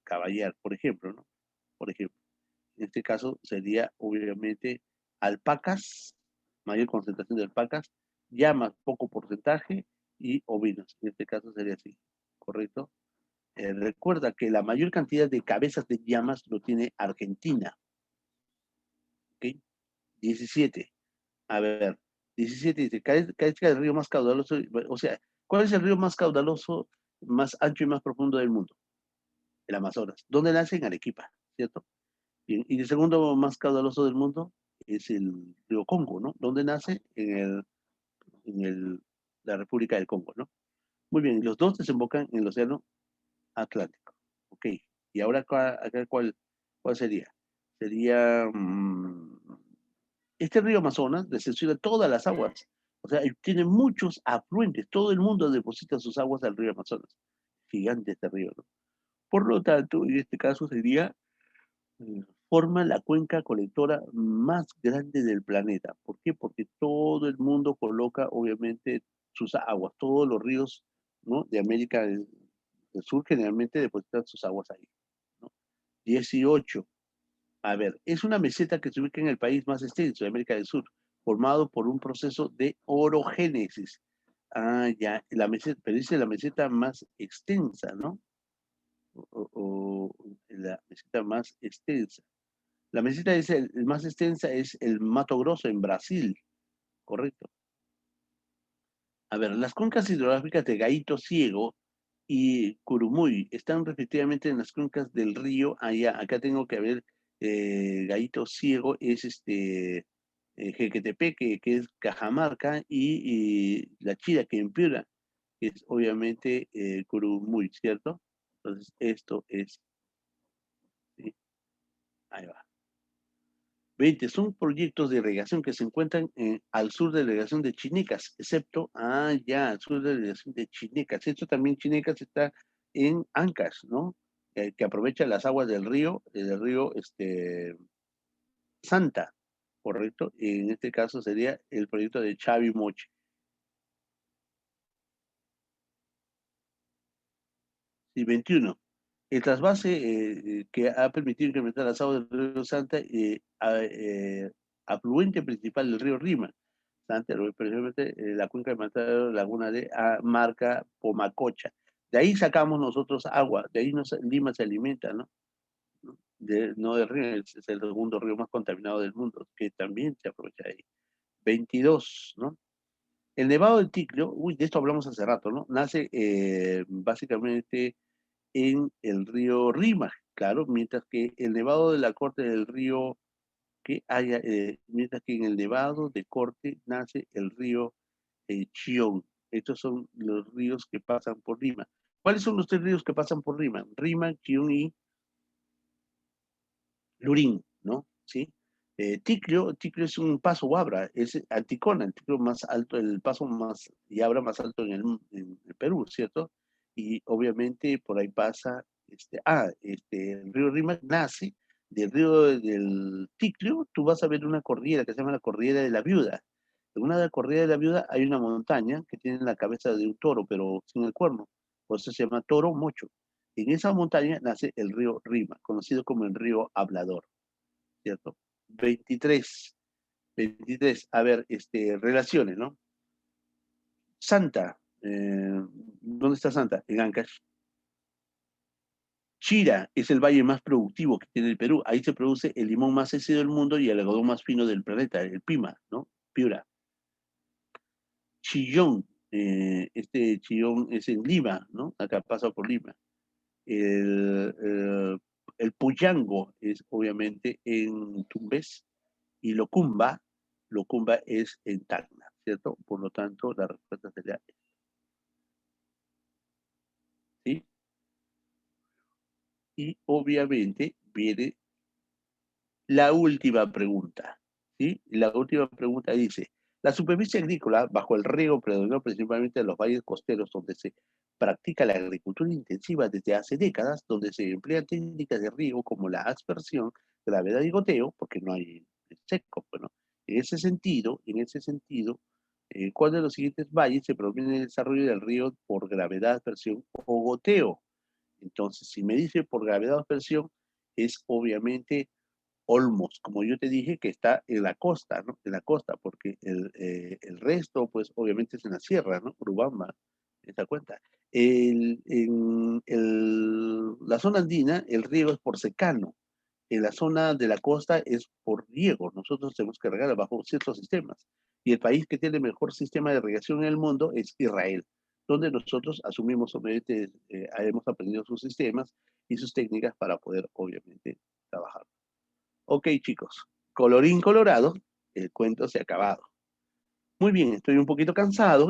caballar, por ejemplo, ¿no? Por ejemplo. En este caso sería, obviamente, alpacas, mayor concentración de alpacas, llamas, poco porcentaje, y ovinos. En este caso sería así, ¿correcto? Recuerda que la mayor cantidad de cabezas de llamas lo tiene Argentina. ¿Ok? 17. A ver, 17 dice, característica del río más caudaloso, o sea, ¿cuál es el río más caudaloso, más ancho y más profundo del mundo? El Amazonas. ¿Dónde nace? En Arequipa, ¿cierto? Y el segundo más caudaloso del mundo es el río Congo, ¿no? ¿Dónde nace? En la República del Congo, ¿no? Muy bien, los dos desembocan en el Océano Atlántico. Ok, y ahora acá, ¿cuál sería? Sería este río Amazonas decepciona todas las aguas. O sea, tiene muchos afluentes. Todo el mundo deposita sus aguas al río Amazonas. Gigante este río, ¿no? Por lo tanto, en este caso sería, forma la cuenca colectora más grande del planeta. ¿Por qué? Porque todo el mundo coloca, obviamente, sus aguas. Todos los ríos, ¿no?, de América del Sur generalmente depositan sus aguas ahí, ¿no? 18. A ver, es una meseta que se ubica en el país más extenso de América del Sur, formado por un proceso de orogénesis. Ah, ya, la meseta, pero dice la meseta más extensa, ¿no? O la meseta más extensa. La meseta es el más extensa, es el Mato Grosso en Brasil, correcto. A ver, las cuencas hidrográficas de Gaito Ciego y Curumuy están respectivamente en las cuencas del río allá. Acá tengo que ver, Gaito Ciego es Jequetepeque, que es Cajamarca, y La Chira, que en Piura, que es obviamente Curumuy, ¿cierto? Entonces, esto es, ¿sí? Ahí va. 20. Son proyectos de irrigación que se encuentran al sur de la delegación de Chinecas, excepto, al sur de la delegación de Chinecas. Esto también, Chinecas está en Ancash, ¿no? Que aprovecha las aguas del río Santa, ¿correcto? En este caso sería el proyecto de Chavi Moche. Y 21. El trasvase que ha permitido incrementar las aguas del río Santa, afluente principal del río Rima. Santa, precisamente la cuenca de Matadero, Laguna de Marca, Pomacocha. De ahí sacamos nosotros agua, de ahí Lima se alimenta, ¿no? No del río, es el segundo río más contaminado del mundo, que también se aprovecha de ahí. 22, ¿no? El Nevado del Ticlio, uy, de esto hablamos hace rato, ¿no? Nace básicamente en el río Rímac, claro, mientras que el Nevado de la Corte del río mientras que en el Nevado de Corte nace el río Chión. Estos son los ríos que pasan por Lima. ¿Cuáles son los tres ríos que pasan por Lima? Rima, Chión y Lurín, ¿no? ¿Sí? Ticlio es un paso Huabra, es Anticona, el Ticlio más alto, el paso más y Abra más alto en el Perú, ¿cierto? Y obviamente por ahí pasa, el río Rímac nace del río del Ticlio. Tú vas a ver una cordillera que se llama la Cordillera de la Viuda. En una de la Cordillera de la Viuda hay una montaña que tiene la cabeza de un toro, pero sin el cuerno, por eso se llama Toro Mocho. En esa montaña nace el río Rima, conocido como el río Hablador, ¿cierto? 23, 23, a ver, relaciones, ¿no? Santa, ¿dónde está Santa? En Ancash. Chira es el valle más productivo que tiene el Perú. Ahí se produce el limón más ácido del mundo y el algodón más fino del planeta, el Pima, ¿no? Piura. Chillón, Chillón es en Lima, ¿no? Acá pasa por Lima. El Puyango es obviamente en Tumbes, y Locumba es en Tacna, ¿cierto? Por lo tanto, la respuesta sería, ¿sí? Y obviamente viene la última pregunta, ¿sí? La última pregunta dice, la superficie agrícola bajo el riego predominó principalmente en los valles costeros donde se practica la agricultura intensiva desde hace décadas, donde se emplean técnicas de riego como la aspersión, gravedad y goteo, porque no hay seco, bueno. En ese sentido, ¿cuál de los siguientes valles se proviene del desarrollo del río por gravedad, aspersión o goteo? Entonces, si me dice por gravedad o aspersión, es obviamente Olmos, como yo te dije, que está en la costa, ¿no? En la costa, porque el resto, pues, obviamente es en la sierra, ¿no? Urubamba, ¿te das cuenta? La zona andina, el riego es por secano. En la zona de la costa es por riego. Nosotros tenemos que regar bajo ciertos sistemas. Y el país que tiene el mejor sistema de irrigación en el mundo es Israel, donde nosotros asumimos, obviamente, hemos aprendido sus sistemas y sus técnicas para poder, obviamente, trabajar. Ok, chicos, colorín colorado, el cuento se ha acabado. Muy bien, estoy un poquito cansado.